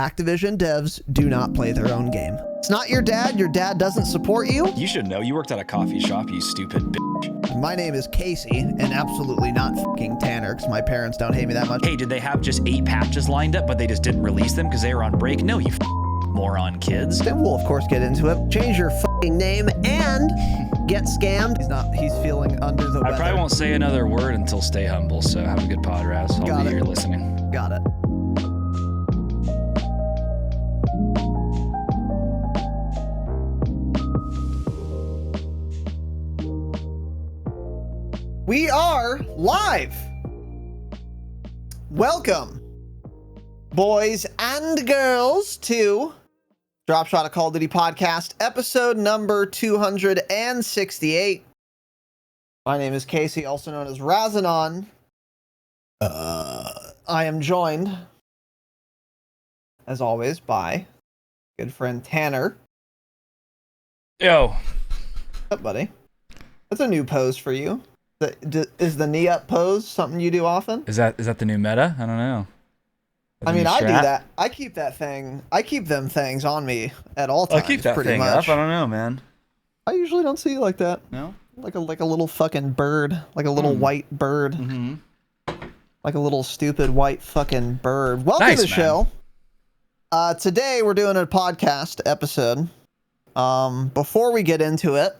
Activision devs do not play their own game. It's not your dad doesn't support you. You should know, you worked at a coffee shop, you stupid bitch. My name is Casey, and absolutely not fucking Tanner, because my parents don't hate me that much. Hey, did they have just 8 patches lined up, but they just didn't release them because they were on break? No, you moron kids. Then we'll, of course, get into it. Change your fucking name and get scammed. He's feeling under the weather. I probably won't say another word until Stay Humble, so have a good pod, Raz. I'll be here listening. Got it. We are live. Welcome, boys and girls, to Dropshot, a Call of Duty podcast, episode number 268. My name is Casey, also known as Razinon. I am joined, as always, by good friend Tanner. Yo. What's up, buddy? That's a new pose for you. Is the knee up pose something you do often? Is that the new meta? I don't know. I mean, I do that. I keep them things on me at all times. I'll keep that thing up. I don't know, man. I usually don't see you like that. No? Like a little fucking bird. Like a little white bird. Mm-hmm. Like a little stupid white fucking bird. Welcome to the show. Today we're doing a podcast episode. Before we get into it,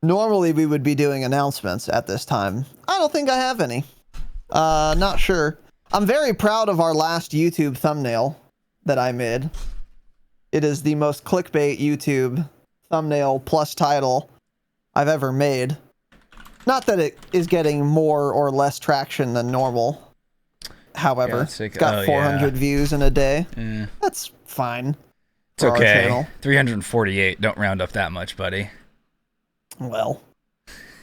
normally we would be doing announcements at this time. I don't think I have any. Not sure. I'm very proud of our last YouTube thumbnail that I made. It is the most clickbait YouTube thumbnail plus title I've ever made. Not that it is getting more or less traction than normal. However, it's got 400 views in a day. That's fine. It's okay. 348. Don't round up that much, buddy. Well,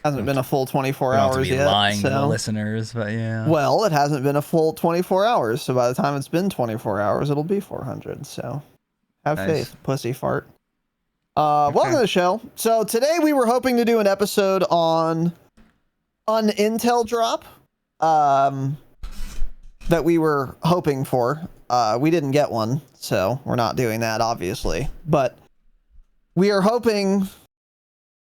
hasn't been a full 24 hours yet. Lying to the listeners, but yeah. Well, it hasn't been a full 24 hours, so by the time it's been 24 hours, it'll be 400. So, have faith, pussy fart. Welcome to the show. So today we were hoping to do an episode on an Intel drop that we were hoping for. We didn't get one, so we're not doing that, obviously. But we are hoping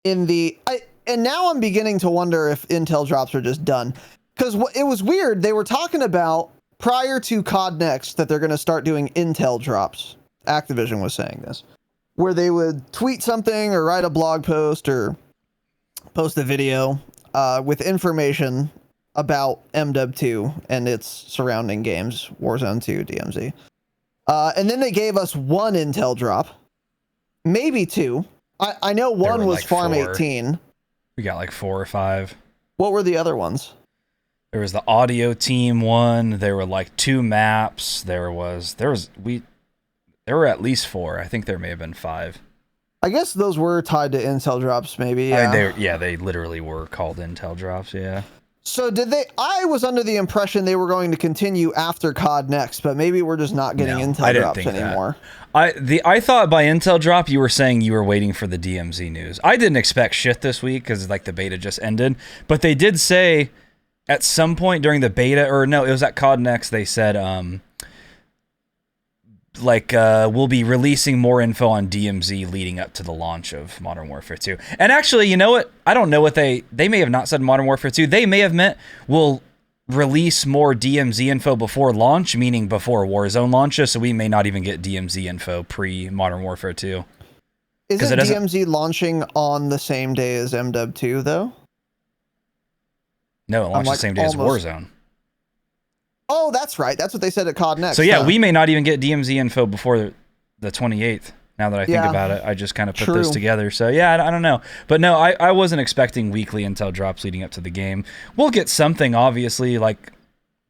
and now I'm beginning to wonder if Intel drops are just done. Because it was weird. They were talking about, prior to CoD Next, that they're going to start doing Intel drops. Activision was saying this. Where they would tweet something or write a blog post or post a video with information about MW2 and its surrounding games, Warzone 2, DMZ. And then they gave us one Intel drop. Maybe two. I know one was like Farm 18. We got like 4 or 5. What were the other ones? There was the audio team one. There were like 2 maps. There were at least 4. I think there may have been 5. I guess those were tied to Intel drops, maybe. Yeah. They literally were called Intel drops. Yeah. So did they? I was under the impression they were going to continue after COD Next, but maybe we're just not getting Intel drops anymore. I thought by Intel drop you were saying you were waiting for the DMZ news. I didn't expect shit this week because like the beta just ended, but they did say at some point during the beta, or no, it was at COD Next. They said we'll be releasing more info on DMZ leading up to the launch of Modern Warfare 2. And actually, you know what? I don't know what they may have not said Modern Warfare 2. They may have meant we'll release more DMZ info before launch, meaning before Warzone launches, so we may not even get DMZ info pre-Modern Warfare 2. Isn't DMZ launching on the same day as MW2, though? No, it launched the same day as Warzone. Oh, that's right. That's what they said at COD Next. So yeah, we may not even get DMZ info before the 28th. Now that I think about it, I just kind of put this together. So yeah, I don't know. But no, I wasn't expecting weekly Intel drops leading up to the game. We'll get something, obviously, like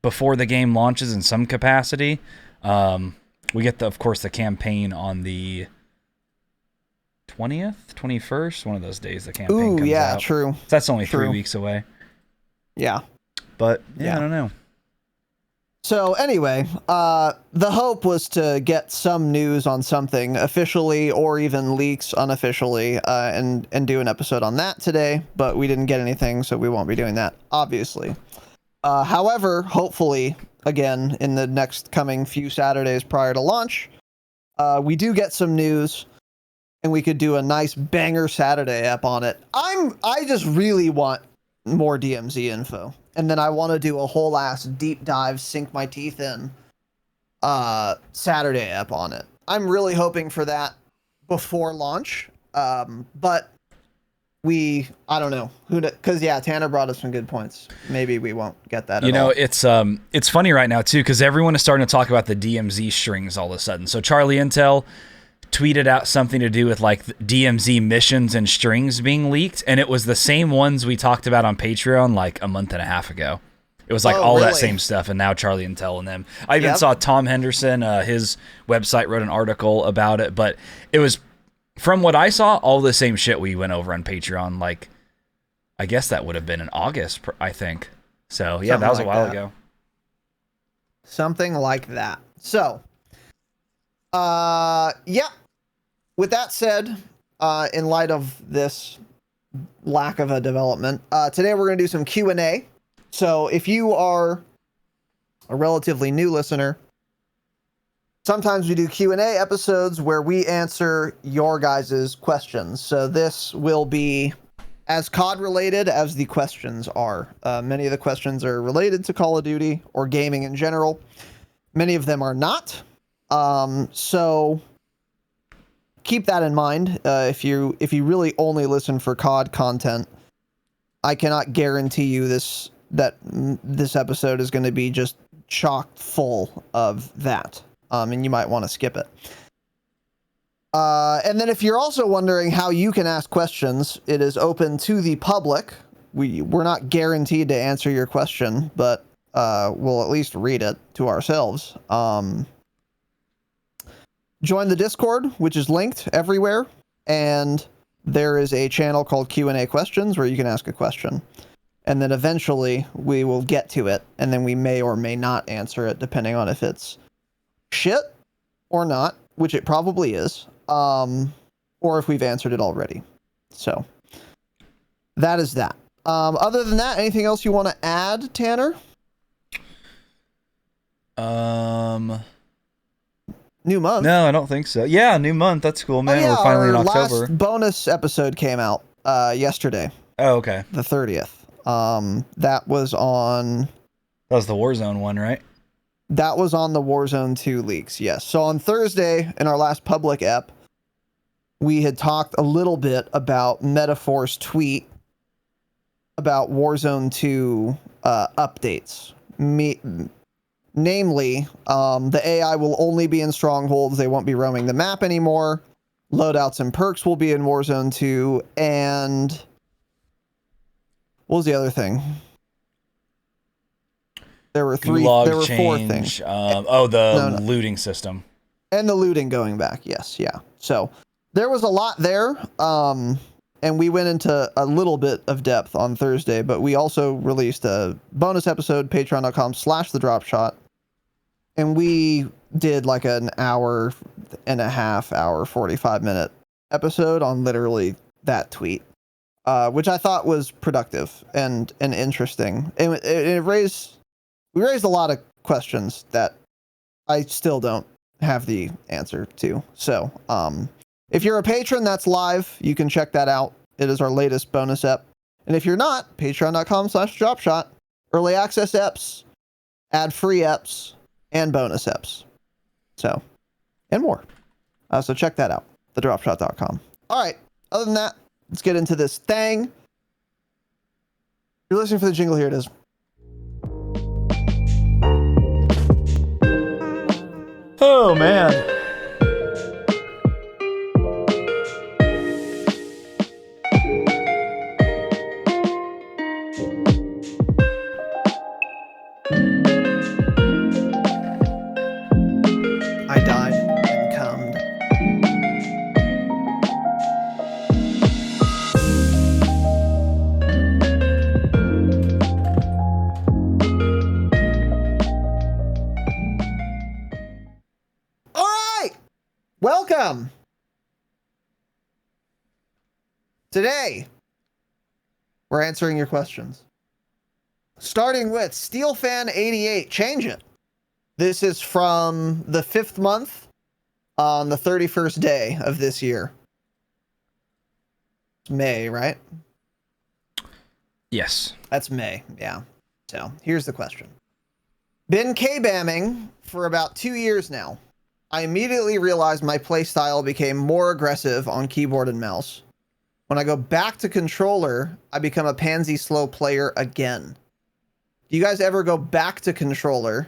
before the game launches in some capacity. We get, of course, the campaign on the 20th, 21st, one of those days the campaign comes out. True. So that's only 3 weeks away. Yeah. But yeah, I don't know. So anyway, the hope was to get some news on something officially or even leaks unofficially, and do an episode on that today, but we didn't get anything, so we won't be doing that, obviously. However, hopefully, again in the next coming few Saturdays prior to launch, we do get some news, and we could do a nice banger Saturday app on it. I just really want more DMZ info, and then I want to do a whole ass deep dive, sink my teeth in Saturday app on it. I'm really hoping for that before launch, but I don't know who, because Tanner brought us some good points. Maybe we won't get that. You know, it's funny right now too, because everyone is starting to talk about the DMZ strings all of a sudden. So Charlie Intel tweeted out something to do with like DMZ missions and strings being leaked, and it was the same ones we talked about on Patreon like a month and a half ago. It was like that same stuff, and now Charlie Intel and them. I even saw Tom Henderson, his website wrote an article about it, but it was, from what I saw, all the same shit we went over on Patreon. Like, I guess that would have been in August, I think. So, yeah, that was a while ago. Something like that. So, with that said, in light of this lack of a development, today we're going to do some Q&A. So, if you are a relatively new listener, sometimes we do Q&A episodes where we answer your guys' questions. So this will be as COD related as the questions are. Many of the questions are related to Call of Duty or gaming in general. Many of them are not. So keep that in mind. If you really only listen for COD content, I cannot guarantee you that this episode is going to be just chock full of that. And you might want to skip it. And then if you're also wondering how you can ask questions, it is open to the public. We're not guaranteed to answer your question, but we'll at least read it to ourselves. Join the Discord, which is linked everywhere, and there is a channel called Q&A Questions where you can ask a question. And then eventually we will get to it, and then we may or may not answer it, depending on if it's shit or not, which it probably is, or if we've answered it already. So that is that. Other than that, anything else you want to add, Tanner? New month? No, I don't think so. Yeah, new month. That's cool, man. We're finally in October. Last bonus episode came out yesterday. Oh, okay. The 30th. That was on... That was the Warzone one, right? That was on the Warzone 2 leaks, yes. So on Thursday, in our last public ep, we had talked a little bit about Metaphor's tweet about Warzone 2 updates. Namely, the AI will only be in strongholds. They won't be roaming the map anymore. Loadouts and perks will be in Warzone 2. And what was the other thing? There were four things. Looting system. And the looting going back, yes, yeah. So there was a lot there, and we went into a little bit of depth on Thursday, but we also released a bonus episode, patreon.com/thedropshot, and we did like an hour and a half, 45-minute episode on literally that tweet, which I thought was productive and interesting. And we raised a lot of questions that I still don't have the answer to. So, if you're a patron, that's live. You can check that out. It is our latest bonus ep. And if you're not, patreon.com/dropshot. Early access eps, ad-free eps, and bonus eps. So, and more. So check that out. thedropshot.com. All right. Other than that, let's get into this thing. You're listening for the jingle. Here it is. Oh, man. I died and cummed. All right. Welcome. Today, we're answering your questions. Starting with SteelFan88. Change it. This is from the 5th month on the 31st day of this year. It's May, right? Yes. That's May, yeah. So here's the question. Been K-bamming for about 2 years now. I immediately realized my playstyle became more aggressive on keyboard and mouse. When I go back to controller, I become a pansy slow player again. Do you guys ever go back to controller?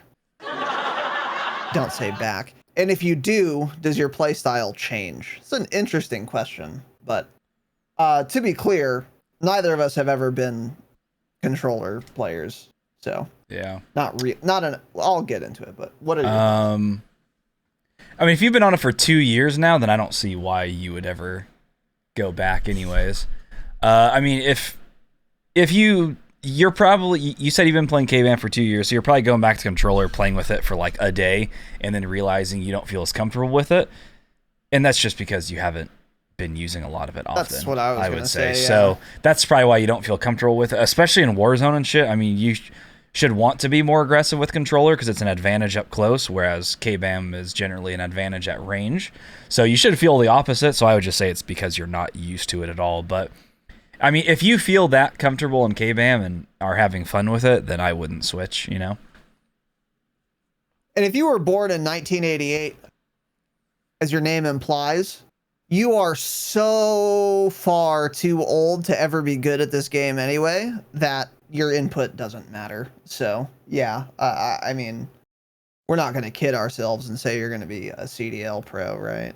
Don't say back. And if you do, does your playstyle change? It's an interesting question, but to be clear, neither of us have ever been controller players. So yeah, I'll get into it, but what are your thoughts? I mean, if you've been on it for 2 years now, then I don't see why you would ever go back anyways. I mean, if you're probably, you said you've been playing K-Bam for 2 years, so you're probably going back to controller, playing with it for like a day, and then realizing you don't feel as comfortable with it. And that's just because you haven't been using a lot of it often. That's what I would say. Yeah. So that's probably why you don't feel comfortable with it, especially in Warzone and shit. I mean, you should want to be more aggressive with controller because it's an advantage up close, whereas K-Bam is generally an advantage at range. So you should feel the opposite. So I would just say it's because you're not used to it at all. But I mean, if you feel that comfortable in K-Bam and are having fun with it, then I wouldn't switch, you know? And if you were born in 1988, as your name implies, you are so far too old to ever be good at this game anyway, that your input doesn't matter. So, yeah, I mean, we're not going to kid ourselves and say you're going to be a CDL pro, right?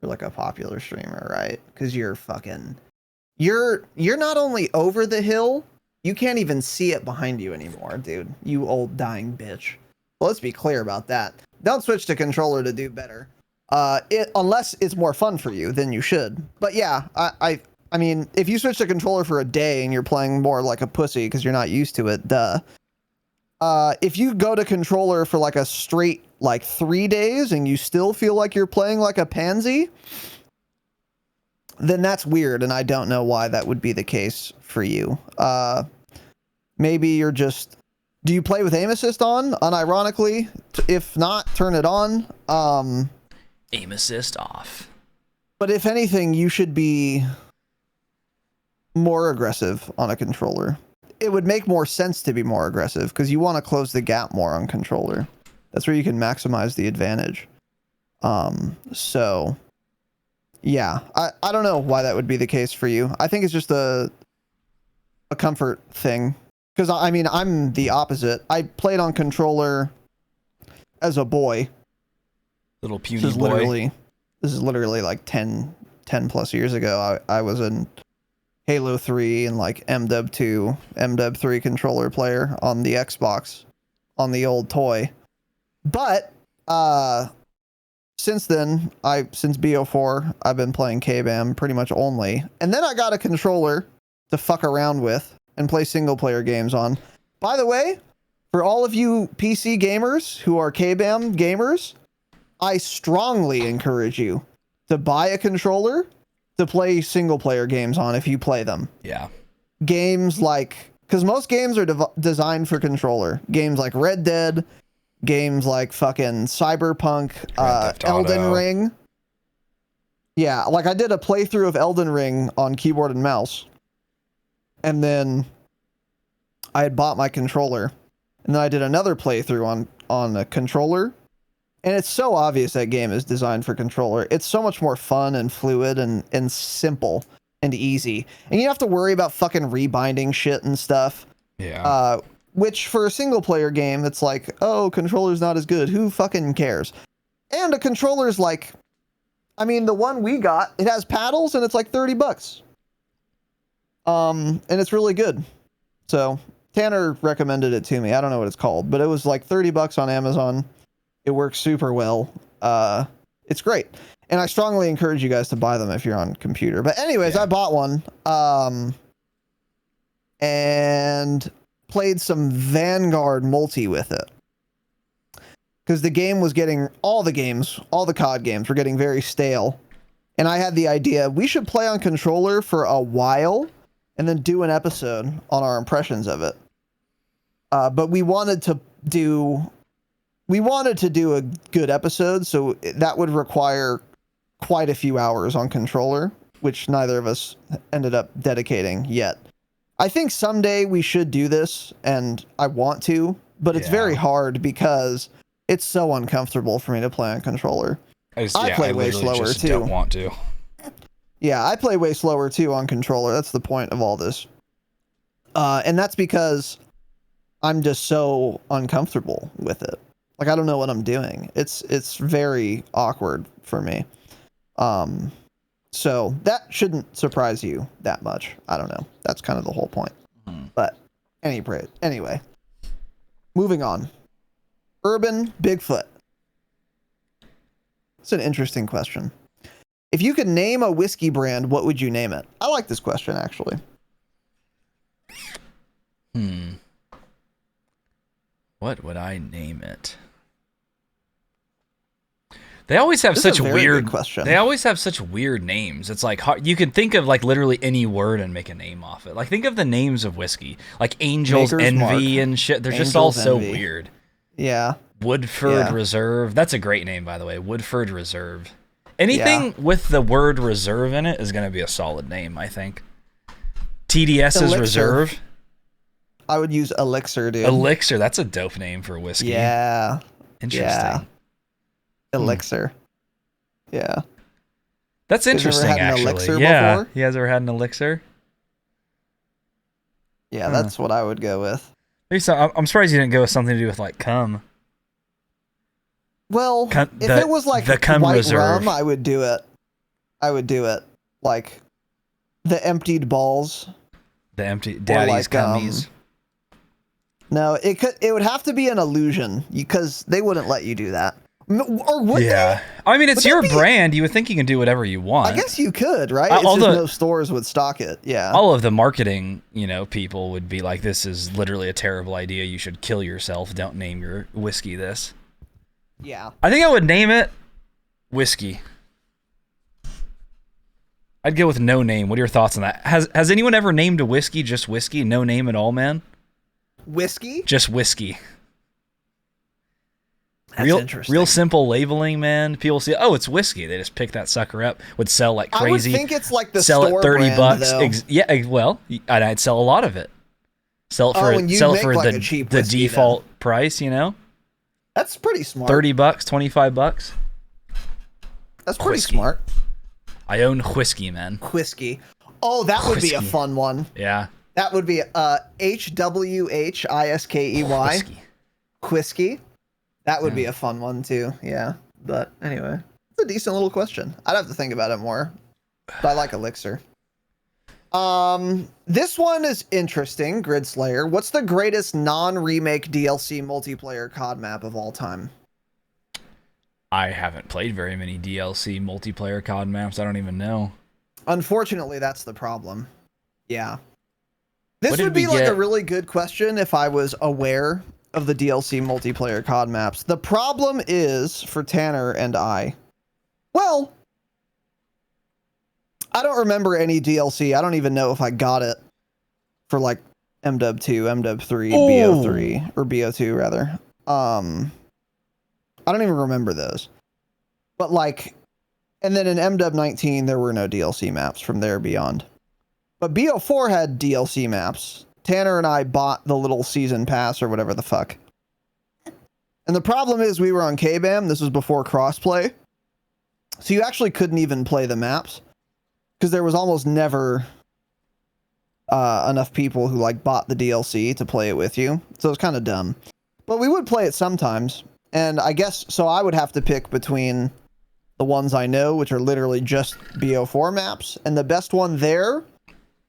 You're like a popular streamer, right? Because you're fucking... You're not only over the hill, you can't even see it behind you anymore, dude. You old dying bitch. Well, let's be clear about that. Don't switch to controller to do better. Unless it's more fun for you, then you should. But yeah, I mean, if you switch to controller for a day and you're playing more like a pussy because you're not used to it, duh. If you go to controller for like a straight like 3 days and you still feel like you're playing like a pansy, then that's weird, and I don't know why that would be the case for you. Maybe you're just... Do you play with aim assist on? Unironically, if not, turn it on. Aim assist off. But if anything, you should be more aggressive on a controller. It would make more sense to be more aggressive because you want to close the gap more on controller. That's where you can maximize the advantage. So... Yeah, I don't know why that would be the case for you. I think it's just a comfort thing. Because, I mean, I'm the opposite. I played on controller as a boy. Little puny boy. This is literally like 10 plus years ago. I was in Halo 3 and like MW 2, MW 3 controller player on the Xbox on the old toy. But, since then, since BO4, I've been playing K-Bam pretty much only. And then I got a controller to fuck around with and play single-player games on. By the way, for all of you PC gamers who are K-Bam gamers, I strongly encourage you to buy a controller to play single-player games on if you play them. Yeah. Games like... Because most games are designed for controller. Games like Red Dead... Games like fucking Cyberpunk, Elden Ring. Yeah, like I did a playthrough of Elden Ring on keyboard and mouse. And then I had bought my controller. And then I did another playthrough on a controller. And it's so obvious that game is designed for controller. It's so much more fun and fluid and simple and easy. And you don't have to worry about fucking rebinding shit and stuff. Yeah. Which for a single player game, it's like, oh, controller's not as good. Who fucking cares? And a controller's like, I mean, the one we got, it has paddles and it's like $30. And it's really good. So Tanner recommended it to me. I don't know what it's called, but it was like $30 on Amazon. It works super well. It's great. And I strongly encourage you guys to buy them if you're on computer. But anyways, yeah. I bought one. And played some Vanguard multi with it. Because the game was getting... all the CoD games were getting very stale. And I had the idea, we should play on controller for a while and then do an episode on our impressions of it. But we wanted to do we wanted to do a good episode, so that would require quite a few hours on controller, which neither of us ended up dedicating yet. I think someday we should do this, and I want to, but it's very hard because it's so uncomfortable for me to play on controller. I play way slower too. Don't want to. Yeah, I play way slower too on controller. That's the point of all this. And that's because I'm just so uncomfortable with it. Like, I don't know what I'm doing. It's very awkward for me. So that shouldn't surprise you that much. I don't know. That's kind of the whole point. But anyway, moving on. Urban Bigfoot. It's an interesting question. If you could name a whiskey brand, what would you name it? I like this question, actually. What would I name it? They always have such weird question. They always have such weird names. It's like you can think of like literally any word and make a name off it. Like think of the names of whiskey, like Angel's Maker's Envy Mark. and shit. They're Angel's just all so Envy. weird. Yeah. Woodford Reserve. That's a great name, by the way. Woodford Reserve. Anything with the word reserve in it is going to be a solid name, I think. TDS's Elixir. Reserve. I would use Elixir, dude. Elixir. That's a dope name for a whiskey. Yeah. Interesting. Yeah. Elixir. Yeah. That's interesting, ever had an actually. elixir yeah. before? You guys ever had an elixir? Yeah, that's what I would go with. Maybe so. I'm surprised you didn't go with something to do with like cum. Well, if it was like the cum white reserve. rum, I would do it. Like the emptied balls. The empty daddy's cummies. No, it would have to be an illusion because they wouldn't let you do that. Or would they? I mean, it's your brand. You would think you can do whatever you want. I guess you could, right? It's just no stores would stock it. Yeah. All of the marketing, people would be like, this is literally a terrible idea. You should kill yourself. Don't name your whiskey this. Yeah. I think I would name it whiskey. I'd go with no name. What are your thoughts on that? Has anyone ever named a whiskey just whiskey? No name at all, man? Whiskey? Just whiskey. That's interesting. Real simple labeling, man. People see, oh, it's whiskey. They just pick that sucker up. Would sell like crazy. I would think it's like the sell store it $30 brand, bucks. Yeah, well, I'd sell a lot of it. Sell it for like a cheap the whiskey, default price, That's pretty smart. $30, $25. That's pretty smart. I own whiskey, man. Whiskey. Oh, that would be a fun one. Yeah. That would be HWHISKEY. Whiskey. Whiskey. That would be a fun one too. Yeah. But anyway, it's a decent little question. I'd have to think about it more. But I like Elixir. This one is interesting, Grid Slayer. What's the greatest non-remake DLC multiplayer COD map of all time? I haven't played very many DLC multiplayer COD maps. I don't even know. Unfortunately, that's the problem. Yeah. This would be like a really good question if I was aware of the DLC multiplayer COD maps. The problem is for Tanner and I. Well, I don't remember any DLC. I don't even know if I got it for like MW2, MW3, BO3, or BO2 rather. I don't even remember those. But like, and then in MW19, there were no DLC maps from there beyond. But BO4 had DLC maps. Tanner and I bought the little season pass or whatever the fuck. And the problem is we were on KBAM. This was before crossplay. So you actually couldn't even play the maps. Because there was almost never enough people who like bought the DLC to play it with you. So it's kind of dumb. But we would play it sometimes. And I guess, so I would have to pick between the ones I know, which are literally just BO4 maps. And the best one there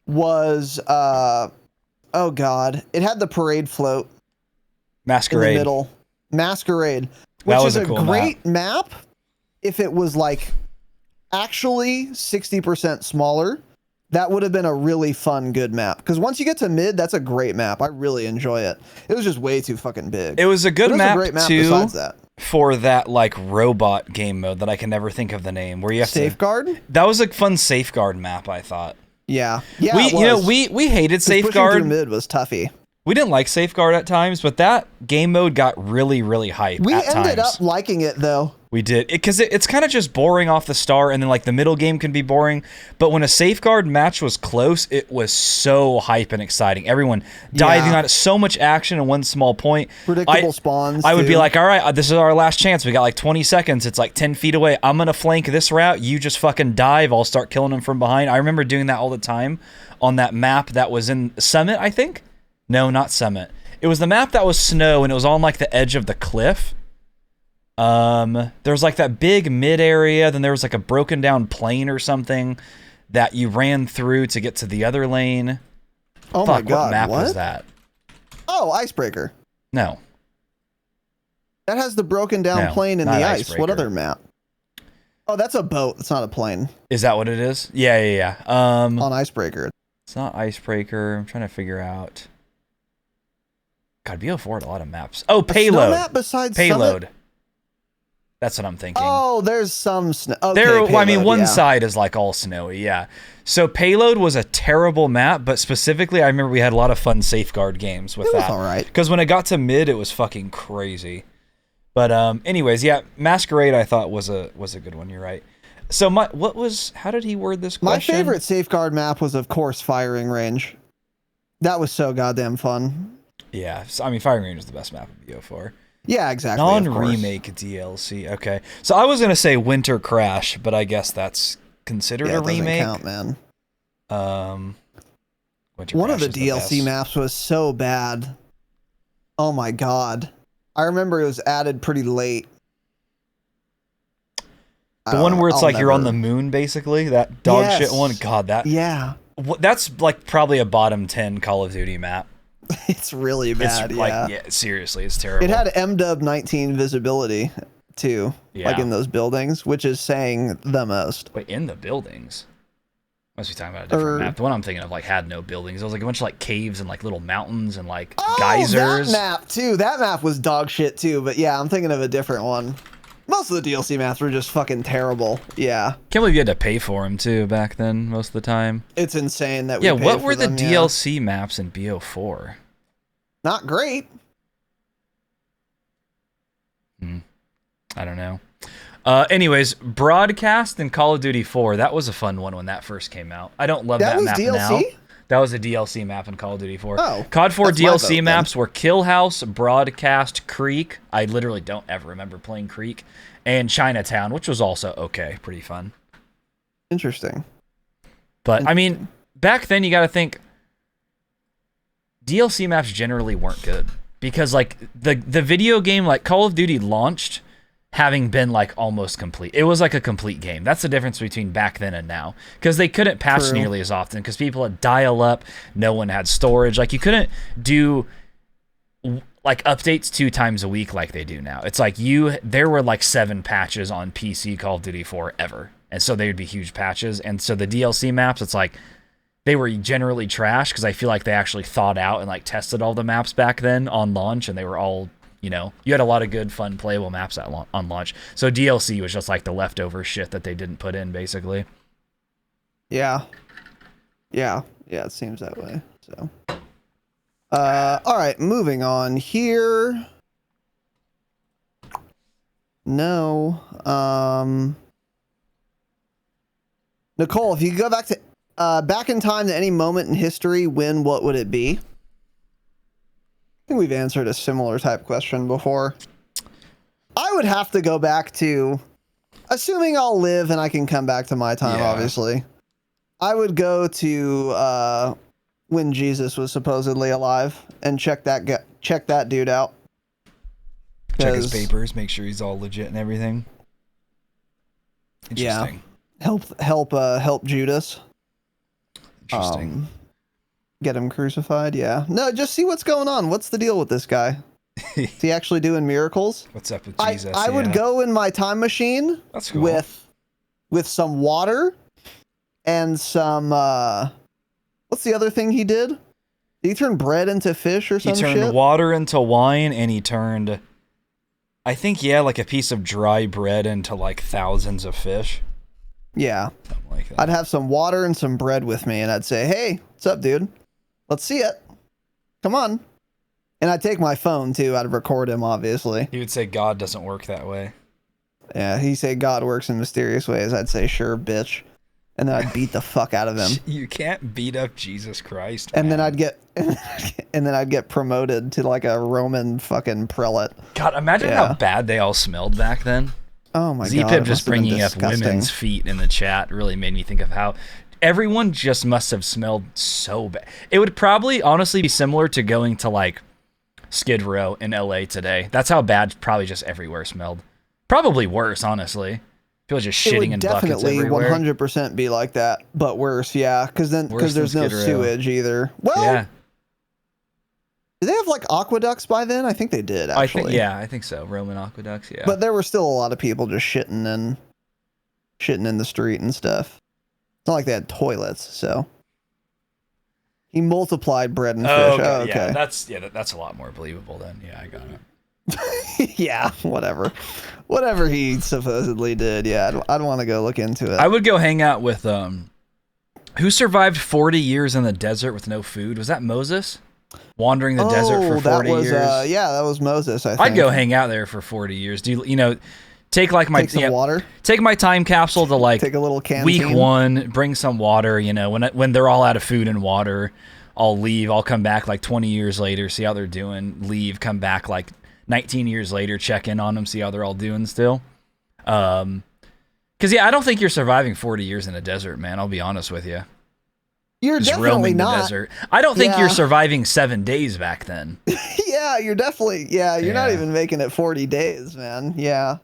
was, oh god, it had the parade float. Masquerade. In the middle. Masquerade. Which is a cool great map if it was like actually 60% smaller. That would have been a really fun, good map. Because once you get to mid, that's a great map. I really enjoy it. It was just way too fucking big. It was a good map, great map too, besides that. For that like robot game mode that I can never think of the name. Where you have Safeguard? That was a fun Safeguard map, I thought. Yeah. We hated Safeguard. Pushing through mid was toughy. We didn't like Safeguard at times, but that game mode got really, really hype. We ended up liking it though. We did, because it's kind of just boring off the start, and then like the middle game can be boring. But when a Safeguard match was close, it was so hype and exciting. Everyone diving on it, so much action in one small point. Predictable spawns. I would be like, all right, this is our last chance. We got like 20 seconds. It's like 10 feet away. I'm gonna flank this route. You just fucking dive. I'll start killing them from behind. I remember doing that all the time on that map that was in Summit, I think. No, not Summit. It was the map that was snow, and it was on like the edge of the cliff. There was like that big mid area, then there was like a broken down plane or something that you ran through to get to the other lane. Oh my god, what map was that? Oh, Icebreaker. No. That has the broken down plane in the ice. Icebreaker. What other map? Oh, that's a boat. It's not a plane. Is that what it is? Yeah. On Icebreaker. It's not Icebreaker. I'm trying to figure out. God, BO4 had a lot of maps. Oh, Payload. Map besides Payload. Summit? That's what I'm thinking. Oh, there's some snow. Okay, Payload, I mean, one side is like all snowy, yeah. So Payload was a terrible map, but specifically, I remember we had a lot of fun Safeguard games with that. It was all right. Because when it got to mid, it was fucking crazy. But anyways, yeah, Masquerade I thought was a good one. You're right. So how did he word this question? My favorite Safeguard map was, of course, Firing Range. That was so goddamn fun. Yeah, I mean, Firing Range is the best map of BO4. Yeah, exactly. Non-remake DLC. Okay, so I was gonna say Winter Crash, but I guess that's considered a remake. Count, man. Winter One Crash of the DLC maps was so bad. Oh my god! I remember it was added pretty late. The one where it's like you're on the moon, basically. That dog shit one. God, that's like probably a bottom 10 Call of Duty map. It's really bad. Seriously, it's terrible. It had MW 19 visibility too, like in those buildings, which is saying the most. Wait, in the buildings? Must be talking about a different map. The one I'm thinking of like had no buildings. It was like a bunch of like caves and like little mountains and like geysers. That map too. That map was dog shit too. But yeah, I'm thinking of a different one. Most of the DLC maps were just fucking terrible. Yeah. Can't believe you had to pay for them too back then. Most of the time. It's insane that we paid what for were the them, DLC maps in BO4? Not great. I don't know. Anyways, Broadcast in Call of Duty 4. That was a fun one when that first came out. I don't love that map DLC? now. That was a DLC map in Call of Duty 4. Oh, COD 4 DLC maps were Kill House, Broadcast, Creek. I literally don't ever remember playing Creek. And Chinatown, which was also okay. Pretty fun. Interesting. But, I mean, back then you got to think DLC maps generally weren't good. Because, like, the video game, like, Call of Duty launched having been, like, almost complete. It was like a complete game. That's the difference between back then and now. Because they couldn't patch nearly as often. Because people had dial-up. No one had storage. Like, you couldn't do, like, updates 2 times a week like they do now. It's like there were, like, 7 patches on PC Call of Duty 4 ever. And so they would be huge patches. And so the DLC maps, it's like, they were generally trash because I feel like they actually thought out and, like, tested all the maps back then on launch. And they were all... You know, you had a lot of good, fun, playable maps on launch. So DLC was just like the leftover shit that they didn't put in, basically. Yeah. Yeah, it seems that way. So, all right, moving on here. No. Nicole, if you could go back in time to any moment in history, what would it be? I think we've answered a similar type question before. I would have to go back to, assuming I'll live and I can come back to my time, obviously. I would go to when Jesus was supposedly alive and check that dude out. Check his papers, make sure he's all legit and everything. Interesting. Yeah. Help Judas. Interesting. Get him crucified, yeah. No, just see what's going on. What's the deal with this guy? Is he actually doing miracles? What's up with Jesus? I would go in my time machine. That's cool. With some water and some what's the other thing he did? Did he turn bread into fish or something? He turned water into wine, and he turned, I think, like a piece of dry bread into like thousands of fish. Yeah. Something like that. I'd have some water and some bread with me, and I'd say, hey, what's up, dude? Let's see it. Come on. And I'd take my phone too. I'd record him, obviously. He would say God doesn't work that way. Yeah, he'd say God works in mysterious ways. I'd say, sure, bitch. And then I'd beat the fuck out of him. You can't beat up Jesus Christ, man. And then I'd get promoted to like a Roman fucking prelate. God, imagine how bad they all smelled back then. Oh my God. Z-Pip just bringing up women's feet in the chat really made me think of how everyone just must have smelled so bad. It would probably honestly be similar to going to like Skid Row in LA today. That's how bad probably just everywhere smelled. Probably worse, honestly. People just shitting in buckets everywhere. It would definitely 100% be like that, but worse, yeah. Because there's no sewage either. Well, yeah. Did they have like aqueducts by then? I think they did, actually. I think so. Roman aqueducts, yeah. But there were still a lot of people just shitting in the street and stuff. It's not like they had toilets, so. He multiplied bread and fish. Oh, okay. Yeah, that's a lot more believable then. Yeah, I got it. Yeah, whatever he supposedly did. Yeah, I'd want to go look into it. I would go hang out with who survived 40 years in the desert with no food? Was that Moses? Wandering the desert for 40 years. Yeah, that was Moses. I think I'd go hang out there for 40 years. Do you know? Take like my water. Take my time capsule to like take a little canteen. Week 1. Bring some water. You know, when they're all out of food and water, I'll leave. I'll come back like 20 years later, see how they're doing. Leave, come back like 19 years later, check in on them, see how they're all doing still. Because I don't think you're surviving 40 years in a desert, man. I'll be honest with you. You're just definitely roaming not. The desert. I don't think you're surviving 7 days back then. Yeah, you're definitely. Yeah, you're not even making it 40 days, man. Yeah.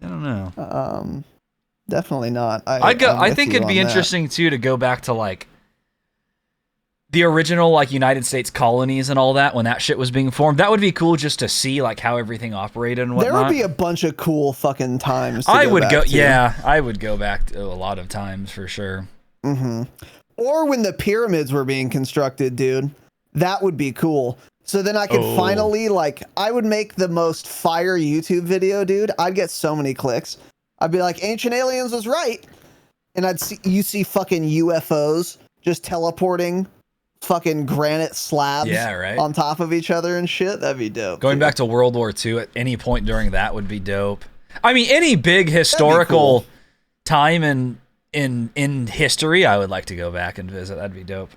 I don't know. Definitely not. I think it'd be interesting too to go back to like the original like United States colonies and all that when that shit was being formed. That would be cool just to see like how everything operated and whatnot. There would be a bunch of cool fucking times. I would go back to a lot of times for sure. Mm-hmm. Or when the pyramids were being constructed, dude. That would be cool. So then I could finally like I would make the most fire YouTube video, dude. I'd get so many clicks. I'd be like, Ancient Aliens was right. And you see fucking UFOs just teleporting fucking granite slabs on top of each other and shit. That'd be dope. Going back to World War II at any point during that would be dope. I mean, any big historical time in history, I would like to go back and visit. That'd be dope.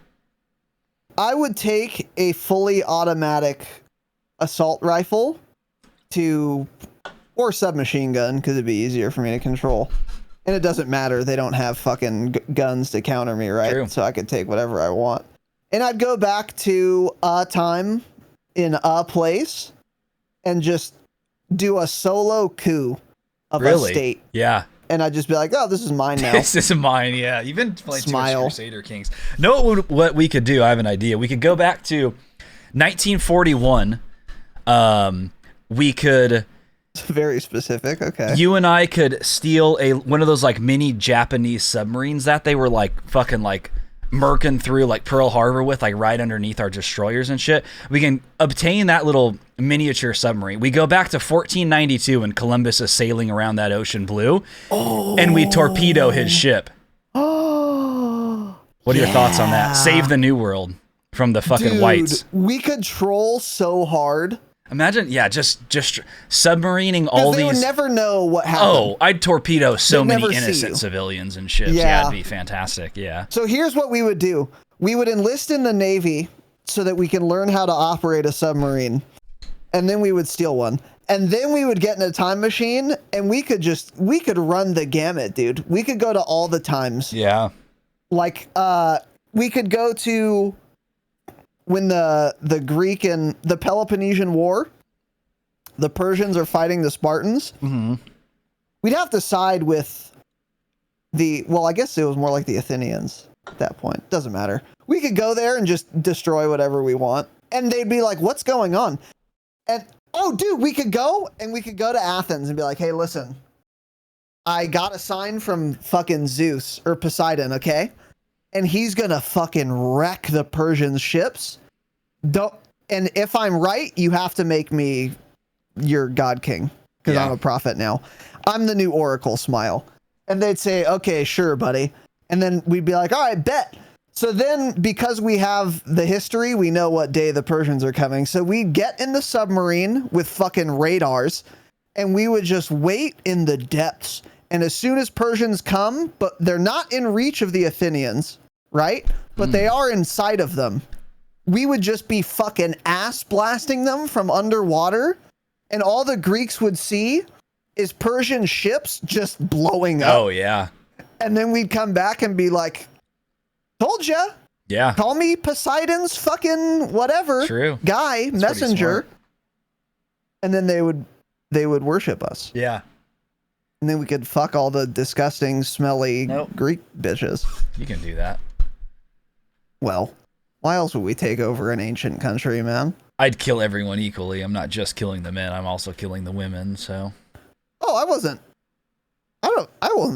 I would take a fully automatic assault rifle or submachine gun because it'd be easier for me to control. And it doesn't matter. They don't have fucking guns to counter me, right? True. So I could take whatever I want. And I'd go back to a time in a place and just do a solo coup of a state. Yeah. And I'd just be like, oh, this is mine now. This is mine, yeah. You've been playing too much Crusader Kings. Know what we could do? I have an idea. We could go back to 1941. We could... It's very specific, okay. You and I could steal one of those like mini Japanese submarines that they were like fucking like murking through like Pearl Harbor with, like right underneath our destroyers and shit. We can obtain that little miniature submarine. We go back to 1492 when Columbus is sailing around that ocean blue, and we torpedo his ship. Oh, what are your thoughts on that? Save the New World from the fucking whites. We could troll so hard. Imagine, just submarining all these. They would never know what happened. Oh, I'd torpedo so many innocent civilians and ships. Yeah, it'd be fantastic. Yeah. So here's what we would do: we would enlist in the Navy so that we can learn how to operate a submarine, and then we would steal one, and then we would get in a time machine, and we could run the gamut, dude. We could go to all the times. Yeah. Like, we could go to when the Greek and the Peloponnesian War, the Persians are fighting the Spartans. Mm-hmm. We'd have to side with I guess it was more like the Athenians at that point. Doesn't matter. We could go there and just destroy whatever we want. And they'd be like, what's going on? And, dude, we could go to Athens and be like, hey, listen, I got a sign from fucking Zeus or Poseidon, okay? And he's gonna fucking wreck the Persian ships. And if I'm right, you have to make me your god king because I'm a prophet now. I'm the new Oracle. Smile. And they'd say, okay, sure, buddy. And then we'd be like, all right, bet. So then, because we have the history, we know what day the Persians are coming. So we'd get in the submarine with fucking radars, and we would just wait in the depths. And as soon as Persians come, but they're not in reach of the Athenians, right? But they are inside of them. We would just be fucking ass blasting them from underwater, and all the Greeks would see is Persian ships just blowing up. Oh, yeah. And then we'd come back and be like, told ya. Yeah. Call me Poseidon's fucking whatever guy, That's messenger. And then they would worship us. Yeah. And then we could fuck all the disgusting, smelly Greek bitches. You can do that. Well, why else would we take over an ancient country, man? I'd kill everyone equally. I'm not just killing the men. I'm also killing the women, so. Oh, I wasn't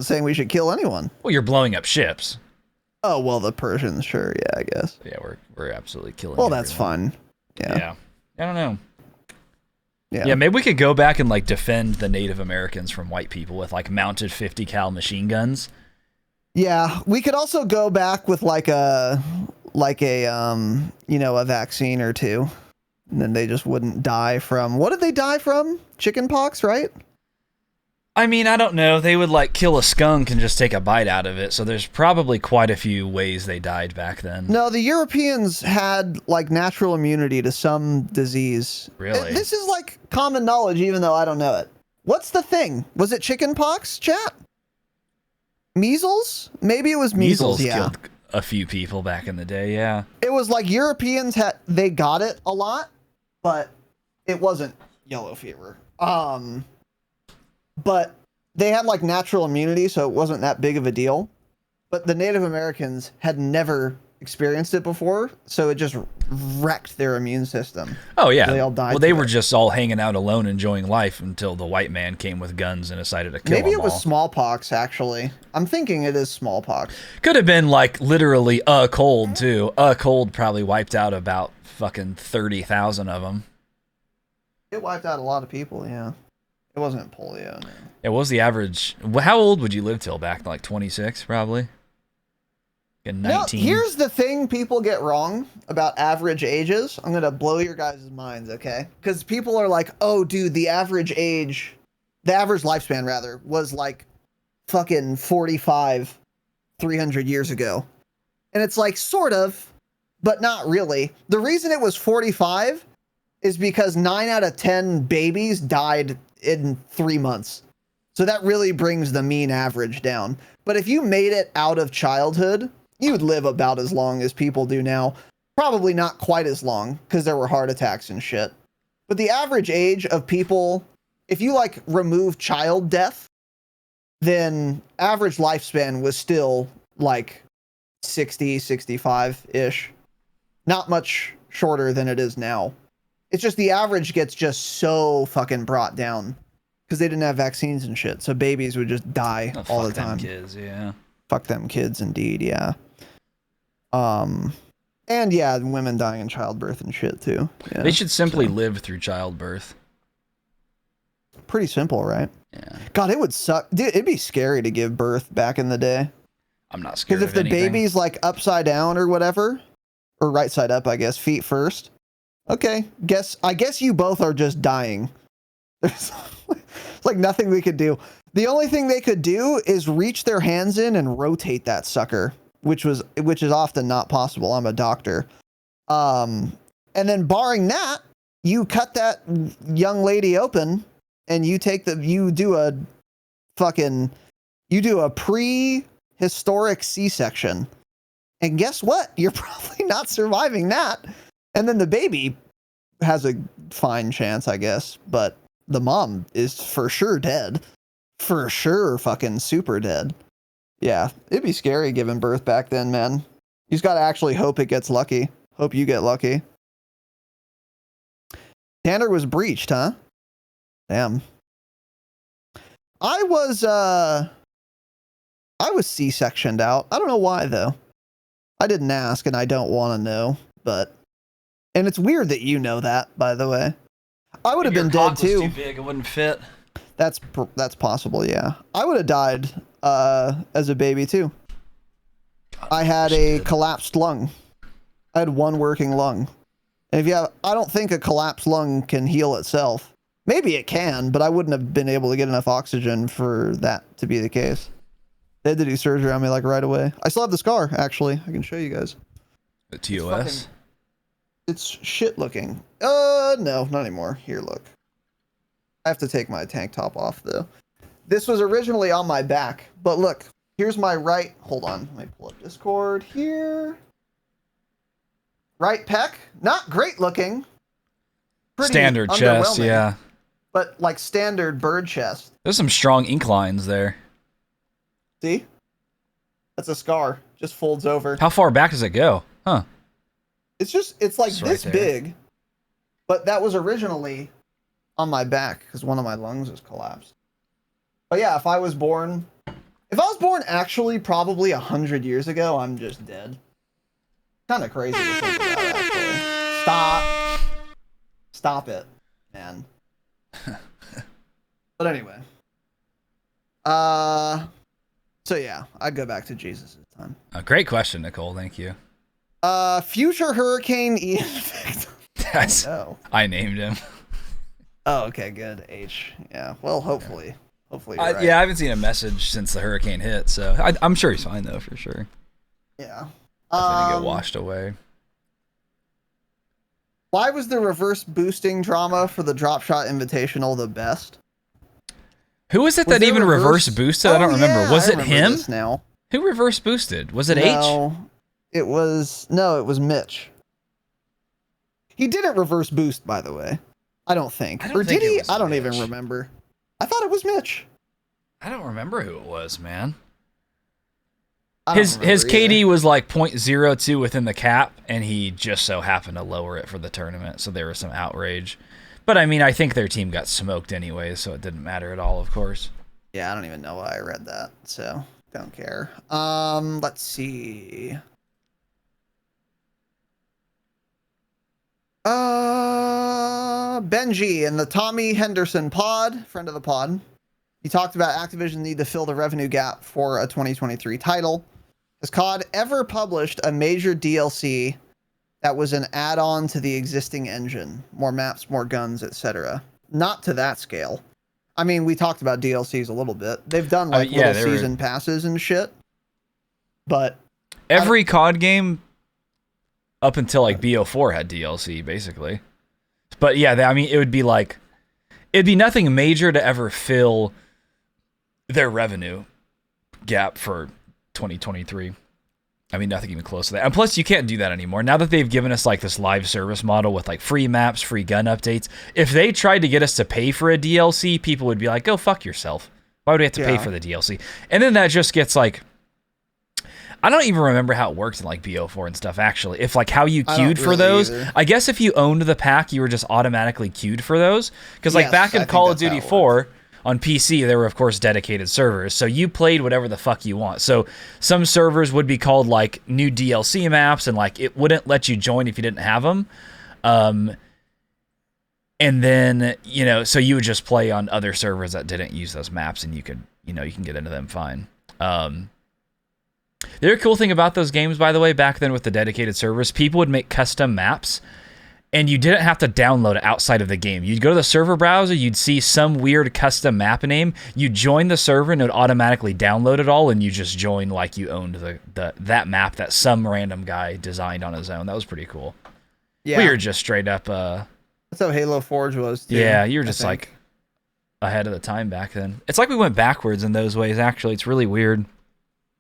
saying we should kill anyone. Well, you're blowing up ships. Oh, well, the Persians, sure, yeah, I guess. Yeah, we're absolutely killing Well, everyone. that's fun. Yeah. I don't know. Yeah. Yeah, maybe we could go back and like defend the Native Americans from white people with like mounted 50 cal machine guns. Yeah, we could also go back with like a a vaccine or two. And then they just wouldn't die from, what did they die from? Chicken pox, right? I mean, I don't know. They would like kill a skunk and just take a bite out of it. So there's probably quite a few ways they died back then. No, the Europeans had like natural immunity to some disease. Really? This is like common knowledge, even though I don't know it. What's the thing? Was it chicken pox, chat? Measles? Maybe it was measles. Yeah. Killed a few people back in the day. Yeah. It was like Europeans they got it a lot, but it wasn't yellow fever. But they had like natural immunity, so it wasn't that big of a deal. But the Native Americans had never experienced it before, so it just wrecked their immune system. Oh yeah. So they all died. Well, they were just all hanging out alone, enjoying life until the white man came with guns and decided to kill them all. Maybe it was smallpox, actually. I'm thinking it is smallpox. Could have been like literally a cold too. A cold probably wiped out about fucking 30,000 of them. It wiped out a lot of people, yeah. It wasn't polio, no. It was the average. How old would you live till back? Like 26, probably? 19. Now, here's the thing people get wrong about average ages. I'm going to blow your guys' minds, okay? Because people are like, oh, dude, the average lifespan, rather, was like fucking 45, 300 years ago. And it's like, sort of, but not really. The reason it was 45 is because 9 out of 10 babies died in 3 months. So that really brings the mean average down. But if you made it out of childhood, you would live about as long as people do now. Probably not quite as long, because there were heart attacks and shit. But the average age of people, if you like remove child death, then average lifespan was still like 60, 65-ish. Not much shorter than it is now. It's just the average gets just so fucking brought down because they didn't have vaccines and shit. So babies would just die all the time. Fuck them kids, yeah. Fuck them kids, indeed, yeah. And yeah, women dying in childbirth and shit too. Yeah, they should simply live through childbirth. Pretty simple, right? Yeah. God, it would suck. Dude, it'd be scary to give birth back in the day. I'm not scared of anything. Because if the baby's like upside down or whatever, or right side up, I guess, feet first. Okay, I guess you both are just dying. There's like nothing we could do. The only thing they could do is reach their hands in and rotate that sucker, which is often not possible. I'm a doctor. And then barring that, you cut that young lady open and you do a prehistoric C-section. And guess what? You're probably not surviving that. And then the baby has a fine chance, I guess, but the mom is for sure dead. For sure fucking super dead. Yeah, it'd be scary giving birth back then, man. You just gotta actually hope it gets lucky. Hope you get lucky. Tanner was breached, huh? Damn. I was C-sectioned out. I don't know why, though. I didn't ask, and I don't want to know, but... And it's weird that you know that, by the way. I would have been dead, too. Too big, it wouldn't fit. That's possible, yeah. I would have died as a baby, too. I had a collapsed lung. I had one working lung. And if you have, I don't think a collapsed lung can heal itself. Maybe it can, but I wouldn't have been able to get enough oxygen for that to be the case. They had to do surgery on me like right away. I still have the scar, actually. I can show you guys. The TOS? It's shit looking. No, not anymore. Here, look. I have to take my tank top off, though. This was originally on my back, but look, here's my right. Hold on, let me pull up Discord here. Right pec, not great looking. Pretty standard chest, yeah. But like standard bird chest. There's some strong ink lines there. See? That's a scar. Just folds over. How far back does it go? Huh. It's like just this big. But that was originally on my back because one of my lungs was collapsed. But yeah, if I was born actually probably 100 years ago, I'm just dead. Kind of crazy to think about, actually. Stop it, man. But anyway. So yeah, I'd go back to Jesus' time. Great question, Nicole. Thank you. Future Hurricane Ian victim. I named him. Oh, okay, good. H. Yeah. Well, hopefully. Hopefully you're right. Yeah, I haven't seen a message since the hurricane hit, so I'm sure he's fine though, for sure. Yeah. Definitely get washed away. Why was the reverse boosting drama for the Dropshot Invitational the best? Who was it that even reverse boosted? I don't remember. Was it him? Now. Who reverse boosted? Was it H? No, it was Mitch. He didn't reverse boost, by the way. I don't think. Or did he? I don't even remember. I thought it was Mitch. I don't remember who it was, man. His KD was like 0.02 within the cap, and he just so happened to lower it for the tournament, so there was some outrage. But I mean, I think their team got smoked anyway, so it didn't matter at all, of course. Yeah, I don't even know why I read that, so don't care. Let's see. Benji and the Tommy Henderson pod, friend of the pod. He talked about Activision need to fill the revenue gap for a 2023 title. Has CoD ever published a major DLC that was an add-on to the existing engine? More maps, more guns, etc. Not to that scale. I mean, we talked about DLCs a little bit. They've done like little season passes and shit. But every CoD game up until like BO4 had DLC, basically. But yeah, I mean, it'd be nothing major to ever fill their revenue gap for 2023. I mean, nothing even close to that. And plus, you can't do that anymore. Now that they've given us like this live service model with like free maps, free gun updates, if they tried to get us to pay for a DLC, people would be like, go fuck yourself. Why would we have to pay for the DLC? And then that just gets like, I don't even remember how it worked in like BO4 and stuff, actually. If like how you queued for those. Either. I guess if you owned the pack, you were just automatically queued for those. Because like back in Call of Duty 4 on PC, there were of course dedicated servers. So you played whatever the fuck you want. So some servers would be called like new DLC maps, and like it wouldn't let you join if you didn't have them. And then, you know, so you would just play on other servers that didn't use those maps, and you could, you know, you can get into them fine. The other cool thing about those games, by the way, back then with the dedicated servers, people would make custom maps, and you didn't have to download it outside of the game. You'd go to the server browser, you'd see some weird custom map name, you'd join the server, and it would automatically download it all, and you just join like you owned that map that some random guy designed on his own. That was pretty cool. Yeah. We were just straight up... That's how Halo Forge was, too. Yeah, you were just like ahead of the time back then. It's like we went backwards in those ways, actually. It's really weird.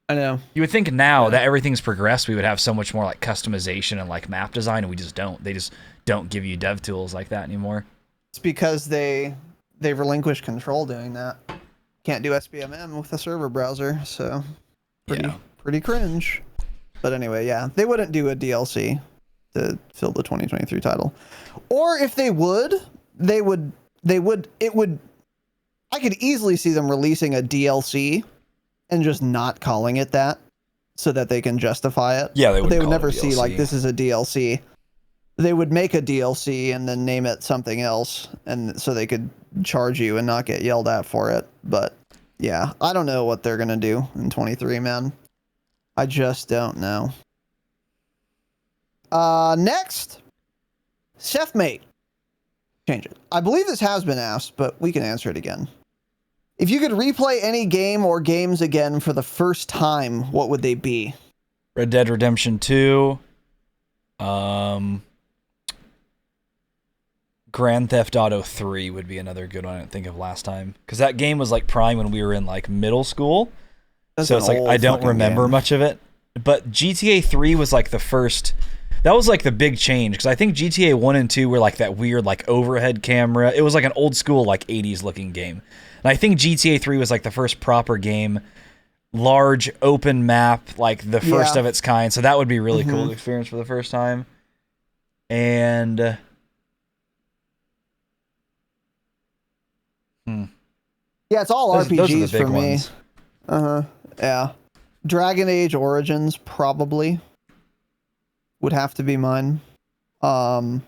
I know. You would think now that everything's progressed, we would have so much more like customization and like map design, and we just don't. They just don't give you dev tools like that anymore. It's because they relinquish control doing that. Can't do SBMM with a server browser, so pretty cringe. But anyway, yeah, they wouldn't do a DLC to fill the 2023 title. Or if they would, I could easily see them releasing a DLC and just not calling it that, so that they can justify it. Yeah, they would never see like this is a DLC. They would make a DLC and then name it something else, and so they could charge you and not get yelled at for it. But yeah, I don't know what they're gonna do in 23, man. I just don't know. Next, Chefmate. Change it. I believe this has been asked, but we can answer it again. If you could replay any game or games again for the first time, what would they be? Red Dead Redemption 2. Grand Theft Auto 3 would be another good one I didn't think of last time. Because that game was like prime when we were in like middle school. So it's like I don't remember much of it. But GTA 3 was like the first... That was like the big change. Because I think GTA 1 and 2 were like that weird like overhead camera. It was like an old school like 80s looking game. And I think GTA 3 was like the first proper game. Large open map, like the first of its kind. So that would be really cool experience for the first time. And... Yeah, it's all RPGs those are the big for me. Ones. Yeah. Dragon Age Origins probably would have to be mine. I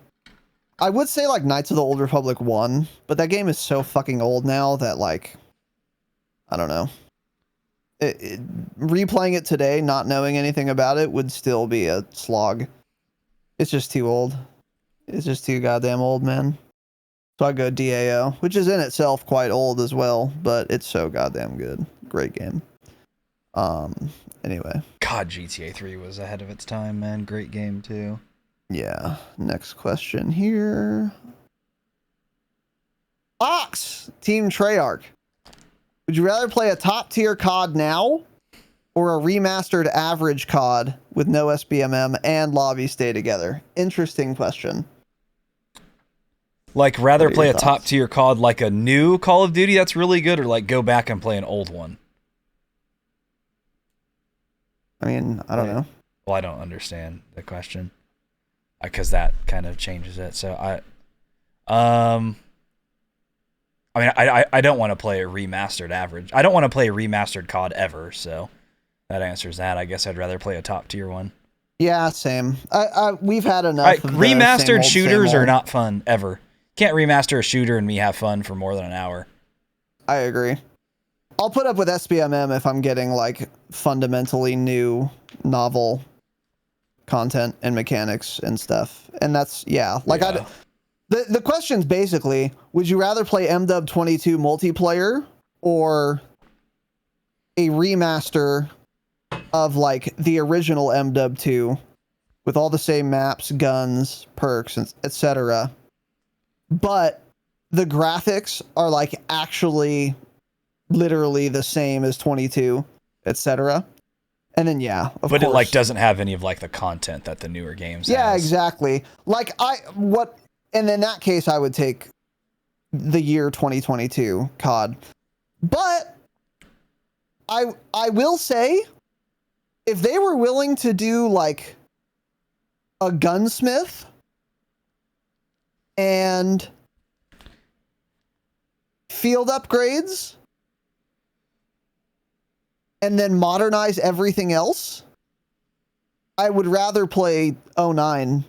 would say like Knights of the Old Republic 1, but that game is so fucking old now that like I don't know. Replaying it today, not knowing anything about it, would still be a slog. It's just too old. It's just too goddamn old, man. So I go DAO, which is in itself quite old as well, but it's so goddamn good. Great game. Anyway. God, GTA 3 was ahead of its time, man. Great game, too. Yeah. Next question here. Ox, Team Treyarch. Would you rather play a top-tier COD now or a remastered average COD with no SBMM and lobby stay together? Interesting question. Like, rather play a top-tier COD like a new Call of Duty that's really good, or like go back and play an old one? I mean, I don't know. Well, I don't understand the question. Because that kind of changes it. So I mean, I don't want to play a remastered average. I don't want to play a remastered COD ever, so that answers that. I guess I'd rather play a top-tier one. Yeah, same. We've had enough of remastered shooters are not fun, ever. Can't remaster a shooter and me have fun for more than an hour. I agree. I'll put up with SBMM if I'm getting like fundamentally new, novel content and mechanics and stuff. And that's, the question's basically, would you rather play MW22 multiplayer or a remaster of like the original MW2 with all the same maps, guns, perks, etc. But the graphics are like actually literally the same as 22, etc. And then of course, it like doesn't have any of like the content that the newer games has. Exactly. Like and in that case I would take the year 2022 COD. But I will say, if they were willing to do like a gunsmith and field upgrades and then modernize everything else, I would rather play 09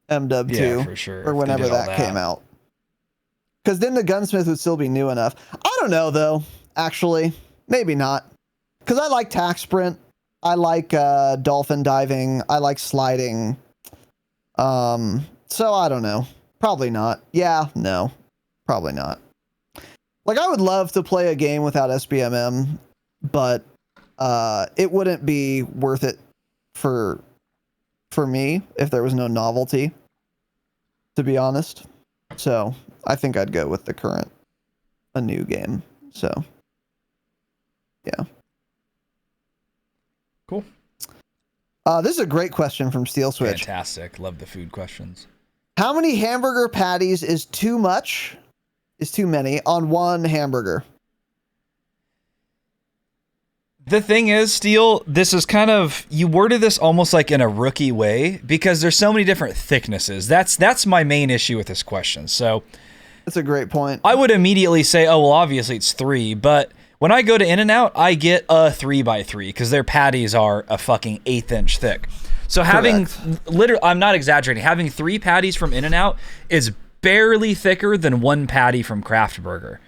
MW2 for sure, or whenever that came out. Because then the gunsmith would still be new enough. I don't know, though, actually. Maybe not. Because I like tack sprint. I like dolphin diving. I like sliding. So I don't know. Probably not. Yeah, no. Probably not. Like, I would love to play a game without SBMM, but it wouldn't be worth it for me if there was no novelty, to be honest. So I think I'd go with a new game. So yeah. Cool. This is a great question from Steel Switch. Fantastic. Love the food questions. How many hamburger patties is too many on one hamburger? The thing is, Steel, this is kind of, you worded this almost like in a rookie way because there's so many different thicknesses. That's my main issue with this question. So that's a great point. I would immediately say, oh, well, obviously it's 3, but when I go to In-N-Out, I get a 3x3 because their patties are a fucking 1/8 inch thick. So having, literally, I'm not exaggerating, having 3 patties from In-N-Out is barely thicker than 1 patty from Kraft Burger.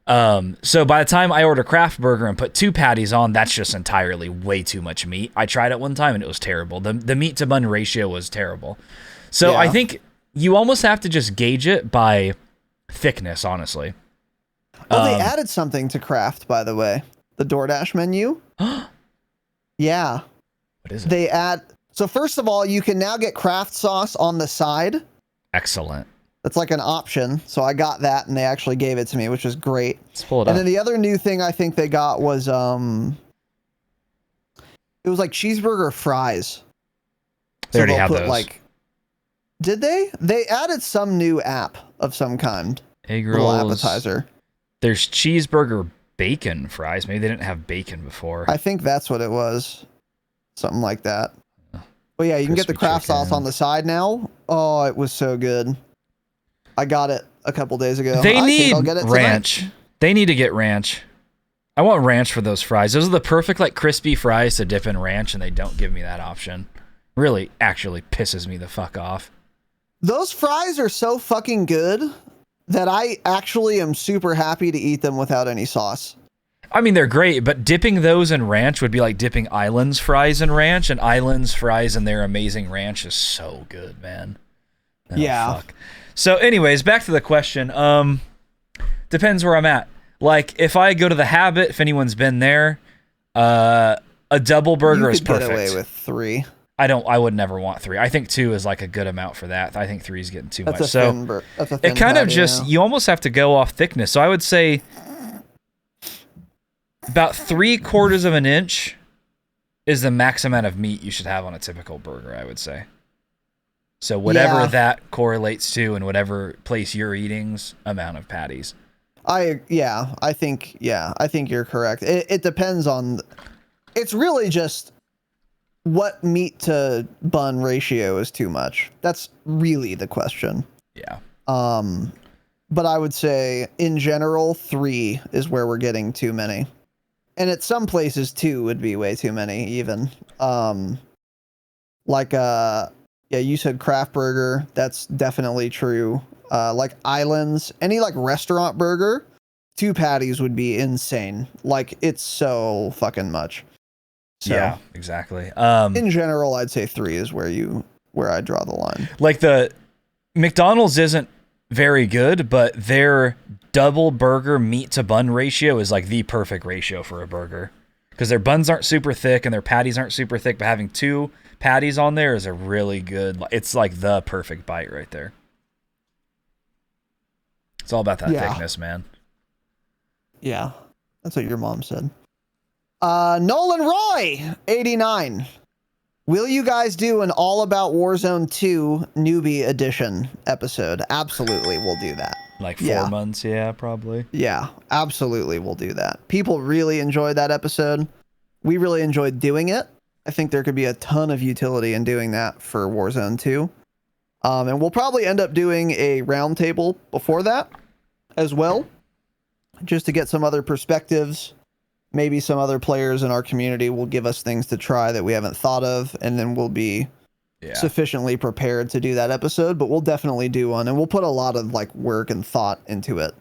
So by the time I order Kraft Burger and put 2 patties on, that's just entirely way too much meat. I tried it one time and it was terrible. The meat to bun ratio was terrible. So Yeah. I think you almost have to just gauge it by thickness, honestly. Oh, they added something to Kraft, by the way. The DoorDash menu. Yeah. What is it? So first of all, you can now get Kraft sauce on the side. Excellent. That's like an option. So I got that and they actually gave it to me, which is great. Let's pull it up. And then the other new thing I think they got was it was like cheeseburger fries. They already have those. Did they? They added some new app of some kind. Egg rolls. Little appetizer. There's cheeseburger bacon fries. Maybe they didn't have bacon before. I think that's what it was. Something like that. But yeah, you can get the Kraft sauce on the side now. Oh, it was so good. I got it a couple days ago. They need ranch. They need to get ranch. I want ranch for those fries. Those are the perfect like crispy fries to dip in ranch, and they don't give me that option. Really, actually pisses me the fuck off. Those fries are so fucking good that I actually am super happy to eat them without any sauce. I mean, they're great, but dipping those in ranch would be like dipping Island's fries in ranch, and Island's fries and their amazing ranch is so good, man. Oh, yeah. Fuck. So anyways, back to the question. Depends where I'm at. Like, if I go to the Habit, if anyone's been there, a double burger is perfect. You could get away with 3. I would never want 3. I think 2 is like a good amount for that. I think 3 is getting too much. That's a thin it kind of just, you almost have to go off thickness. So I would say about 3/4 of an inch is the max amount of meat you should have on a typical burger, I would say. So whatever that correlates to and whatever place you're eating's amount of patties. I think you're correct. It depends on, it's really just what meat to bun ratio is too much. That's really the question. Yeah. But I would say in general, 3 is where we're getting too many. And at some places 2 would be way too many even. Yeah, you said Kraft Burger. That's definitely true. Like Islands, any like restaurant burger, 2 patties would be insane. Like, it's so fucking much. So, yeah, exactly. In general, I'd say 3 is where I draw the line. Like, the McDonald's isn't very good, but their double burger meat to bun ratio is like the perfect ratio for a burger, because their buns aren't super thick and their patties aren't super thick, but having 2 patties on there is a really good, it's like the perfect bite right there. It's all about that thickness, man. Yeah, that's what your mom said. Nolan Roy, 89. Will you guys do an All About Warzone 2 Newbie Edition episode? Absolutely, we'll do that. Like 4 months, yeah, probably. Yeah, absolutely, we'll do that. People really enjoyed that episode. We really enjoyed doing it. I think there could be a ton of utility in doing that for Warzone 2. And we'll probably end up doing a roundtable before that as well, just to get some other perspectives. Maybe some other players in our community will give us things to try that we haven't thought of, and then we'll be sufficiently prepared to do that episode. But we'll definitely do one, and we'll put a lot of like work and thought into it,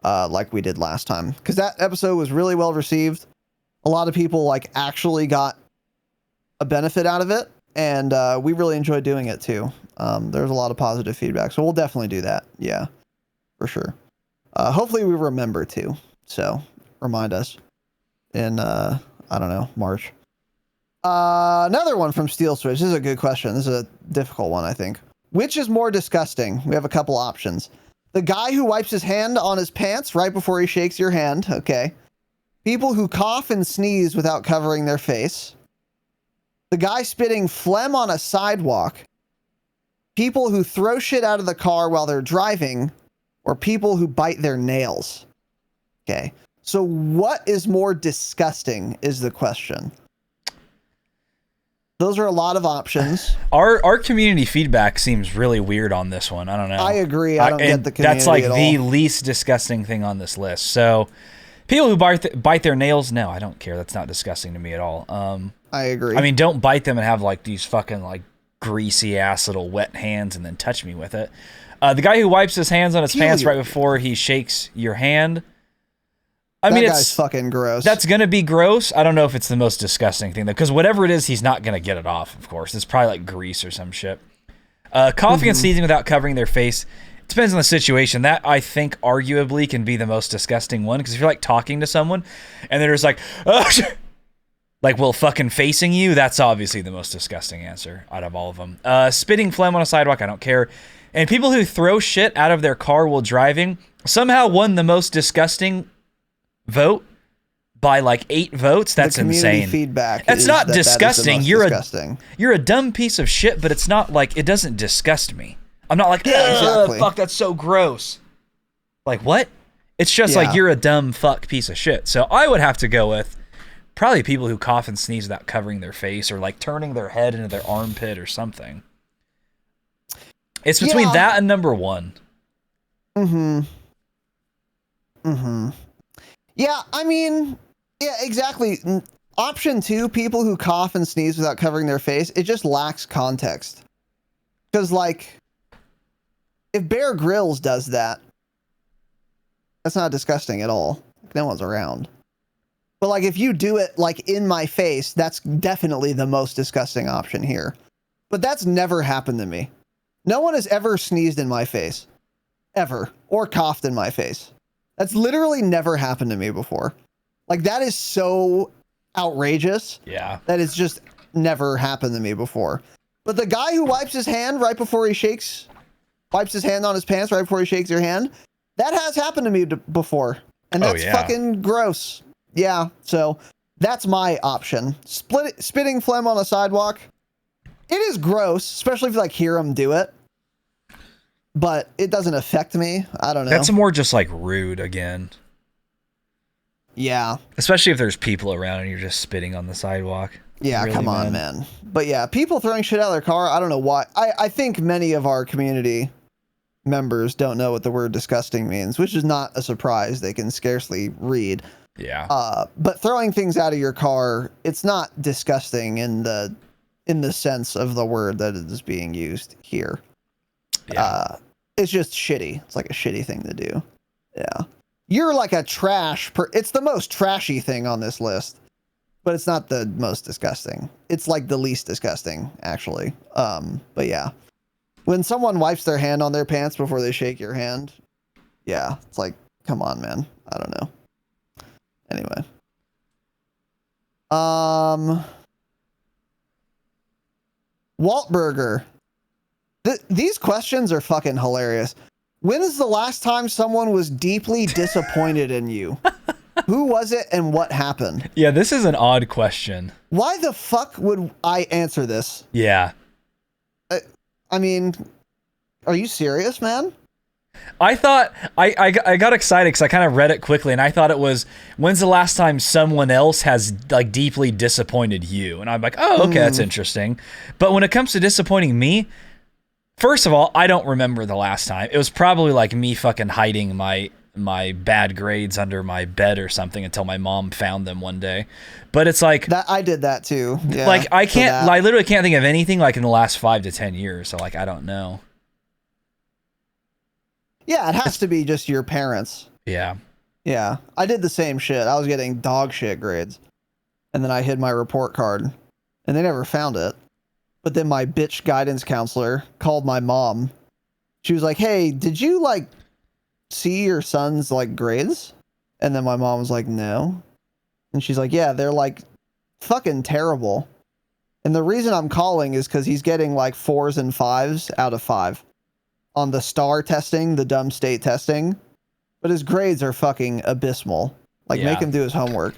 like we did last time, because that episode was really well received. A lot of people like actually got a benefit out of it, and we really enjoyed doing it too. There's a lot of positive feedback, so we'll definitely do that. Yeah, for sure. Hopefully we remember to, so remind us in I don't know, March. Another one from Steel Switch. This is a good question. This is a difficult one, I think. Which is more disgusting? We have a couple options. The guy who wipes his hand on his pants right before he shakes your hand. Okay. People who cough and sneeze without covering their face. The guy spitting phlegm on a sidewalk. People who throw shit out of the car while they're driving. Or people who bite their nails. Okay. So what is more disgusting is the question. Those are a lot of options. Our community feedback seems really weird on this one. I don't know. I agree. I don't get the community That's like at the all. least disgusting thing on this list. So people who bite their nails, no, I don't care. That's not disgusting to me at all. I agree. I mean, don't bite them and have like these fucking like greasy ass little wet hands and then touch me with it. The guy who wipes his hands on his pants right before he shakes your hand. I mean, that guy's fucking gross. That's going to be gross. I don't know if it's the most disgusting thing, though, because whatever it is, he's not going to get it off, of course. It's probably like grease or some shit. Coughing and sneezing without covering their face. It depends on the situation. That, I think, arguably can be the most disgusting one, because if you're, like, talking to someone, and they're just like, like, well, fucking facing you, that's obviously the most disgusting answer out of all of them. Spitting phlegm on a sidewalk, I don't care. And people who throw shit out of their car while driving somehow won the most disgusting vote by like 8 votes. That's insane. Feedback. That's not disgusting. Disgusting. You're a dumb piece of shit, but it's not like, it doesn't disgust me. I'm not like, exactly. Fuck, that's so gross. Like, what? It's just like, you're a dumb fuck piece of shit. So I would have to go with probably people who cough and sneeze without covering their face, or like turning their head into their armpit or something. It's between that and number 1. Yeah, I mean, yeah, exactly. Option 2, people who cough and sneeze without covering their face, it just lacks context. Because, like, if Bear Grylls does that, that's not disgusting at all. No one's around. But, like, if you do it, like, in my face, that's definitely the most disgusting option here. But that's never happened to me. No one has ever sneezed in my face. Ever. Or coughed in my face. That's literally never happened to me before. Like, that is so outrageous. Yeah. That it's just never happened to me before. But the guy who wipes his hand right before he wipes his hand on his pants right before he shakes your hand, that has happened to me before. And that's fucking gross. Yeah, so that's my option. Spitting phlegm on a sidewalk. It is gross, especially if you, like, hear him do it. But it doesn't affect me. I don't know. That's more just like rude again. Yeah. Especially if there's people around and you're just spitting on the sidewalk. Yeah, really, come on, man. But yeah, people throwing shit out of their car, I don't know why. I think many of our community members don't know what the word disgusting means, which is not a surprise. They can scarcely read. Yeah. But throwing things out of your car, it's not disgusting in the sense of the word that it is being used here. Yeah. It's just shitty. It's like a shitty thing to do. Yeah. You're like a it's the most trashy thing on this list, but it's not the most disgusting. It's like the least disgusting, actually. But yeah. When someone wipes their hand on their pants before they shake your hand, yeah, it's like, come on, man. I don't know. Anyway. Waltberger. These questions are fucking hilarious. When is the last time someone was deeply disappointed in you? Who was it and what happened? Yeah, this is an odd question. Why the fuck would I answer this? Yeah. I mean, are you serious, man? I thought, I got excited because I kind of read it quickly, and I thought it was, when's the last time someone else has, like, deeply disappointed you? And I'm like, oh, okay, that's interesting. But when it comes to disappointing me, first of all, I don't remember the last time. It was probably like me fucking hiding my bad grades under my bed or something until my mom found them one day. But it's like that I did that too. Yeah, like I literally can't think of anything like in the last 5 to 10 years. So like I don't know. Yeah, it has to be just your parents. Yeah. Yeah. I did the same shit. I was getting dog shit grades. And then I hid my report card. And they never found it. But then my bitch guidance counselor called my mom. She was like, hey, did you, like, see your son's, like, grades? And then my mom was like, no. And she's like, yeah, they're, like, fucking terrible. And the reason I'm calling is because he's getting, like, 4s and 5s out of 5 on the STAR testing, the dumb state testing. But his grades are fucking abysmal. Like, make him do his homework.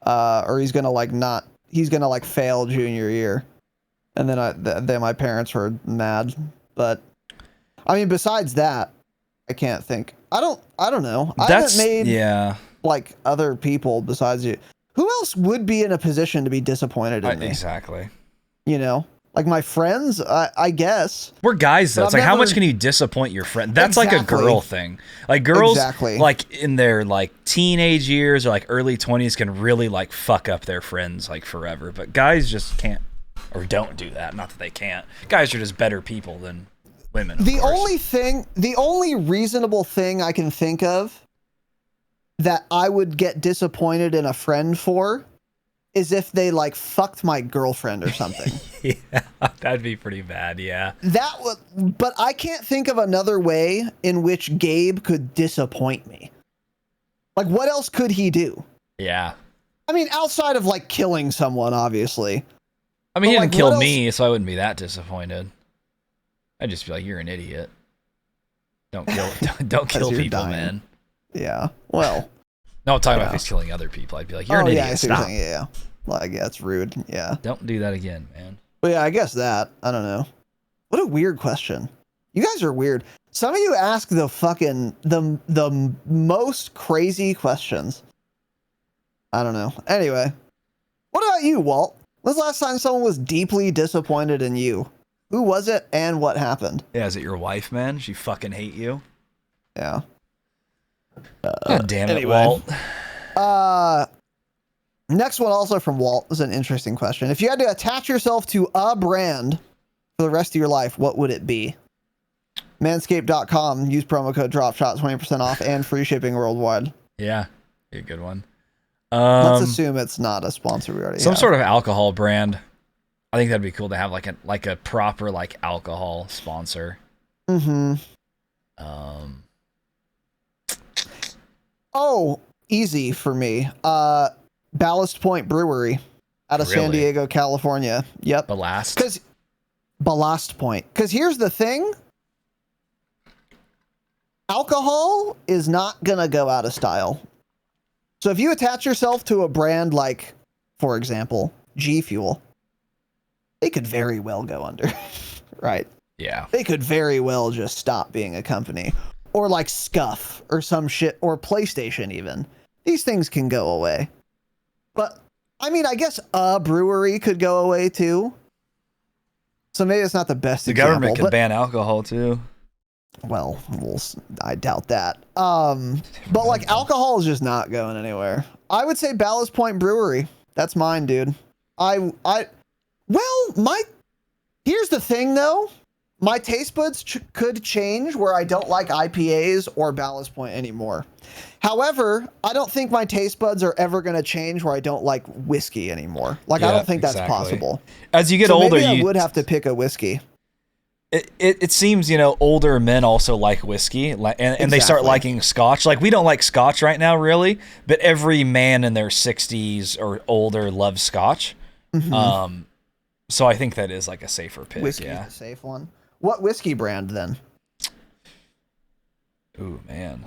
Or he's gonna, like, fail junior year. And then my parents were mad. But I mean, besides that, I can't think. I don't know. I haven't made like other people besides you. Who else would be in a position to be disappointed in me? Exactly. You know, like my friends, I guess. We're guys though. It's like, how much can you disappoint your friend? That's like a girl thing. Like girls, like in their like teenage years or like early 20s can really like fuck up their friends like forever. But guys just can't. Or don't do that. Not that they can't. Guys are just better people than women. The only reasonable thing I can think of that I would get disappointed in a friend for is if they like fucked my girlfriend or something. Yeah, that'd be pretty bad. Yeah. That would, but I can't think of another way in which Gabe could disappoint me. Like, what else could he do? Yeah. I mean, outside of like killing someone, obviously. I mean, he didn't kill me, so I wouldn't be that disappointed. I'd just be like, "You're an idiot. Don't kill people, man." Yeah. Well. No, I'm talking about if he's killing other people. I'd be like, "You're an idiot. Stop." Yeah. Like, yeah, it's rude. Yeah. Don't do that again, man. But yeah, I guess that. I don't know. What a weird question. You guys are weird. Some of you ask the fucking the most crazy questions. I don't know. Anyway, what about you, Walt? When's the last time someone was deeply disappointed in you? Who was it and what happened? Yeah, is it your wife, man? She fucking hate you? Yeah. God damn it, Walt. Next one also from Walt is an interesting question. If you had to attach yourself to a brand for the rest of your life, what would it be? Manscaped.com. Use promo code Dropshot, 20% off and free shipping worldwide. Yeah, be a good one. Let's assume it's not a sponsor we already some have. Sort of alcohol brand. I think that'd be cool to have like a proper like alcohol sponsor. Mm-hmm. Oh, easy for me. Ballast Point Brewery out of San Diego, California. Yep. Ballast Point. Because here's the thing. Alcohol is not going to go out of style. So if you attach yourself to a brand like, for example, G Fuel, they could very well go under, right? Yeah. They could very well just stop being a company. Or like Scuff or some shit, or PlayStation even. These things can go away. But, I mean, I guess a brewery could go away too. So maybe it's not the best example. The government could ban alcohol too. Well, I doubt that. But like alcohol is just not going anywhere. I would say Ballast Point Brewery. That's mine, dude. Here's the thing though. My taste buds could change where I don't like IPAs or Ballast Point anymore. However, I don't think my taste buds are ever going to change where I don't like whiskey anymore. Like, I don't think that's possible. As you get older, maybe I would have to pick a whiskey. It seems, older men also like whiskey, and they start liking scotch. Like, we don't like scotch right now, really, but every man in their 60s or older loves scotch. Mm-hmm. So I think that is like a safer pick. Whiskey is a safe one. What whiskey brand then? Ooh, man.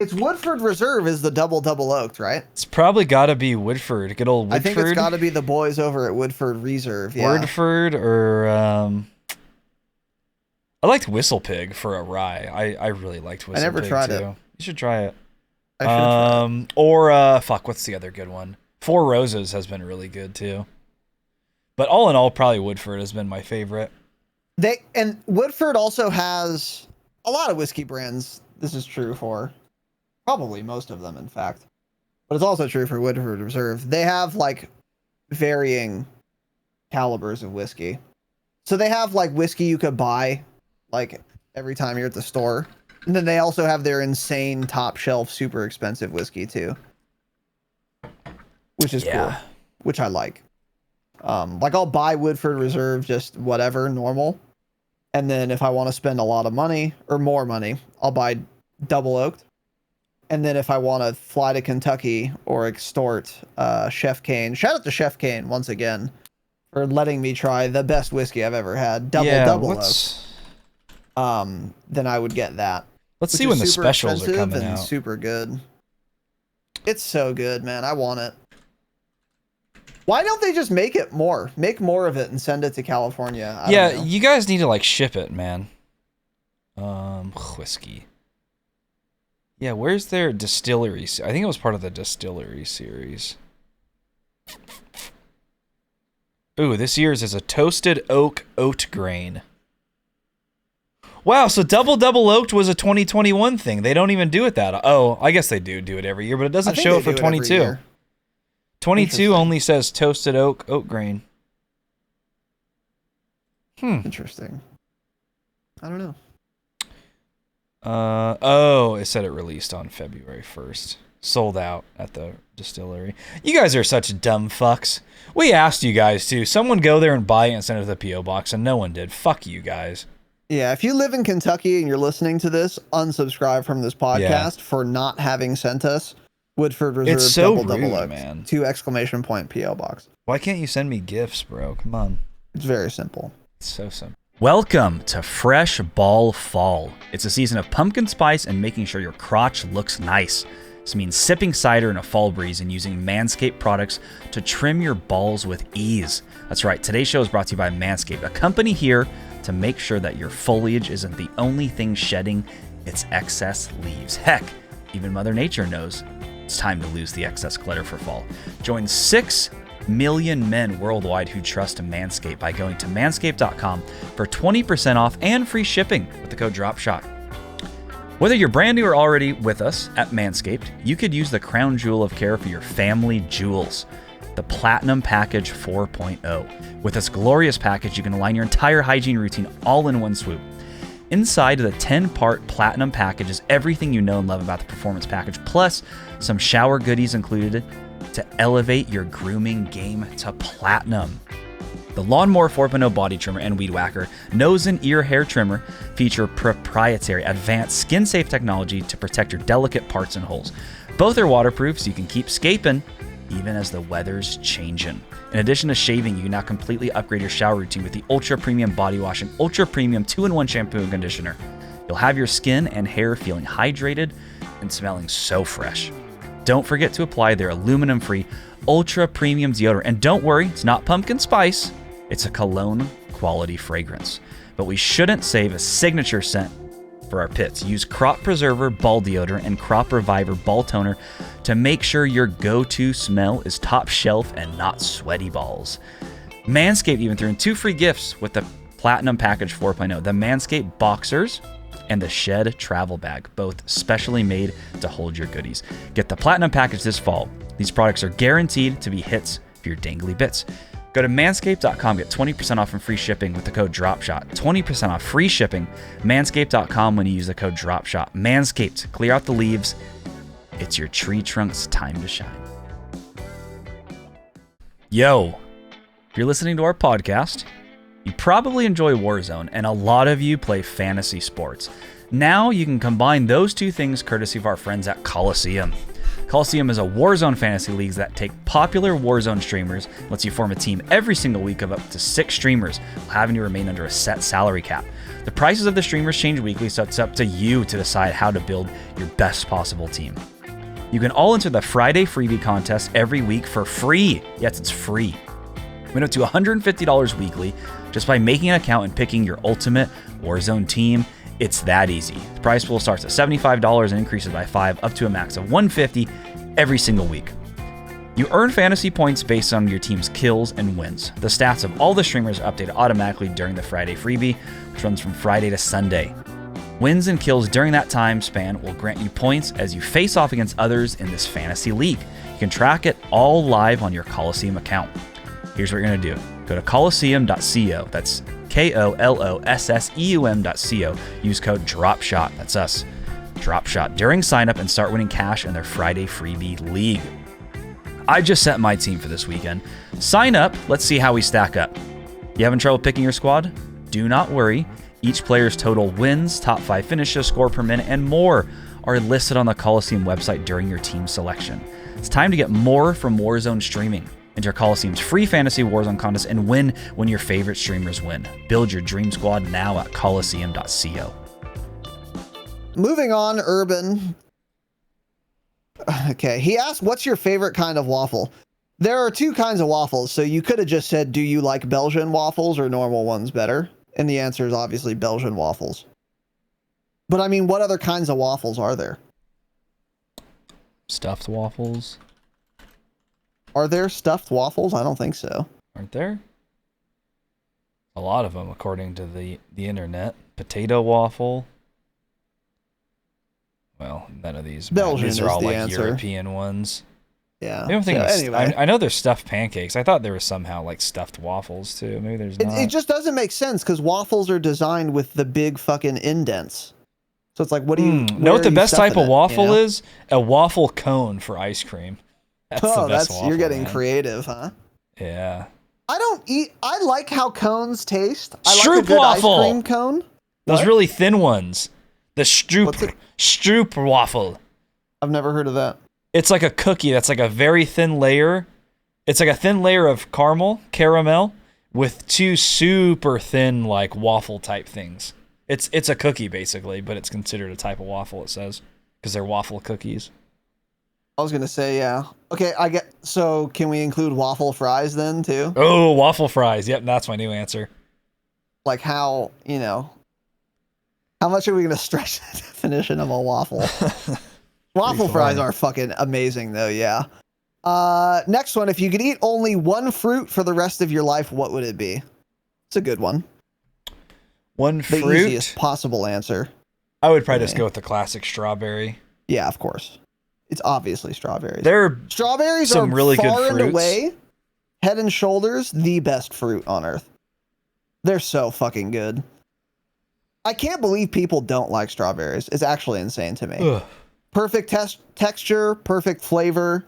It's Woodford Reserve is the double oaked, right? It's probably got to be Woodford. Good old Woodford. I think it's got to be the boys over at Woodford Reserve. Yeah. Woodford or I liked Whistle Pig for a rye. I really liked Whistle Pig. I never tried it. You should try it. I should try it. What's the other good one? Four Roses has been really good too. But all in all, probably Woodford has been my favorite. And Woodford also has a lot of whiskey brands. This is true for probably most of them, in fact. But it's also true for Woodford Reserve. They have like varying calibers of whiskey. So they have like whiskey you could buy like every time you're at the store. And then they also have their insane top shelf, super expensive whiskey too. Which is cool. Which I like. Like I'll buy Woodford Reserve just whatever, normal. And then if I want to spend a lot of money or more money, I'll buy double oaked. And then if I want to fly to Kentucky or extort Chef Kane, shout out to Chef Kane once again for letting me try the best whiskey I've ever had, double oaked. Then I would get that. Let's see when the specials are coming out. Super good. It's so good, man. I want it. Why don't they just make it more? Make more of it and send it to California. I don't know. You guys need to like ship it, man. Whiskey. Yeah, where's their distillery? I think it was part of the distillery series. Ooh, this year's is a toasted oak oat grain. Wow, so double oaked was a 2021 thing. They don't even do it that. Oh, I guess they do it every year, but it doesn't show it for 22. 22 only says toasted oat grain. Interesting. I don't know. Oh, it said it released on February 1st. Sold out at the distillery. You guys are such dumb fucks. We asked you guys to. Someone go there and buy it and send it to the P.O. box, and no one did. Fuck you guys. Yeah, if you live in Kentucky and you're listening to this, unsubscribe from this podcast for not having sent us Woodford Reserve it's so double rude, Oak, man. 2 exclamation point P.O. box. Why can't you send me gifts, bro? Come on. It's very simple. It's so simple. Welcome to Fresh Ball Fall. It's a season of pumpkin spice and making sure your crotch looks nice. This means sipping cider in a fall breeze and using Manscaped products to trim your balls with ease. That's right, today's show is brought to you by Manscaped, a company here to make sure that your foliage isn't the only thing shedding its excess leaves. Heck, even Mother Nature knows it's time to lose the excess glitter for fall. Join 6 million men worldwide who trust Manscaped by going to manscaped.com for 20% off and free shipping with the code Dropshot. Whether you're brand new or already with us at Manscaped, you could use the crown jewel of care for your family jewels, the Platinum Package 4.0. With this glorious package, you can align your entire hygiene routine all in one swoop. Inside the 10-part Platinum Package is everything you know and love about the Performance Package, plus some shower goodies included to elevate your grooming game to platinum. The Lawnmower 4.0 body trimmer and weed whacker nose and ear hair trimmer feature proprietary advanced skin-safe technology to protect your delicate parts and holes. Both are waterproof, so you can keep scaping even as the weather's changing. In addition to shaving, you can now completely upgrade your shower routine with the Ultra Premium Body Wash and Ultra Premium 2-in-1 shampoo and conditioner. You'll have your skin and hair feeling hydrated and smelling so fresh. Don't forget to apply their aluminum-free Ultra Premium deodorant. And don't worry, it's not pumpkin spice. It's a cologne quality fragrance. But we shouldn't save a signature scent for our pits. Use Crop Preserver Ball Deodorant and Crop Reviver Ball Toner to make sure your go-to smell is top shelf and not sweaty balls. Manscaped even threw in 2 free gifts with the Platinum Package 4.0, the Manscaped Boxers and the Shed Travel Bag, both specially made to hold your goodies. Get the Platinum Package this fall. These products are guaranteed to be hits for your dangly bits. Go to manscaped.com, get 20% off and free shipping with the code DROPSHOT. 20% off free shipping, manscaped.com when you use the code DROPSHOT. Manscaped, clear out the leaves. It's your tree trunk's time to shine. Yo, if you're listening to our podcast, you probably enjoy Warzone, and a lot of you play fantasy sports. Now you can combine those two things courtesy of our friends at Coliseum. Coliseum is a Warzone fantasy league that take popular Warzone streamers, lets you form a team every single week of up to 6 streamers, while having to remain under a set salary cap. The prices of the streamers change weekly, so it's up to you to decide how to build your best possible team. You can all enter the Friday freebie contest every week for free. Yes, it's free. Win up to $150 weekly just by making an account and picking your ultimate Warzone team. It's that easy. The prize pool starts at $75 and increases by 5 up to a max of $150 every single week. You earn fantasy points based on your team's kills and wins. The stats of all the streamers are updated automatically during the Friday freebie, which runs from Friday to Sunday. Wins and kills during that time span will grant you points as you face off against others in this fantasy league. You can track it all live on your Coliseum account. Here's what you're going to do. Go to coliseum.co. That's KOLOSSEUM.co. Use code DROPSHOT. That's us. DROPSHOT during sign-up and start winning cash in their Friday freebie league. I just set my team for this weekend. Sign up. Let's see how we stack up. You having trouble picking your squad? Do not worry. Each player's total wins, top 5 finishes, score per minute, and more are listed on the Coliseum website during your team selection. It's time to get more from Warzone streaming. Enter Coliseum's free fantasy Warzone contest and win when your favorite streamers win. Build your dream squad now at coliseum.co. Moving on, Urban. Okay, he asked, what's your favorite kind of waffle? There are 2 kinds of waffles, so you could have just said, do you like Belgian waffles or normal ones better? And the answer is obviously Belgian waffles. But I mean, what other kinds of waffles are there? Stuffed waffles. Are there stuffed waffles? I don't think so. Aren't there? A lot of them, according to the internet. Potato waffle. Well, none of these. Belgian these are all is the like answer. European ones. Yeah. I don't think anyway. I know there's stuffed pancakes. I thought there was somehow like stuffed waffles too. Maybe there's not. It just doesn't make sense because waffles are designed with the big fucking indents. So it's like, what do you know what the best type of waffle you know? is? A waffle cone for ice cream. That's the best waffle, you're getting man. creative, huh? Yeah. I like how cones taste. I Stroop like a good waffle. ice cream cone. Those What? really thin ones. The Stroop waffle. I've never heard of that. It's like a cookie that's like a very thin layer. It's like a thin layer of caramel, with two super thin like waffle type things. It's a cookie basically, but it's considered a type of waffle, it says, because they're waffle cookies. I was gonna say, yeah. Okay, so can we include waffle fries then too? Oh, waffle fries. Yep, that's my new answer. Like how much are we gonna stretch the definition of a waffle? Waffle fries are fucking amazing though, yeah. Next one, if you could eat only one fruit for the rest of your life, what would it be? It's a good one. One fruit? The easiest possible answer. I would probably just go with the classic strawberry. Yeah, of course. It's obviously strawberries. Strawberries are really far good fruits. and away, head and shoulders, the best fruit on earth. They're so fucking good. I can't believe people don't like strawberries. It's actually insane to me. Ugh. Perfect texture, perfect flavor.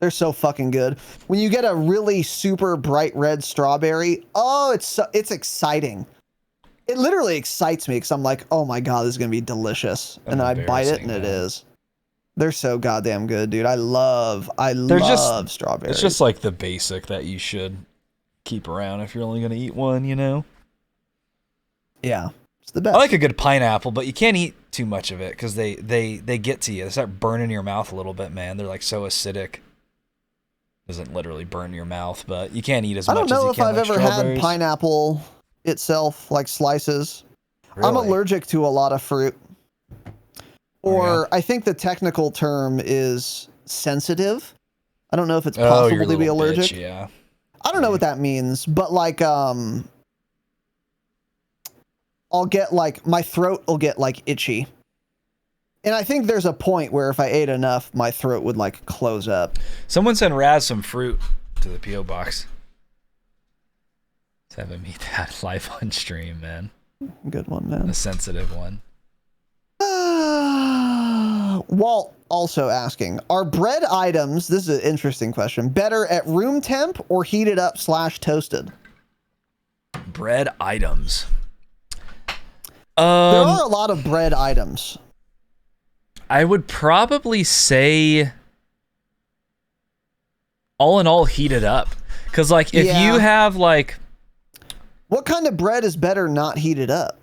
They're so fucking good. When you get a really super bright red strawberry, it's exciting. It literally excites me because I'm like, oh my god, this is gonna be delicious, and then I bite it and it is. They're so goddamn good, dude. I love strawberries. It's just like the basic that you should keep around if you're only gonna eat one, you know? Yeah, it's the best. I like a good pineapple, but you can't eat too much of it because they get to you. They start burning your mouth a little bit, man. They're like so acidic. Doesn't literally burn your mouth, but you can't eat as much as you can. I don't know if I've ever strawberries. had pineapple itself, like slices. Really? I'm allergic to a lot of fruit. Or I think the technical term is sensitive. I don't know if it's possible to be allergic. Bitch, yeah. I don't know what that means, but like I'll get like my throat will get like itchy. And I think there's a point where if I ate enough, my throat would like close up. Someone sent Raz some fruit to the P.O. box. Let's have him eat that live on stream, man. Good one, man. A sensitive one. Walt also asking, are bread items, this is an interesting question, better at room temp or heated up / toasted? Bread items. There are a lot of bread items. I would probably say all in all heated up. Because like if you have like... What kind of bread is better not heated up?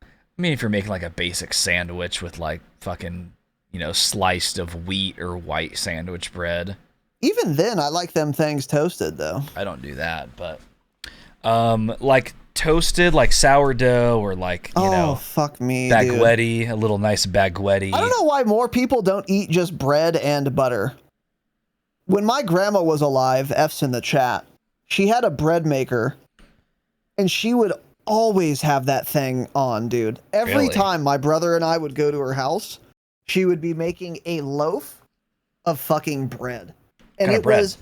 I mean, if you're making like a basic sandwich with like fucking, you know, sliced of wheat or white sandwich bread. Even then, I like them things toasted though. I don't do that, but like toasted, like sourdough or like, you know, fuck me, baguette, a little nice baguette. I don't know why more people don't eat just bread and butter. When my grandma was alive, F's in the chat, she had a bread maker and she would always have that thing on, dude. Every time my brother and I would go to her house, she would be making a loaf of fucking bread. And it was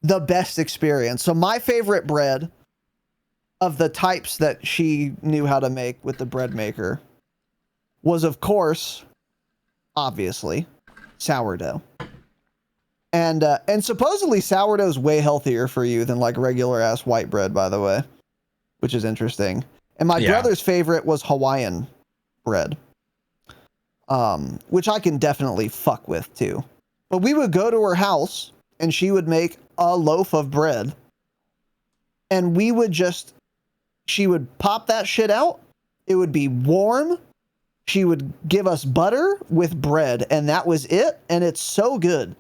the best experience. So my favorite bread of the types that she knew how to make with the bread maker was, of course, obviously, sourdough. And supposedly sourdough is way healthier for you than like regular ass white bread, by the way, which is interesting. And my brother's favorite was Hawaiian bread, which I can definitely fuck with too. But we would go to her house and she would make a loaf of bread and she would pop that shit out. It would be warm. She would give us butter with bread and that was it. And it's so good.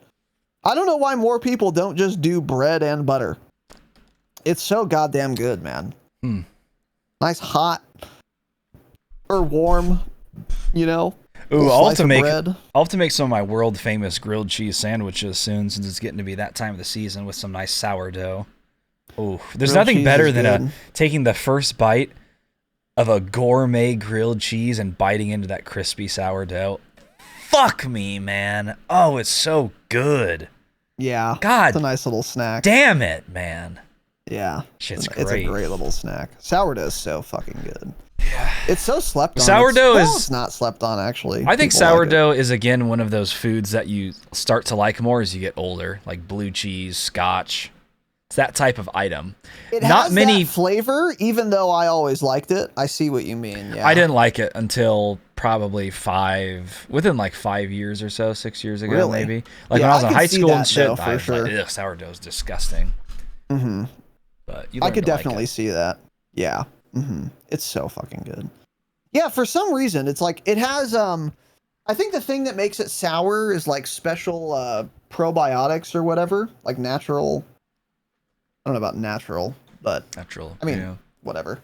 I don't know why more people don't just do bread and butter. It's so goddamn good, man. Nice hot or warm, you know. Ooh, I'll have to make some of my world famous grilled cheese sandwiches soon, since it's getting to be that time of the season with some nice sourdough. Ooh, there's nothing better than taking the first bite of a gourmet grilled cheese and biting into that crispy sourdough. Fuck me, man. Oh, it's so good. Yeah. God. It's a nice little snack. Damn it, man. Yeah. Shit's It's a great little snack. Sourdough is so fucking good. Yeah. It's so slept on. Sourdough it's not slept on, actually. I think sourdough is, again, one of those foods that you start to like more as you get older, like blue cheese, scotch. It's that type of item. It has that flavor, even though I always liked it. I see what you mean. Yeah. I didn't like it until probably within like 5 years or so, 6 years ago, maybe. Like when I was in high school and shit, I was like, ugh, sourdough is disgusting. Mm-hmm. But I could definitely see that. Yeah. Mm-hmm. It's so fucking good. Yeah, for some reason, it's like, it has, I think the thing that makes it sour is like special probiotics or whatever, like natural. I don't know about natural, but natural. I mean, whatever.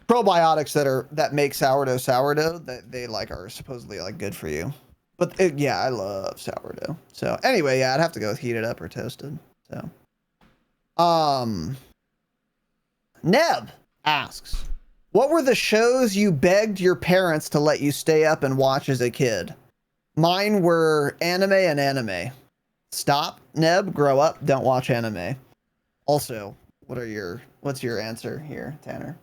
Probiotics that make sourdough that they like are supposedly like good for you. But yeah, I love sourdough. So anyway, yeah, I'd have to go with heated up or toasted. So, Neb asks, what were the shows you begged your parents to let you stay up and watch as a kid? Mine were anime and anime. Stop, Neb, grow up, don't watch anime. Also, what's your answer here, Tanner?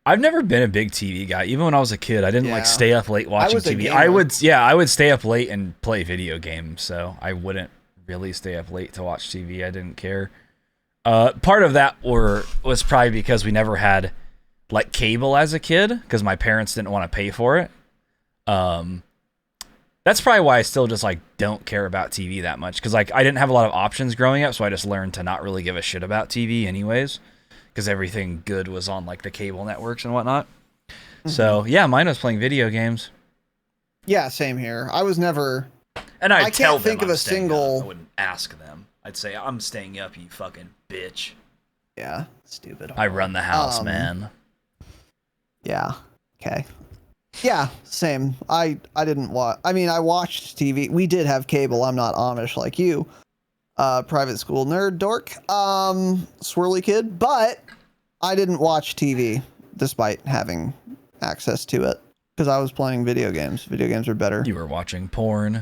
I've never been a big TV guy. Even when I was a kid, I didn't like stay up late watching TV. I would stay up late and play video games, so I wouldn't really stay up late to watch TV. I didn't care. Part of that was probably because we never had like cable as a kid because my parents didn't want to pay for it. That's probably why I still just like don't care about TV that much because like I didn't have a lot of options growing up, so I just learned to not really give a shit about TV anyways because everything good was on like the cable networks and whatnot. Mm-hmm. So yeah, mine was playing video games. Yeah, same here. I was never. And I can't think of a single. I wouldn't ask them. I'd say I'm staying up, you fucking bitch. Yeah, stupid. I run the house, man. Yeah. Okay. Yeah, same. I didn't watch. I mean, I watched TV. We did have cable. I'm not Amish like you. Private school nerd dork. Swirly kid. But I didn't watch TV despite having access to it because I was playing video games. Video games are better. You were watching porn.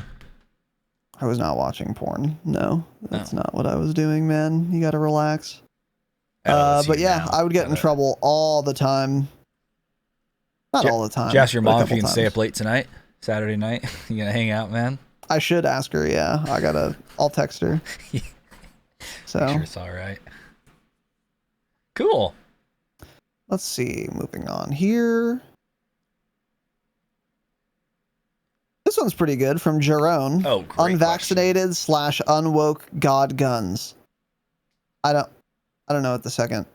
I was not watching porn. No, that's not what I was doing, man. You gotta relax. But yeah, I would get in trouble all the time. Not all the time. Did you ask your mom if you can stay up late tonight? Saturday night? You gonna hang out, man? I should ask her, yeah. I'll text her. So. I'm sure it's all right. Cool. Let's see. Moving on here. This one's pretty good from Jerome. Oh, great Unvaccinated / unwoke God guns. I don't know what the second.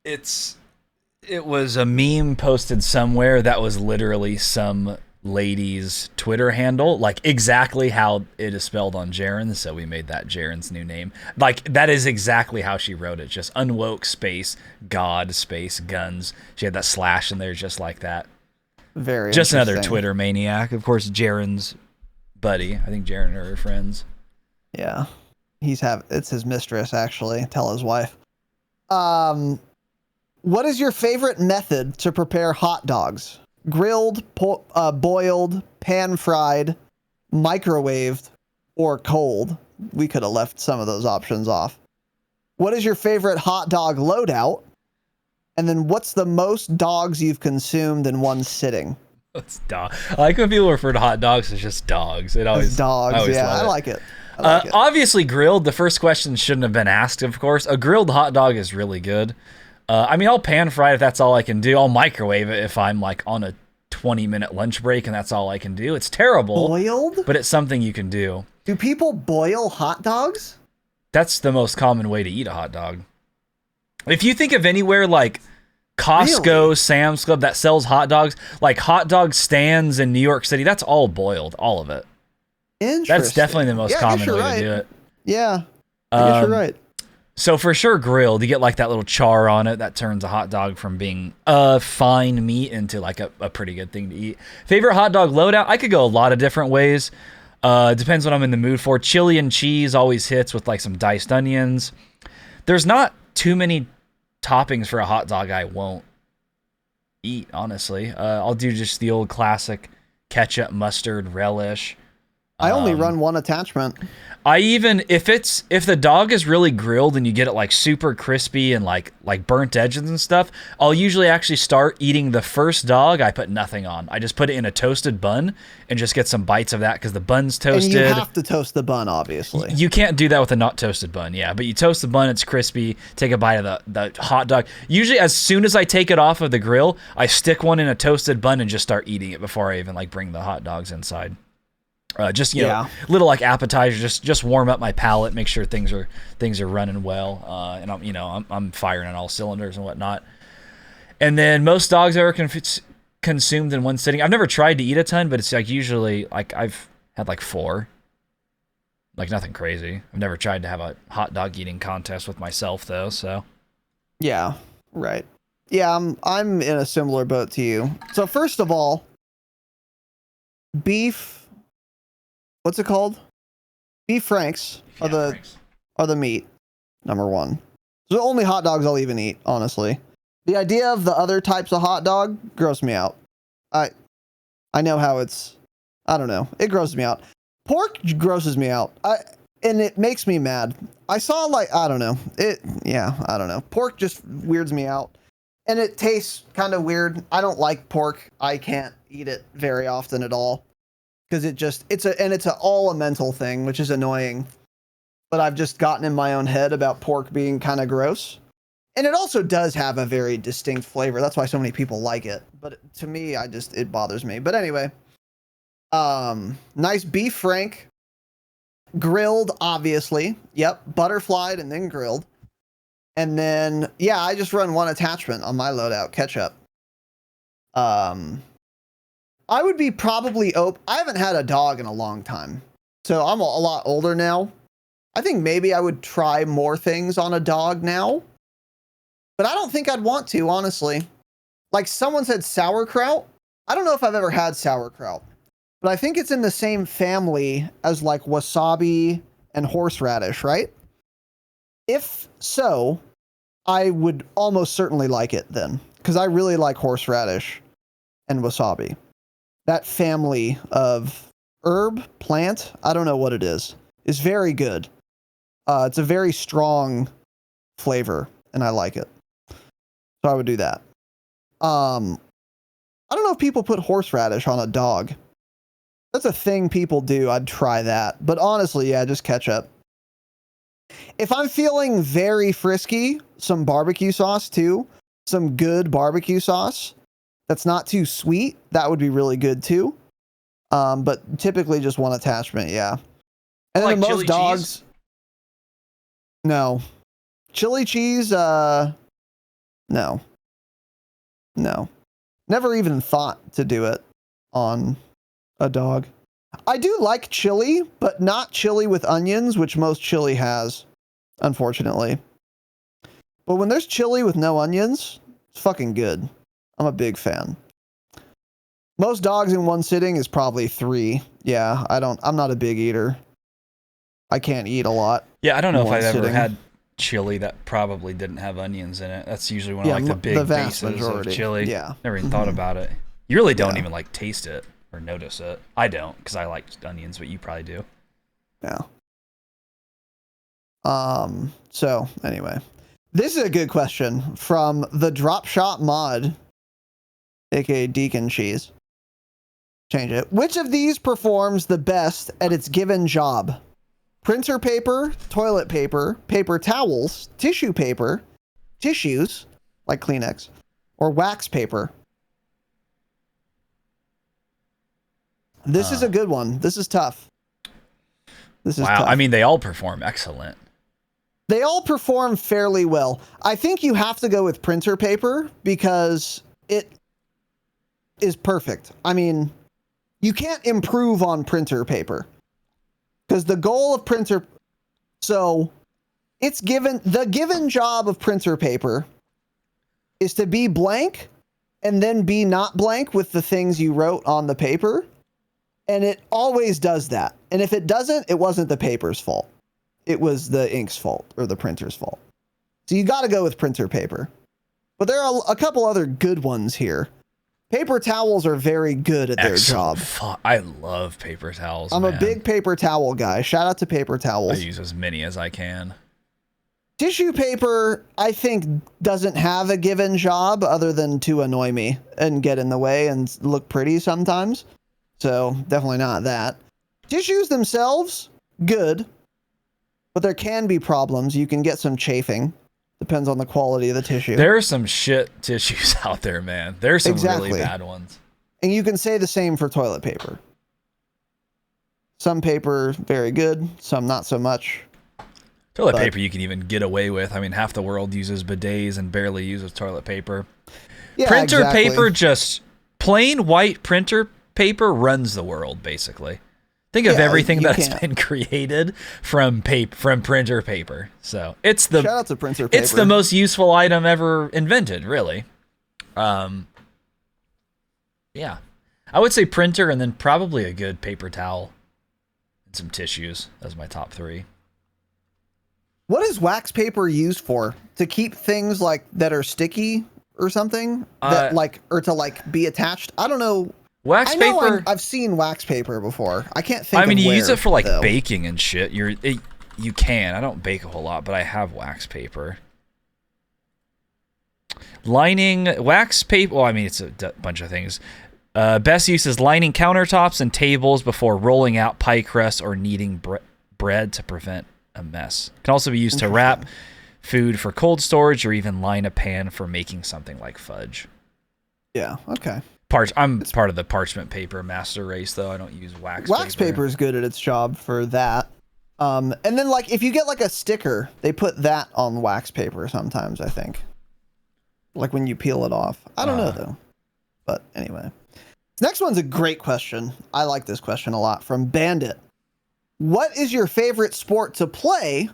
It was a meme posted somewhere that was literally some lady's Twitter handle, like exactly how it is spelled on Jaren, so we made that Jaren's new name. Like, that is exactly how she wrote it, just unwoke space, God space, guns. She had that slash in there just like that. Very just another Twitter maniac. Of course, Jaren's buddy. I think Jaren are her friends. Yeah. It's his mistress, actually. Tell his wife. What is your favorite method to prepare hot dogs? Grilled, boiled, pan-fried, microwaved, or cold? We could have left some of those options off. What is your favorite hot dog loadout? And then what's the most dogs you've consumed in one sitting? It's dog. I like when people refer to hot dogs as just dogs. It's dogs. Yeah, I like it. Obviously grilled. The first question shouldn't have been asked, of course. A grilled hot dog is really good. I mean, I'll pan fry it if that's all I can do. I'll microwave it if I'm like on a 20-minute lunch break and that's all I can do. It's terrible. Boiled? But it's something you can do. Do people boil hot dogs? That's the most common way to eat a hot dog. If you think of anywhere like Costco, really? Sam's Club that sells hot dogs, like hot dog stands in New York City, that's all boiled, all of it. Interesting. That's definitely the most common way to do it. Yeah, I guess you're right. So for sure grilled, you get like that little char on it that turns a hot dog from being fine meat into like a pretty good thing to eat. Favorite hot dog loadout? I could go a lot of different ways. Depends what I'm in the mood for. Chili and cheese always hits with like some diced onions. There's not too many toppings for a hot dog I won't eat, honestly. I'll do just the old classic ketchup, mustard, relish. I only run one attachment. I even if the dog is really grilled and you get it like super crispy and like burnt edges and stuff, I'll usually actually start eating the first dog. I put nothing on. I just put it in a toasted bun and just get some bites of that because the bun's toasted. And you have to toast the bun, obviously. You can't do that with a not toasted bun, yeah. But you toast the bun, it's crispy. Take a bite of the hot dog. Usually, as soon as I take it off of the grill, I stick one in a toasted bun and just start eating it before I even like bring the hot dogs inside. Just you know, little like appetizer, just warm up my palate, make sure things are running well, and I'm firing on all cylinders and whatnot. And then most dogs are consumed in one sitting. I've never tried to eat a ton, but it's like usually like I've had like 4, like nothing crazy. I've never tried to have a hot dog eating contest with myself though. So yeah, right. Yeah, I'm in a similar boat to you. So first of all, beef. What's it called? Beef franks are the meat. Number 1. They're the only hot dogs I'll even eat, honestly. The idea of the other types of hot dog grosses me out. I know how it's. I don't know. It grosses me out. Pork grosses me out. And it makes me mad. I saw like I don't know. I don't know. Pork just weirds me out, and it tastes kind of weird. I don't like pork. I can't eat it very often at all. Because it's all a mental thing, which is annoying. But I've just gotten in my own head about pork being kind of gross. And it also does have a very distinct flavor. That's why so many people like it. But to me, it bothers me. But anyway, nice beef frank, grilled, obviously. Yep, butterflied and then grilled. And then, yeah, I just run one attachment on my loadout, ketchup. I would be probably open. I haven't had a dog in a long time, so I'm a lot older now. I think maybe I would try more things on a dog now, but I don't think I'd want to, honestly. Like someone said sauerkraut. I don't know if I've ever had sauerkraut, but I think it's in the same family as like wasabi and horseradish, right? If so, I would almost certainly like it then, because I really like horseradish and wasabi. That family of plant, I don't know what it is very good. It's a very strong flavor, and I like it. So I would do that. I don't know if people put horseradish on a dog. That's a thing people do. I'd try that. But honestly, yeah, just ketchup. If I'm feeling very frisky, some barbecue sauce too. Some good barbecue sauce. That's not too sweet. That would be really good too. But typically just one attachment, yeah. And then most dogs. Cheese? No. Chili cheese, no. Never even thought to do it on a dog. I do like chili, but not chili with onions, which most chili has, unfortunately. But when there's chili with no onions, it's fucking good. I'm a big fan. Most dogs in one sitting is probably 3. Yeah, I'm not a big eater. I can't eat a lot. Yeah, I don't know if I've ever had chili that probably didn't have onions in it. That's usually one of like the big bases majority of chili. Yeah. Never even thought about it. You really don't even like taste it or notice it. I don't, because I like onions, but you probably do. Yeah. So anyway. This is a good question from the Dropshot mod, aka Deacon Cheese. Change it. Which of these performs the best at its given job? Printer paper, toilet paper, paper towels, tissue paper, tissues, like Kleenex, or wax paper? This is a good one. This is tough. This is tough. I mean, they all perform excellent. They all perform fairly well. I think you have to go with printer paper because it is perfect. I mean, you can't improve on printer paper because the goal of printer. So the given job of printer paper is to be blank and then be not blank with the things you wrote on the paper. And it always does that. And if it doesn't, it wasn't the paper's fault. It was the ink's fault or the printer's fault. So you got to go with printer paper. But there are a couple other good ones here. Paper towels are very good at their job. I love paper towels. I'm a big paper towel guy. Shout out to paper towels. I use as many as I can. Tissue paper, I think, doesn't have a given job other than to annoy me and get in the way and look pretty sometimes. So definitely not that. Tissues themselves, good. But there can be problems. You can get some chafing. Depends on the quality of the tissue. There are some shit tissues out there, man. There are some really bad ones. And you can say the same for toilet paper. Some paper, very good. Some not so much. Toilet paper you can even get away with. I mean, half the world uses bidets and barely uses toilet paper. Yeah, printer paper, just plain white printer paper runs the world, basically. Think of everything that's been created from printer paper. So shout out to printer paper. It's the most useful item ever invented, really. Yeah, I would say printer and then probably a good paper towel and some tissues. That's my top 3. What is wax paper used for? To keep things like that are sticky or something that or to be attached? I don't know. Wax paper. I've seen wax paper before. I can't think. I mean, you use it for baking and shit. You can. I don't bake a whole lot, but I have wax paper. Lining wax paper. Well, I mean, it's a bunch of things. Best use is lining countertops and tables before rolling out pie crust or kneading bread to prevent a mess. Can also be used to wrap food for cold storage or even line a pan for making something like fudge. Yeah. Okay. I'm part of the parchment paper master race, though. I don't use wax paper. Wax paper is good at its job for that. And then, if you get, a sticker, they put that on wax paper sometimes, I think. When you peel it off. I don't know, though. But anyway. This next one's a great question. I like this question a lot. From Bandit. What is your favorite sport to play?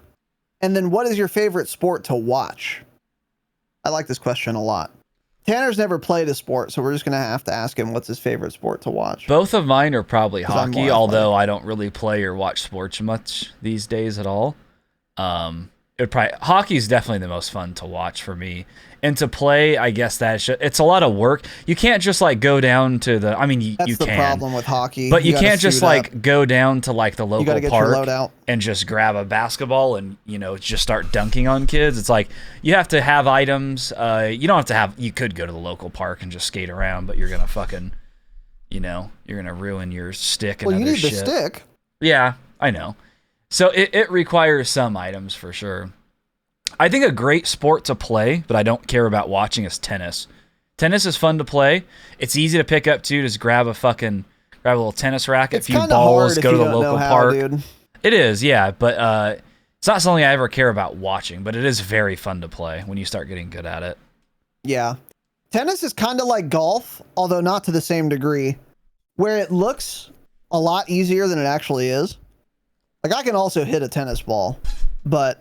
And then what is your favorite sport to watch? I like this question a lot. Tanner's never played a sport, so we're just going to have to ask him what's his favorite sport to watch. Both of mine are probably hockey, although I don't really play or watch sports much these days at all. Hockey is definitely the most fun to watch for me. And to play, I guess it's a lot of work. You can't just go down to the. I mean, you can. That's the problem with hockey. But you can't just go down to the local park and just grab a basketball and just start dunking on kids. It's you have to have items. You don't have to have. You could go to the local park and just skate around, but you're gonna fucking, you're gonna ruin your stick and other shit. Well, you need the stick. Yeah, I know. So it requires some items for sure. I think a great sport to play, but I don't care about watching, is tennis. Tennis is fun to play. It's easy to pick up too. Just grab a little tennis racket, a few balls, go to the local park. Dude. It is, yeah, but it's not something I ever care about watching, but it is very fun to play when you start getting good at it. Yeah. Tennis is kind of like golf, although not to the same degree, where it looks a lot easier than it actually is. I can also hit a tennis ball, but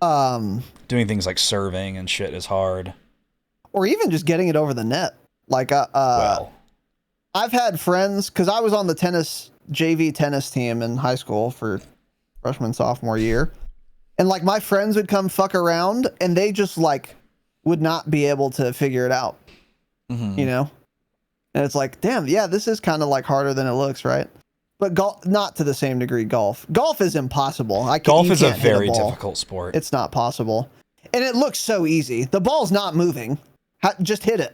doing things like serving and shit is hard. Or even just getting it over the net. I've had friends, because I was on the JV tennis team in high school for freshman, sophomore year. And my friends would come fuck around and they just would not be able to figure it out. Mm-hmm. And it's damn, yeah, this is kind of harder than it looks, right? But golf, not to the same degree. Golf is impossible. Golf is a very difficult sport. It's not possible, and it looks so easy. The ball's not moving. Just hit it.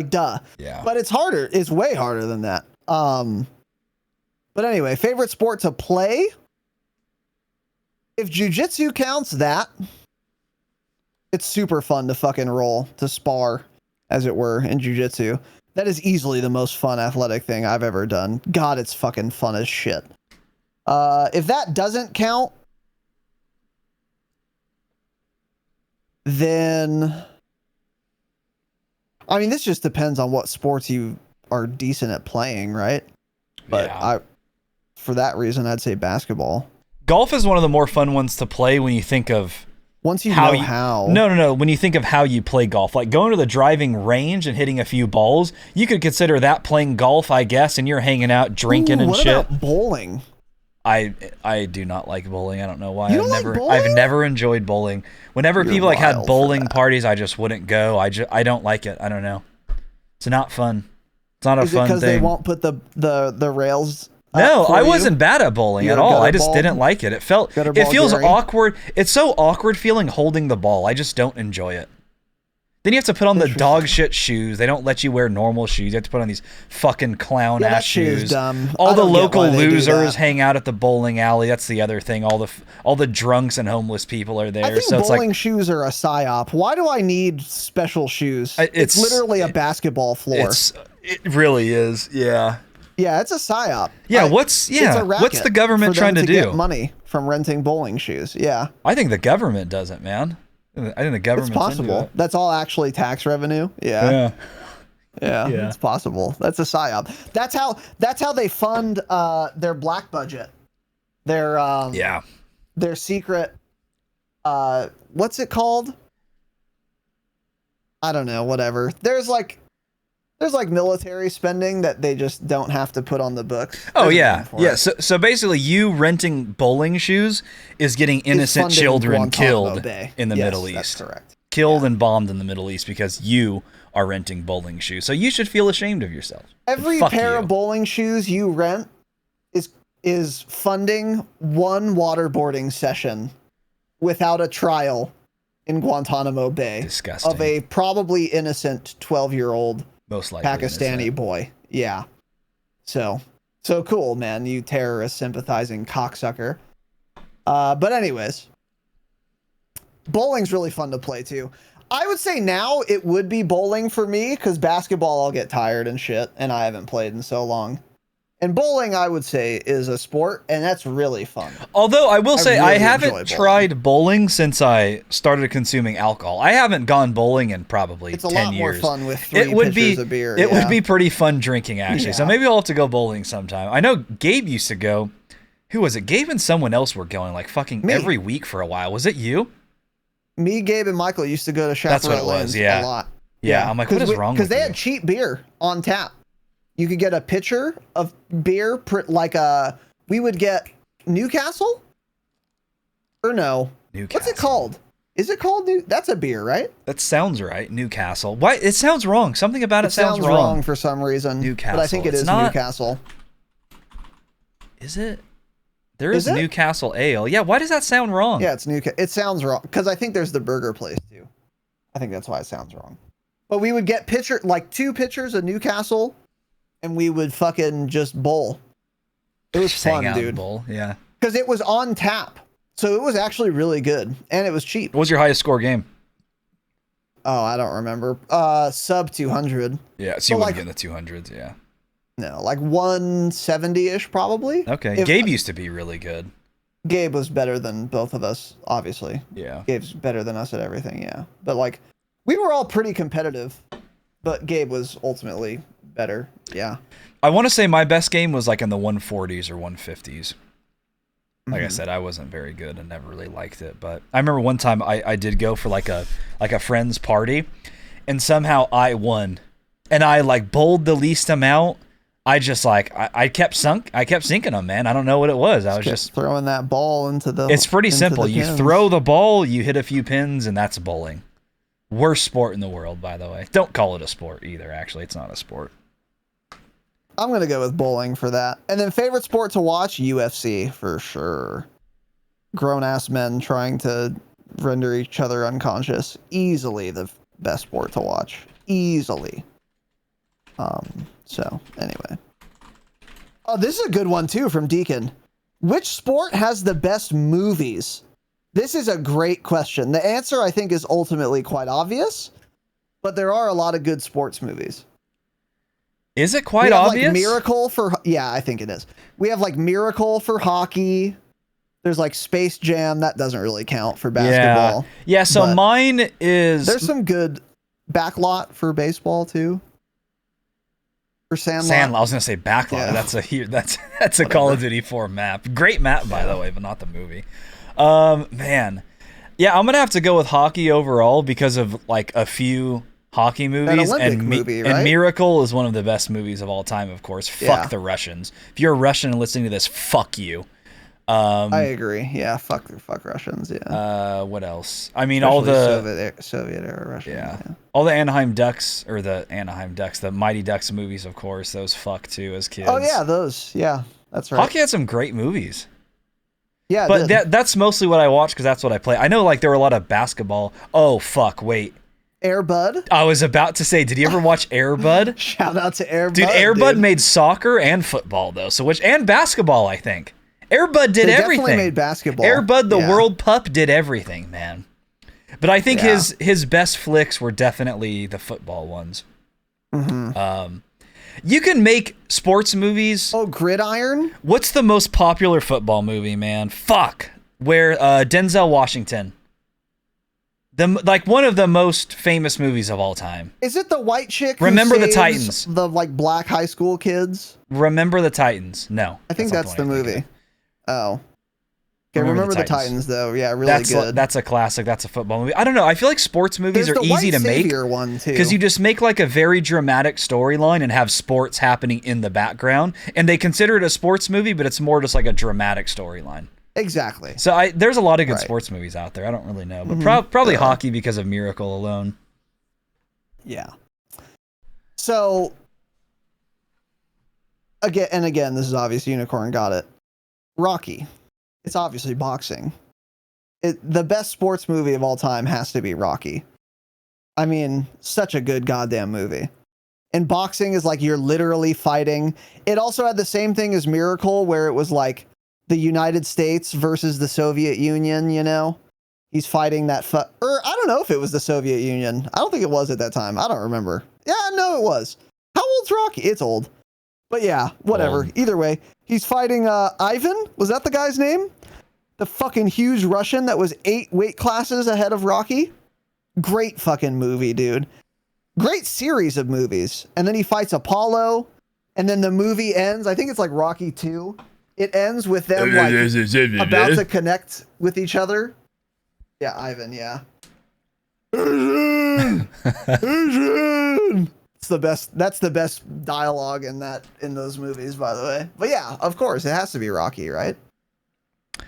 Duh. Yeah. But it's harder. It's way harder than that. But anyway, favorite sport to play. If jiu-jitsu counts, it's super fun to fucking roll, to spar, as it were, in jiu-jitsu. That is easily the most fun athletic thing I've ever done. God, it's fucking fun as shit. If that doesn't count, then... I mean, this just depends on what sports you are decent at playing, right? But for that reason, I'd say basketball. Golf is one of the more fun ones to play when you think of... Once you know how. No. When you think of how you play golf, going to the driving range and hitting a few balls, you could consider that playing golf, I guess, and you're hanging out, drinking and shit. What about bowling? I do not like bowling. I don't know why. You don't like bowling? I've never enjoyed bowling. Whenever people had bowling parties, I just wouldn't go. I don't like it. I don't know. It's not fun. It's not a Is it fun because thing. they won't put the rails? No, I wasn't bad at bowling at all. I just didn't like it. It feels awkward. It's so awkward feeling holding the ball. I just don't enjoy it. Then you have to put on the dog shit shoes. They don't let you wear normal shoes. You have to put on these fucking clown ass shoes. Dumb. All the local losers hang out at the bowling alley. That's the other thing. All the drunks and homeless people are there. I think bowling shoes are a psyop. Why do I need special shoes? It's literally a basketball floor. It really is. Yeah. Yeah, it's a psyop. Yeah, what's the government trying to do? Get money from renting bowling shoes. Yeah. I think the government does it, man. I think the government's It's possible. That's all actually tax revenue. Yeah. It's possible. That's a psyop. That's how they fund their black budget. Their secret what's it called? I don't know, whatever. There's like military spending that they just don't have to put on the books. Oh yeah. Yeah. So basically you renting bowling shoes is getting innocent children killed in the Middle East. That's correct. Killed and bombed in the Middle East because you are renting bowling shoes. So you should feel ashamed of yourself. Every pair of bowling shoes you rent is funding one waterboarding session without a trial in Guantanamo Bay. Disgusting. Of a probably innocent 12-year-old most likely Pakistani innocent boy. Yeah. So cool, man. You terrorist sympathizing cocksucker. But anyways, bowling's really fun to play too. I would say now it would be bowling for me because basketball I'll get tired and shit, and I haven't played in so long. And bowling, I would say, is a sport, and that's really fun. Although I will say I haven't tried bowling since I started consuming alcohol. I haven't gone bowling in probably 10 years. It's a lot more fun with three pitchers of beer. It would be pretty fun drinking, actually. So maybe I'll have to go bowling sometime. I know Gabe used to go. Who was it? Gabe and someone else were going like fucking every week for a while. Was it you? Me, Gabe, and Michael used to go to Chaparral. That's what it was, a lot. Yeah, I'm like, what is wrong with you? Because they had cheap beer on tap. You could get a pitcher of beer, we would get Newcastle? Or no? Newcastle. What's it called? Is it called that's a beer, right? That sounds right. Newcastle. Why? It sounds wrong. Something about it sounds wrong for some reason. Newcastle. But I think it is Newcastle. Is it? There is Newcastle Ale. Yeah, why does that sound wrong? Yeah, it's Newcastle. It sounds wrong. Because I think there's the burger place too. I think that's why it sounds wrong. But we would get 2 pitchers of Newcastle, and we would fucking just bowl. It was fun, dude. Bowl, yeah. Because it was on tap. So it was actually really good. And it was cheap. What was your highest score game? Oh, I don't remember. Sub 200. Yeah, so you wouldn't get in the 200s, yeah. No, like 170-ish probably. Okay, Gabe used to be really good. Gabe was better than both of us, obviously. Yeah. Gabe's better than us at everything, yeah. But like, we were all pretty competitive. But Gabe was ultimately better, yeah. I want to say my best game was like in the 140s or 150s. Like I said, I wasn't very good and never really liked it. But I remember one time I did go for like a friend's party, and somehow I won. And I like bowled the least amount. I just like I kept sinking them, man. I don't know what it was. I was just throwing that ball into the. It's pretty simple. You throw the ball, you hit a few pins, and that's bowling. Worst sport in the world, by the way. Don't call it a sport either. Actually, it's not a sport. I'm gonna go with bowling for that. And then favorite sport to watch, UFC for sure. Grown ass men trying to render each other unconscious. Easily the best sport to watch. Easily. So anyway. Oh, this is a good one too from Deacon. Which sport has the best movies? This is a great question. The answer I think is ultimately quite obvious, but there are a lot of good sports movies. Is it quite obvious? Like Miracle for I think it is. We have like Miracle for hockey. There's like Space Jam that doesn't really count for basketball. Yeah. So mine is. There's some good Backlot for baseball too. For Sandlot. I was gonna say Backlot. Yeah. That's a Call of Duty 4 map. Great map by the way, but not the movie. Man, yeah, I'm gonna have to go with hockey overall because of like a few hockey movies, and Miracle is one of the best movies of all time. Of course, fuck the Russians. If you're a Russian and listening to this, fuck you. I agree. Yeah, fuck Russians. Yeah. What else? I mean, Especially all the Soviet era Russians. Yeah. All the Anaheim Ducks, the Mighty Ducks movies, of course. Those fuck too as kids. Oh yeah, those. Yeah, that's right. Hockey had some great movies. Yeah, but that's mostly what I watch because that's what I play. I know, like, there were a lot of basketball. Oh fuck! Wait. Air Bud? I was about to say, did you ever watch Air Bud? Shout out to Air Bud. Dude, Air Bud made soccer and football though. And basketball, I think. Air Bud did everything. Definitely made basketball. Air Bud, the World Pup, did everything, man. But I think his best flicks were definitely the football ones. Mm-hmm. You can make sports movies. Oh, Gridiron? What's the most popular football movie, man? Fuck. Where Denzel Washington. One of the most famous movies of all time. Is it the white chick who Remember the saves Titans. The black high school kids? Remember the Titans. No. I think that's the movie. Oh. Okay, Remember the Titans, though. Yeah, really good. That's a classic. That's a football movie. I don't know. I feel like sports movies are easy to make. Because you just make like a very dramatic storyline and have sports happening in the background. And they consider it a sports movie, but it's more just like a dramatic storyline. Exactly. So there's a lot of good sports movies out there. I don't really know. But probably hockey because of Miracle alone. Yeah. So, again, this is obvious. Unicorn got it. Rocky. It's obviously boxing. The best sports movie of all time has to be Rocky. I mean, such a good goddamn movie. And boxing is like you're literally fighting. It also had the same thing as Miracle, where it was like the United States versus the Soviet Union, you know? He's fighting that or I don't know if it was the Soviet Union. I don't think it was at that time. I don't remember. Yeah, no, it was. How old's Rocky? It's old. But yeah, whatever. Either way, he's fighting Ivan. Was that the guy's name? The fucking huge Russian that was 8 weight classes ahead of Rocky. Great fucking movie, dude. Great series of movies. And then he fights Apollo. And then the movie ends. I think it's like Rocky 2. It ends with them like about to connect with each other. Yeah, Ivan, yeah. It's the best. That's the best dialogue in those movies, by the way. But yeah, of course, it has to be Rocky, right?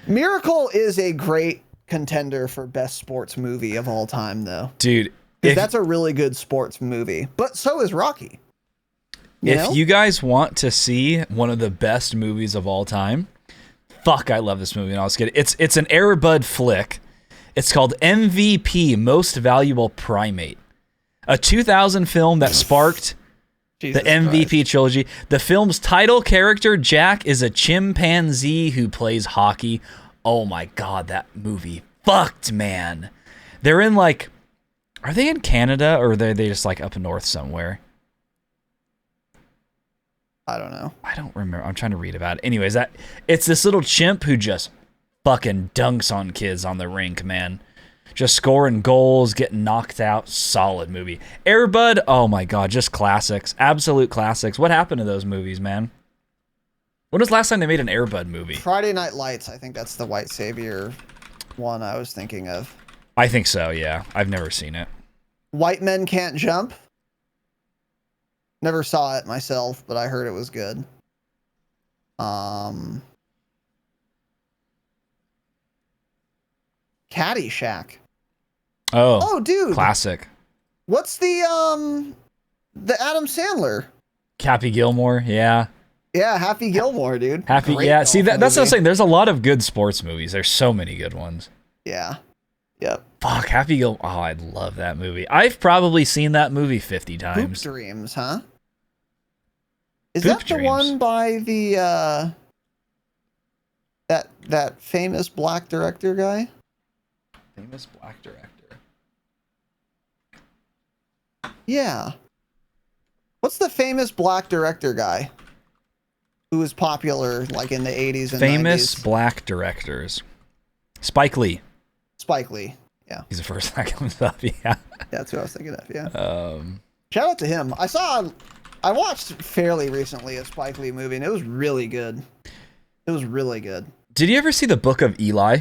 Miracle is a great contender for best sports movie of all time, though. Dude, that's a really good sports movie. But so is Rocky. If you guys want to see one of the best movies of all time, fuck, I love this movie. And I was kidding. It's an Air Bud flick. It's called MVP, Most Valuable Primate. A 2000 film that sparked the MVP trilogy. The film's title character, Jack, is a chimpanzee who plays hockey. Oh my god, that movie fucked, man. They're in are they in Canada or are they just like up north somewhere? I don't know. I don't remember. I'm trying to read about it. Anyways, it's this little chimp who just fucking dunks on kids on the rink, man. Just scoring goals, getting knocked out. Solid movie. Air Bud, oh my god, just classics. Absolute classics. What happened to those movies, man? When was the last time they made an Air Bud movie? Friday Night Lights. I think that's the White Savior one I was thinking of. I think so, yeah. I've never seen it. White Men Can't Jump. Never saw it myself, but I heard it was good. Caddyshack. Oh, dude. Classic. What's the Adam Sandler? Happy Gilmore, yeah. Yeah, Happy Gilmore, dude. Great, yeah. See, that's what I'm saying. There's a lot of good sports movies. There's so many good ones. Yeah. Yep. Fuck, Happy Gilmore. Oh, I love that movie. I've probably seen that movie 50 times. Hoop Dreams, huh? Is that the one by the that famous black director guy? Famous black director. Yeah. What's the famous black director guy who was popular like in the 80s and famous 90s? Black directors. Spike Lee. Spike Lee. Yeah. He's the first that comes up. Yeah. That's who I was thinking of. Yeah. Shout out to him. I watched fairly recently a Spike Lee movie and it was really good. It was really good. Did you ever see The Book of Eli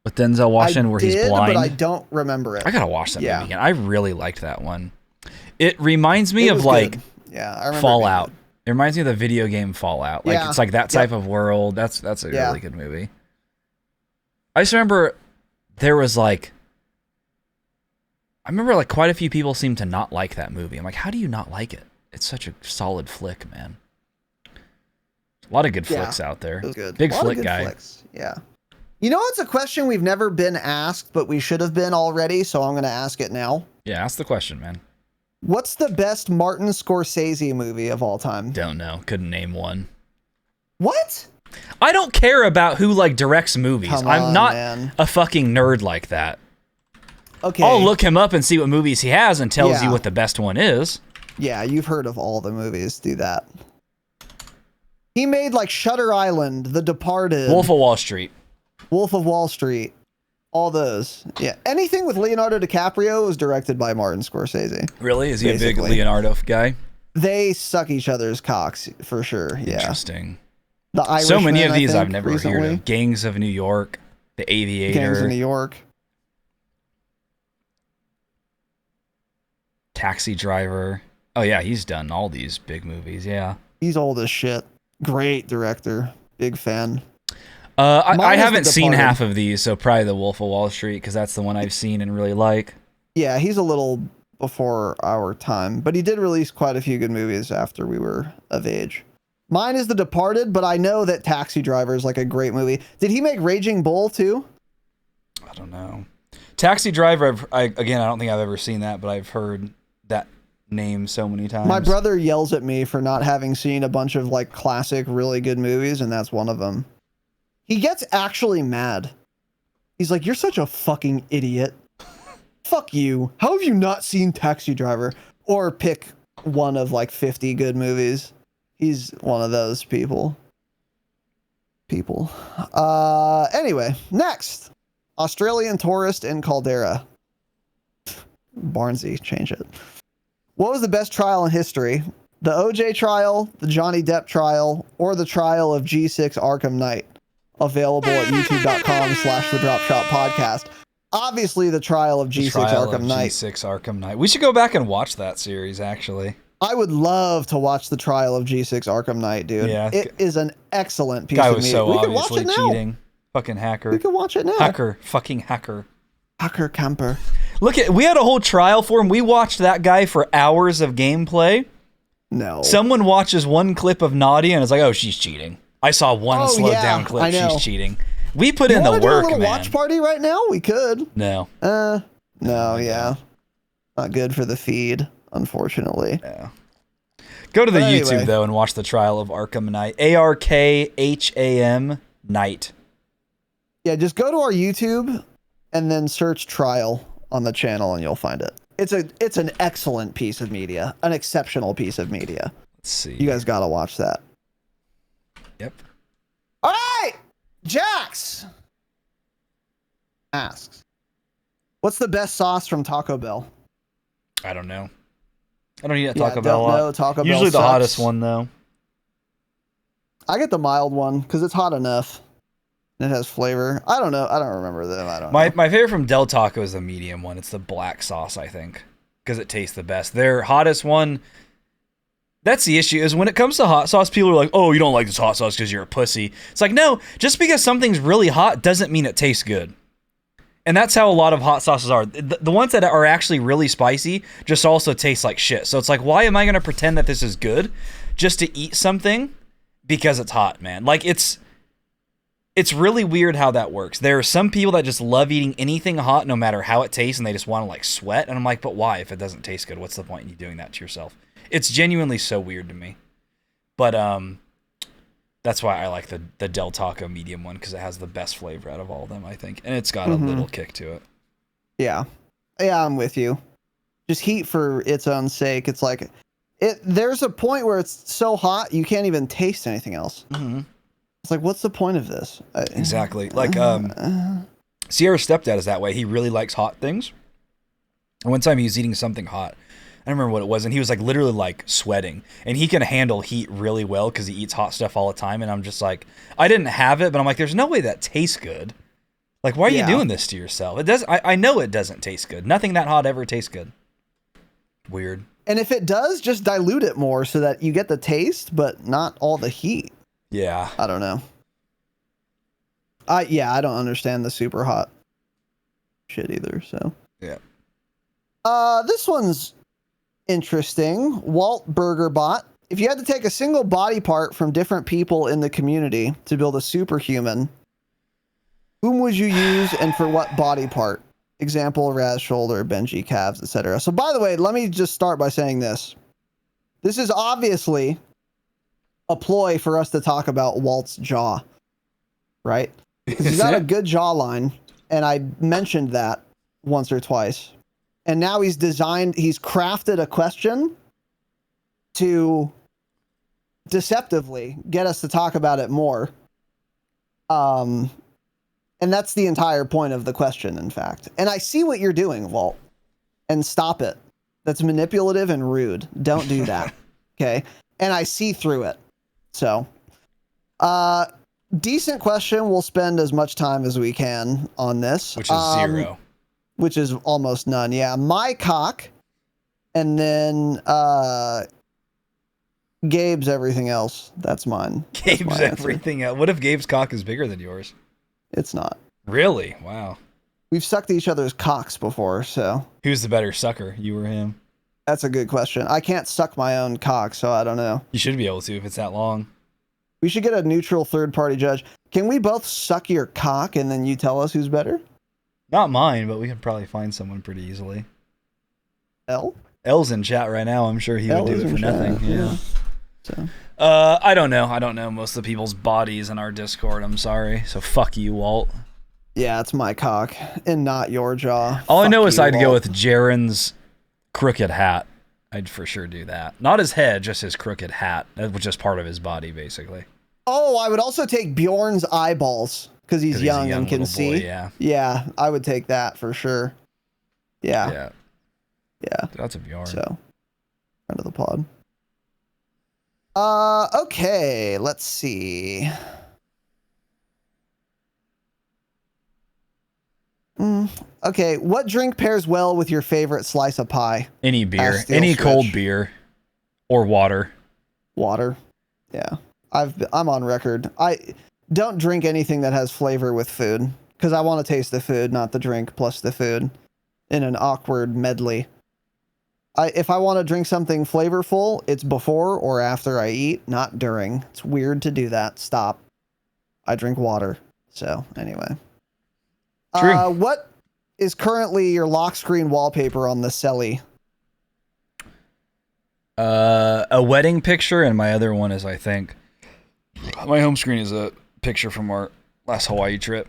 with Denzel Washington where he's blind? But I don't remember it. I gotta watch that movie again. I really liked that one. It reminds me of like I remember Fallout. It reminds me of the video game Fallout. Like it's like that type of world. That's a really good movie. I just remember there was like, quite a few people seemed to not like that movie. I'm like, how do you not like it? It's such a solid flick, man. A lot of good flicks out there. It was good. Big flick guy. Flicks. Yeah. You know, it's a question we've never been asked, but we should have been already, so I'm going to ask it now. Yeah, ask the question, man. What's the best Martin Scorsese movie of all time? Don't know. Couldn't name one. What? I don't care about who like directs movies. I'm not a fucking nerd like that. Okay. I'll look him up and see what movies he has and tells you what the best one is. Yeah, you've heard of all the movies. Do that. He made like Shutter Island, The Departed, Wolf of Wall Street. Wolf of Wall Street. All those. Yeah. Anything with Leonardo DiCaprio was directed by Martin Scorsese. Really? Is he a big Leonardo guy? They suck each other's cocks for sure. Yeah. Interesting. The Irishman, so many of these I've never recently heard of. Gangs of New York, The Aviator. Gangs of New York. Taxi Driver. Oh yeah, he's done all these big movies. Yeah. He's old as shit. Great director. Big fan. I haven't seen half of these, so probably The Wolf of Wall Street, because that's the one I've seen and really like. Yeah, he's a little before our time, but he did release quite a few good movies after we were of age. Mine is The Departed, but I know that Taxi Driver is like a great movie. Did he make Raging Bull too? I don't know. Taxi Driver, I don't think I've ever seen that, but I've heard that name so many times. My brother yells at me for not having seen a bunch of like classic, really good movies, and that's one of them. He gets actually mad. He's like, "You're such a fucking idiot. Fuck you. How have you not seen Taxi Driver?" Or pick one of like 50 good movies. He's one of those people. Anyway, next. Australian tourist in Caldera. Barnesy, change it. What was the best trial in history? The OJ trial, the Johnny Depp trial, or the trial of G6 Arkham Knight? Available at youtube.com/the Dropshot podcast. Obviously, the trial of G6 Arkham Knight. G6 Arkham Knight. We should go back and watch that series, actually. I would love to watch the trial of G6 Arkham Knight, dude. Yeah, it is an excellent piece of media. Guy was so obviously cheating. Fucking hacker. We can watch it now. Hacker. Fucking hacker. Hacker camper. We had a whole trial for him. We watched that guy for hours of gameplay. No. Someone watches one clip of Nadia and is like, "Oh, she's cheating." I saw one slowed down clip. She's cheating. We put in the work, man. Want to do a little watch party right now? We could. No. No, yeah. Not good for the feed, unfortunately. Yeah. Go to the YouTube, though, and watch the trial of Arkham Knight. ARKHAM Knight. Yeah, just go to our YouTube and then search trial on the channel and you'll find it. It's an excellent piece of media. An exceptional piece of media. Let's see. You guys got to watch that. Yep. All right. Jax asks, what's the best sauce from Taco Bell? I don't know. I don't eat at Taco Bell a lot. Taco Bell usually sucks. The hottest one, though. I get the mild one because it's hot enough. It has flavor. I don't know. I don't remember them. I don't know. My favorite from Del Taco is the medium one. It's the black sauce, I think, because it tastes the best. Their hottest one, that's the issue, is when it comes to hot sauce, people are like, "Oh, you don't like this hot sauce because you're a pussy." It's like, no, just because something's really hot doesn't mean it tastes good. And that's how a lot of hot sauces are. The ones that are actually really spicy just also taste like shit. So it's like, why am I going to pretend that this is good just to eat something because it's hot, man? Like, it's really weird how that works. There are some people that just love eating anything hot no matter how it tastes, and they just want to like sweat. And I'm like, but why? If it doesn't taste good, what's the point in you doing that to yourself? It's genuinely so weird to me. But that's why I like the Del Taco medium one, because it has the best flavor out of all of them, I think. And it's got a little kick to it. Yeah. Yeah, I'm with you. Just heat for its own sake. It's like, there's a point where it's so hot, you can't even taste anything else. Mm-hmm. It's like, what's the point of this? Exactly. Like, Sierra's stepdad is that way. He really likes hot things. And one time he was eating something hot. I don't remember what it was, and he was like literally like sweating. And he can handle heat really well because he eats hot stuff all the time. And I'm just like, I didn't have it, but I'm like, there's no way that tastes good. Like, why are you doing this to yourself? It does. I know it doesn't taste good. Nothing that hot ever tastes good. Weird. And if it does, just dilute it more so that you get the taste, but not all the heat. Yeah. I don't know. I don't understand the super hot shit either. So yeah. This one's interesting. Walt Burgerbot. If you had to take a single body part from different people in the community to build a superhuman, whom would you use and for what body part? Example, Raz shoulder, Benji calves, etc. So by the way, let me just start by saying this. This is obviously a ploy for us to talk about Walt's jaw, right? Because he's got a good jawline, and I mentioned that once or twice. And now he's crafted a question to deceptively get us to talk about it more. And that's the entire point of the question, in fact. And I see what you're doing, Walt. And stop it. That's manipulative and rude. Don't do that. Okay? And I see through it. So, decent question. We'll spend as much time as we can on this. Which is 0. Which is almost none. Yeah. My cock. And then Gabe's everything else. That's mine. Gabe's everything else. What if Gabe's cock is bigger than yours? It's not. Really? Wow. We've sucked each other's cocks before, so. Who's the better sucker, you or him? That's a good question. I can't suck my own cock, so I don't know. You should be able to if it's that long. We should get a neutral third-party judge. Can we both suck your cock and then you tell us who's better? Not mine, but we can probably find someone pretty easily. L's in chat right now. I'm sure he would do it for nothing. Yeah. So. I don't know. I don't know most of the people's bodies in our Discord. I'm sorry. So fuck you, Walt. Yeah, it's my cock and not your jaw. All I know is I'd go with Jaren's crooked hat. I'd for sure do that. Not his head, just his crooked hat, which is part of his body, basically. Oh, I would also take Bjorn's eyeballs because he's young and can see. Yeah. Yeah, I would take that for sure. Yeah. Yeah. Yeah. That's a Bjorn. So, friend of the pod. Okay, let's see. Okay, what drink pairs well with your favorite slice of pie? Any beer, any cold beer, or water. Water. Yeah, I'm on record. I don't drink anything that has flavor with food because I want to taste the food, not the drink plus the food, in an awkward medley. If I want to drink something flavorful, it's before or after I eat, not during. It's weird to do that. Stop. I drink water. So, anyway. True. What is currently your lock screen wallpaper on the Celly? A wedding picture, and my other one is, I think, my home screen is a picture from our last Hawaii trip.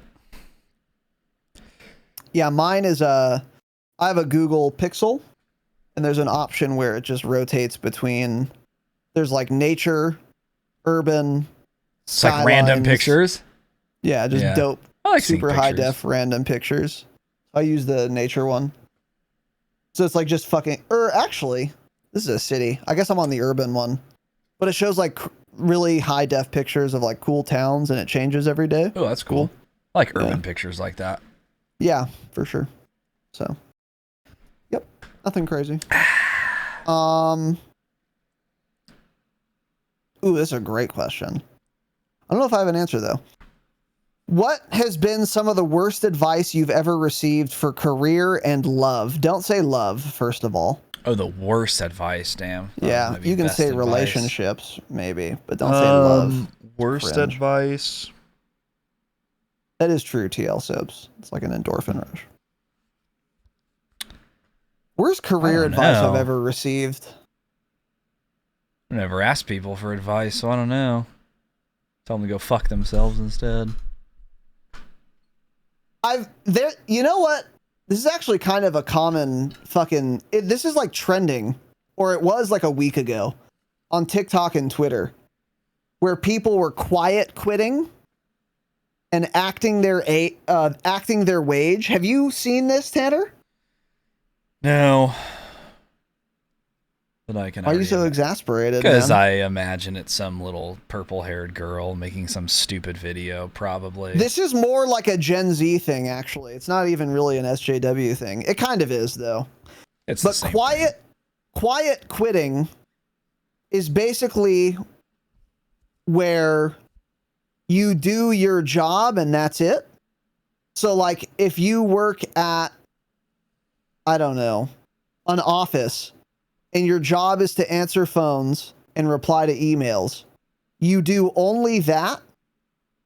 Yeah, mine is I have a Google Pixel. And there's an option where it just rotates between, there's like nature, urban, it's like random pictures. Yeah, just dope, like super high def random pictures. I use the nature one. So it's like just fucking, actually, this is a city. I guess I'm on the urban one. But it shows like really high def pictures of like cool towns and it changes every day. Oh, that's cool. I like urban pictures like that. Yeah, for sure. So. Nothing crazy. Ooh, this is a great question. I don't know if I have an answer, though. What has been some of the worst advice you've ever received for career and love? Don't say love, first of all. Oh, the worst advice, damn. Yeah, you can say relationships, maybe, but don't say love. Worst advice? That is true, TL Sobs. It's like an endorphin rush. Worst career advice I've ever received. I never asked people for advice, so I don't know. Tell them to go fuck themselves instead. You know what? This is actually kind of a common fucking. This is like trending, or it was like a week ago, on TikTok and Twitter, where people were quiet quitting and acting their wage. Have you seen this, Tanner? No. But I can. Why are you so exasperated? Because I imagine it's some little purple-haired girl making some stupid video, probably. This is more like a Gen Z thing, actually. It's not even really an SJW thing. It kind of is, though. But quiet quitting is basically where you do your job and that's it. So like if you work at, I don't know, an office and your job is to answer phones and reply to emails, you do only that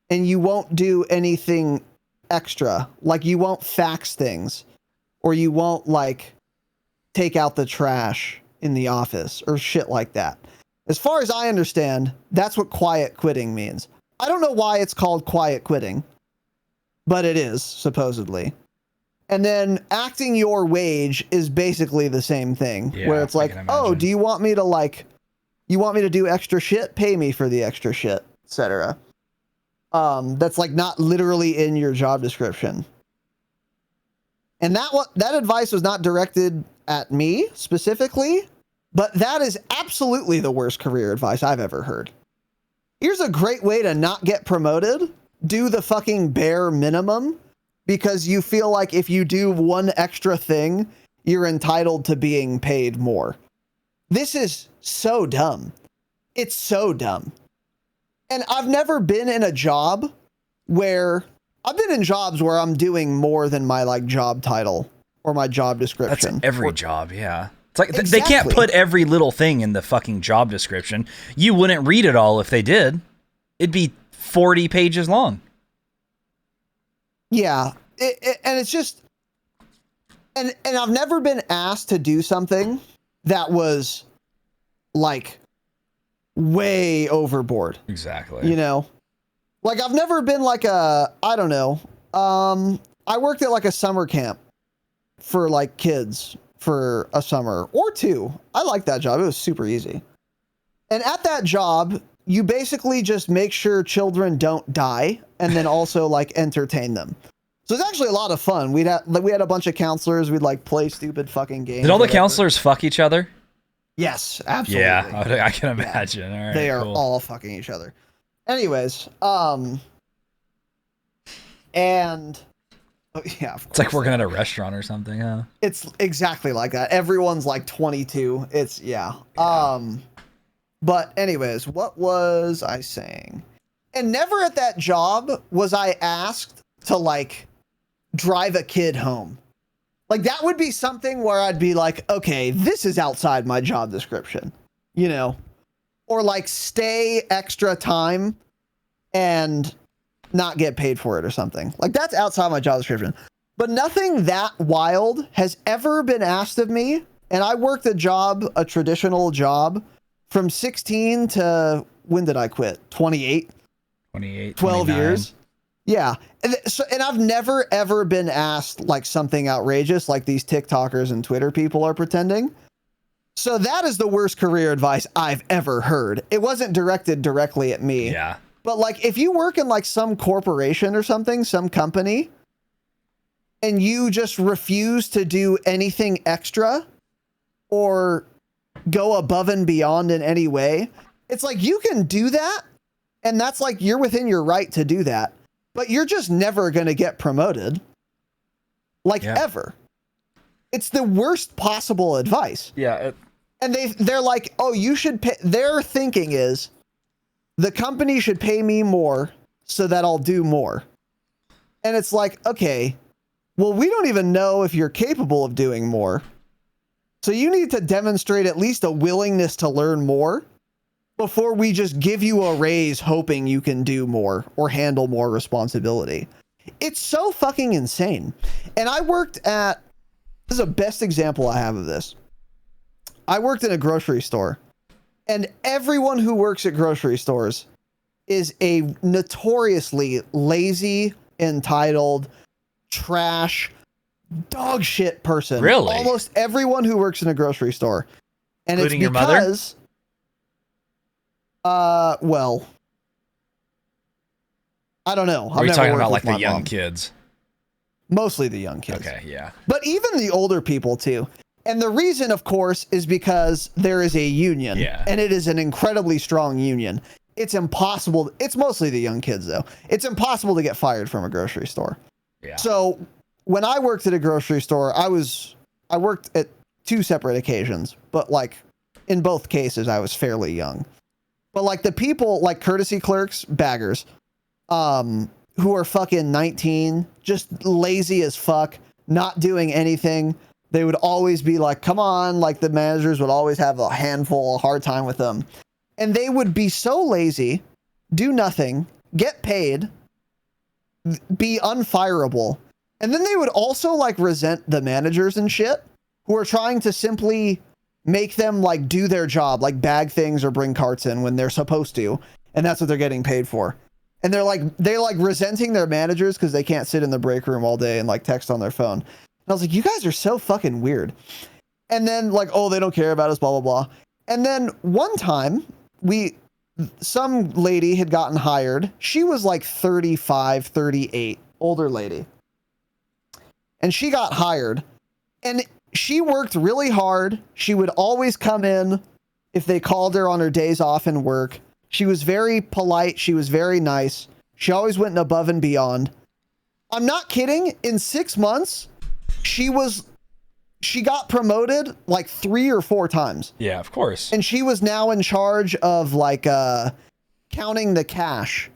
and you won't do anything extra. Like you won't fax things or you won't like take out the trash in the office or shit like that. As far as I understand, that's what quiet quitting means. I don't know why it's called quiet quitting, but it is supposedly. And then acting your wage is basically the same thing, where it's like, oh, do you want me to do extra shit? Pay me for the extra shit, etc. That's like not literally in your job description. And that advice was not directed at me specifically, but that is absolutely the worst career advice I've ever heard. Here's a great way to not get promoted. Do the fucking bare minimum, because you feel like if you do one extra thing, you're entitled to being paid more. This is so dumb. It's so dumb. And I've never been in a job where I've been in jobs where I'm doing more than my like job title or my job description. That's every job, yeah. It's like they can't put every little thing in the fucking job description. You wouldn't read it all if they did. It'd be 40 pages long. Yeah. And it's just, and I've never been asked to do something that was like way overboard. Exactly. You know, like I've never been like I don't know. I worked at like a summer camp for like kids for a summer or two. I liked that job. It was super easy. And at that job, you basically just make sure children don't die and then also like entertain them. So it's actually a lot of fun. We had a bunch of counselors. We'd like play stupid fucking games. Did all the counselors fuck each other? Yes, absolutely. Yeah, I can imagine. Yeah. All right, they are all fucking each other. Anyways, and oh, yeah, of course. It's like working at a restaurant or something, huh? It's exactly like that. Everyone's like 22. It's yeah. But anyways, what was I saying? And never at that job was I asked to like drive a kid home. Like that would be something where I'd be like, okay, this is outside my job description, you know, or like stay extra time and not get paid for it or something. Like that's outside my job description, but nothing that wild has ever been asked of me. And I worked a traditional job from 16 to when did I quit? 28, 12 29. Years. Yeah. And I've never, ever been asked like something outrageous like these TikTokers and Twitter people are pretending. So that is the worst career advice I've ever heard. It wasn't directed directly at me. Yeah. But like if you work in like some corporation or something, some company, and you just refuse to do anything extra or go above and beyond in any way, it's like you can do that. And that's like you're within your right to do that. But you're just never going to get promoted. Like ever. It's the worst possible advice. Yeah. And they're like, oh, you should pay. Their thinking is the company should pay me more so that I'll do more. And it's like, okay, well, we don't even know if you're capable of doing more. So you need to demonstrate at least a willingness to learn more before we just give you a raise hoping you can do more or handle more responsibility. It's so fucking insane. And I worked at, this is the best example I have of this. I worked in a grocery store, and everyone who works at grocery stores is a notoriously lazy, entitled, trash, dog shit person. Really? Almost everyone who works in a grocery store. And including it's because well, I don't know. Are you talking about like the young kids? Mostly the young kids. Okay, yeah. But even the older people too. And the reason, of course, is because there is a union. Yeah. And it is an incredibly strong union. It's impossible. It's mostly the young kids though. It's impossible to get fired from a grocery store. Yeah. So when I worked at a grocery store, I worked at 2 separate occasions, but like in both cases, I was fairly young. But like the people, like courtesy clerks, baggers, who are fucking 19, just lazy as fuck, not doing anything. They would always be like, come on, like the managers would always have a hard time with them. And they would be so lazy, do nothing, get paid, be unfireable. And then they would also like resent the managers and shit who are trying to simply make them like do their job, like bag things or bring carts in when they're supposed to. And that's what they're getting paid for. And they're like resenting their managers because they can't sit in the break room all day and like text on their phone. And I was like, you guys are so fucking weird. And then like, oh, they don't care about us, blah, blah, blah. And then one time some lady had gotten hired. She was like 35, 38, older lady. And she got hired and she worked really hard. She would always come in if they called her on her days off and work. She was very polite. She was very nice. She always went above and beyond. I'm not kidding. In 6 months, she got promoted like 3 or 4 times. Yeah, of course. And she was now in charge of like counting the cash,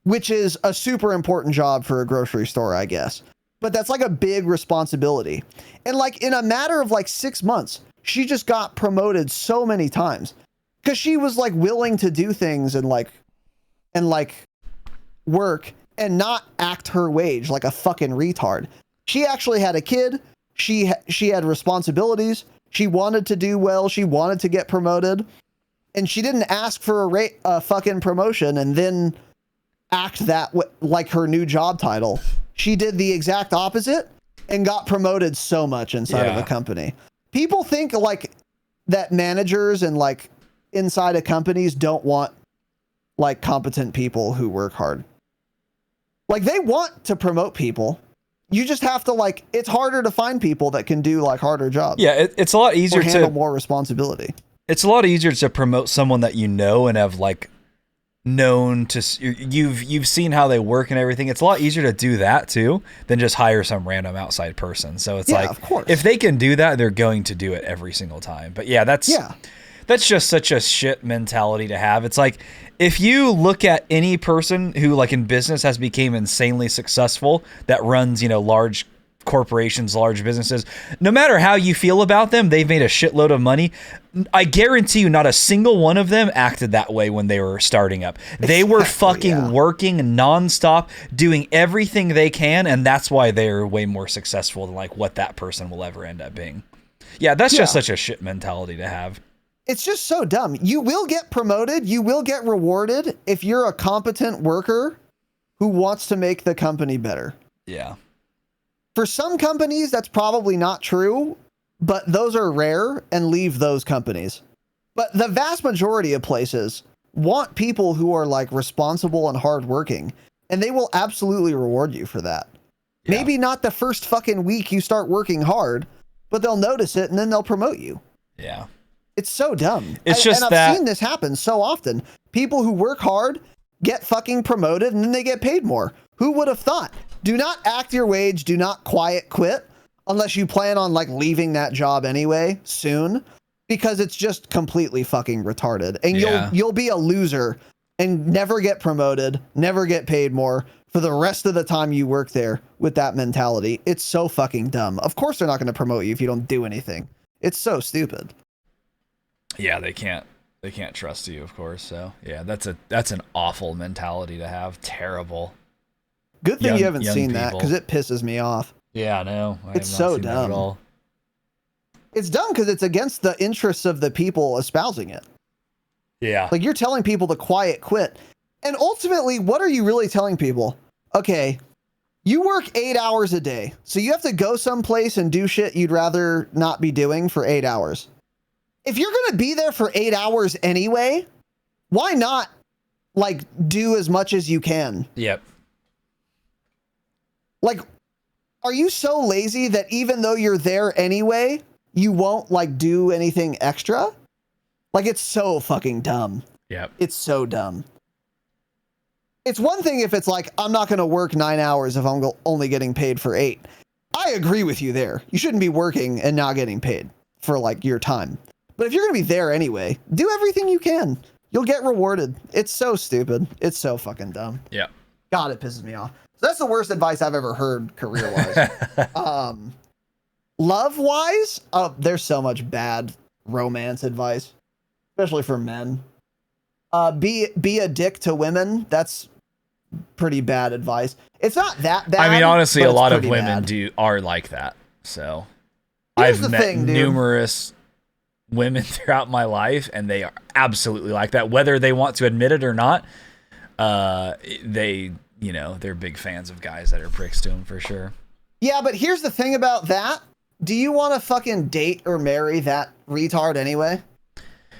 which is a super important job for a grocery store, I guess. But that's like a big responsibility. And like in a matter of like 6 months, she just got promoted so many times because she was like willing to do things and like work and not act her wage like a fucking retard. She actually had a kid. She had responsibilities. She wanted to do well. She wanted to get promoted. And she didn't ask for a fucking promotion and then act like her new job title. She did the exact opposite and got promoted so much inside of a company. People think like that managers and like inside of companies don't want like competent people who work hard. Like they want to promote people. You just have to like, it's harder to find people that can do like harder jobs. Yeah, it's a lot easier to handle more responsibility. It's a lot easier to promote someone that you know and have like known to, you've seen how they work and everything. It's a lot easier to do that too than just hire some random outside person. So it's like, of course, if they can do that, they're going to do it every single time. But yeah, that's just such a shit mentality to have. It's like, if you look at any person who like in business has become insanely successful that runs, large corporations, large businesses, no matter how you feel about them, they've made a shitload of money. I guarantee you not a single one of them acted that way when they were starting up. They were fucking working nonstop, doing everything they can. And that's why they're way more successful than like what that person will ever end up being. Yeah. That's just such a shit mentality to have. It's just so dumb. You will get promoted. You will get rewarded if you're a competent worker who wants to make the company better. Yeah. For some companies, that's probably not true, but those are rare and leave those companies. But the vast majority of places want people who are like responsible and hardworking, and they will absolutely reward you for that. Yeah. Maybe not the first fucking week you start working hard, but they'll notice it and then they'll promote you. Yeah. It's so dumb. And I've seen this happen so often. People who work hard get fucking promoted and then they get paid more. Who would have thought? Do not act your wage. Do not quiet quit unless you plan on like leaving that job anyway soon, because it's just completely fucking retarded. And you'll be a loser and never get promoted, never get paid more for the rest of the time you work there with that mentality. It's so fucking dumb. Of course they're not going to promote you if you don't do anything. It's so stupid. Yeah, they can't trust you, of course. So yeah, that's an awful mentality to have. Terrible. Good thing you haven't seen that, because it pisses me off. Yeah, no. It's so dumb. At all. It's dumb because it's against the interests of the people espousing it. Yeah. Like you're telling people to quiet quit. And ultimately, what are you really telling people? Okay, you work 8 hours a day, so you have to go someplace and do shit you'd rather not be doing for 8 hours. If you're going to be there for 8 hours anyway, why not like do as much as you can? Yep. Like, are you so lazy that even though you're there anyway, you won't like do anything extra? Like, it's so fucking dumb. Yep. It's so dumb. It's one thing if it's like, I'm not going to work 9 hours if I'm only getting paid for 8. I agree with you there. You shouldn't be working and not getting paid for like your time. But if you're going to be there anyway, do everything you can. You'll get rewarded. It's so stupid. It's so fucking dumb. Yeah. God, it pisses me off. So that's the worst advice I've ever heard career-wise. Love-wise, there's so much bad romance advice, especially for men. Be a dick to women. That's pretty bad advice. It's not that bad. I mean, honestly, a lot of women bad. are like that. So Here's I've met numerous women throughout my life, and they are absolutely like that, whether they want to admit it or not. They're big fans of guys that are pricks to them for sure. Yeah, but here's the thing about that. Do you want to fucking date or marry that retard anyway?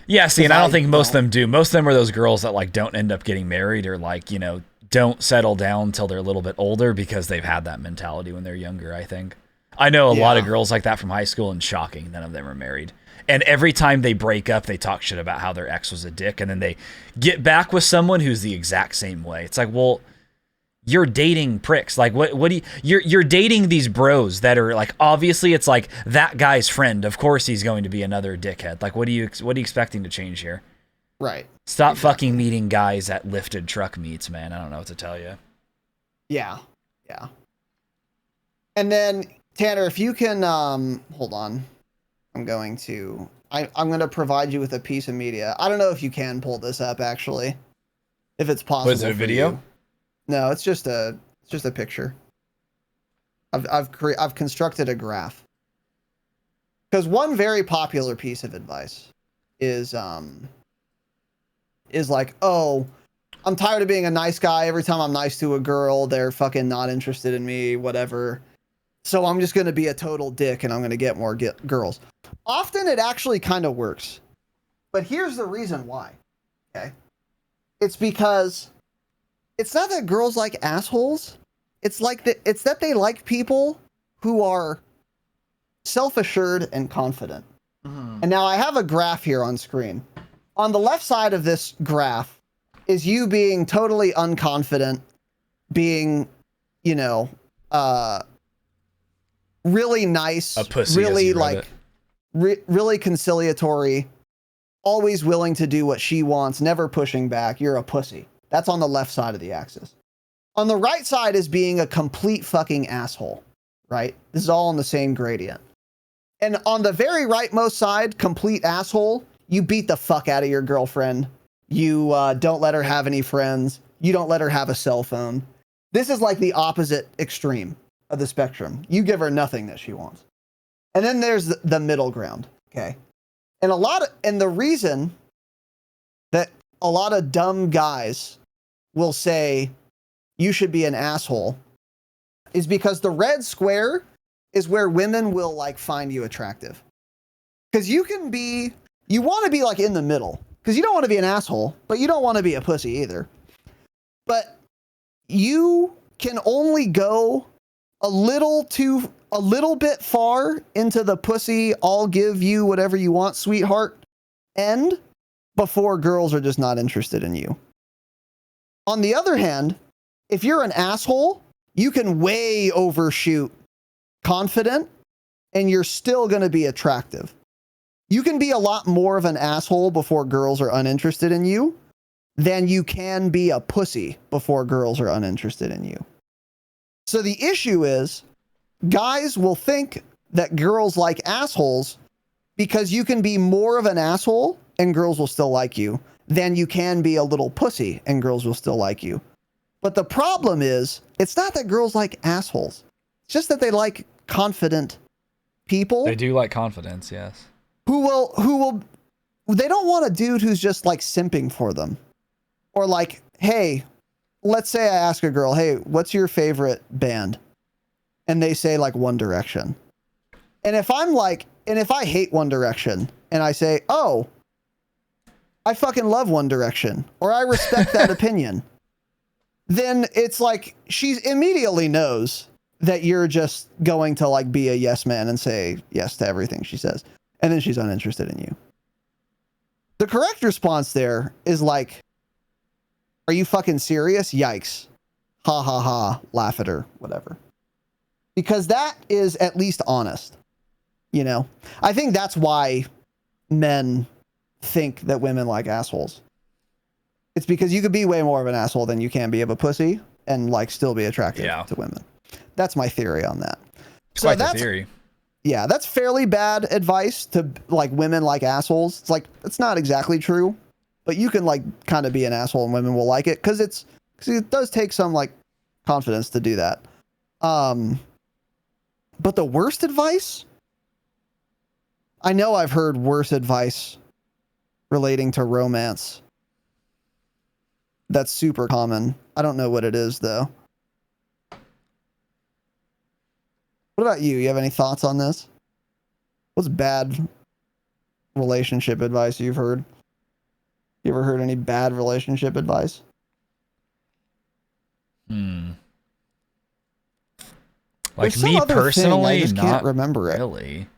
Yeah, see, and I don't think most of them do. Most of them are those girls that like don't end up getting married or like, don't settle down until they're a little bit older because they've had that mentality when they're younger, I think. I know a lot of girls like that from high school, and shocking, none of them are married. And every time they break up, they talk shit about how their ex was a dick, and then they get back with someone who's the exact same way. It's like, well, you're dating pricks. Like, what do you're dating these bros that are like, obviously it's like that guy's friend. Of course he's going to be another dickhead. Like, what are you expecting to change here? Right. Stop fucking meeting guys at lifted truck meets, man. I don't know what to tell you. Yeah. Yeah. And then Tanner, if you can, hold on, I'm going to provide you with a piece of media. I don't know if you can pull this up actually, if it's possible. Was it a video? You. No, it's just a picture. I've constructed a graph. Because one very popular piece of advice is like, oh, I'm tired of being a nice guy. Every time I'm nice to a girl, they're fucking not interested in me, whatever. So I'm just going to be a total dick and I'm going to get more girls. Often it actually kind of works. But here's the reason why. Okay. It's because it's not that girls like assholes. It's that they like people who are self-assured and confident. Mm-hmm. And now I have a graph here on screen. On the left side of this graph is you being totally unconfident, being, really nice, a pussy, really like, really conciliatory, always willing to do what she wants, never pushing back. You're a pussy. That's on the left side of the axis. On the right side is being a complete fucking asshole, right? This is all on the same gradient. And on the very rightmost side, complete asshole, you beat the fuck out of your girlfriend. You don't let her have any friends. You don't let her have a cell phone. This is like the opposite extreme of the spectrum. You give her nothing that she wants. And then there's the middle ground, okay? And the reason that a lot of dumb guys will say you should be an asshole is because the red square is where women will like find you attractive. Because you want to be like in the middle. Because you don't want to be an asshole, but you don't want to be a pussy either. But you can only go a little bit far into the pussy, I'll give you whatever you want, sweetheart, end before girls are just not interested in you. On the other hand, if you're an asshole, you can way overshoot confident and you're still going to be attractive. You can be a lot more of an asshole before girls are uninterested in you than you can be a pussy before girls are uninterested in you. So the issue is guys will think that girls like assholes because you can be more of an asshole and girls will still like you than you can be a little pussy and girls will still like you. But the problem is, it's not that girls like assholes. It's just that they like confident people. They do like confidence, yes. Who will, they don't want a dude who's just like simping for them. Or like, hey, let's say I ask a girl, hey, what's your favorite band? And they say like One Direction. And if I hate One Direction and I say, oh, I fucking love One Direction, or I respect that opinion, then it's like she immediately knows that you're just going to like be a yes man and say yes to everything she says. And then she's uninterested in you. The correct response there is like, are you fucking serious? Yikes. Ha ha ha. Laugh at her. Whatever. Because that is at least honest. You know? I think that's why men think that women like assholes. It's because you could be way more of an asshole than you can be of a pussy. and like still be attractive to women. That's my theory on that. It's quite the theory. Yeah, that's fairly bad advice to like women like assholes. It's like, it's not exactly true, but you can like kind of be an asshole and women will like it because it does take some like confidence to do that. But the worst advice, I know I've heard worse advice relating to romance. That's super common. I don't know what it is though. What about you? You have any thoughts on this? What's bad relationship advice you've heard? You ever heard any bad relationship advice? Like me personally, I just not can't remember it. Really.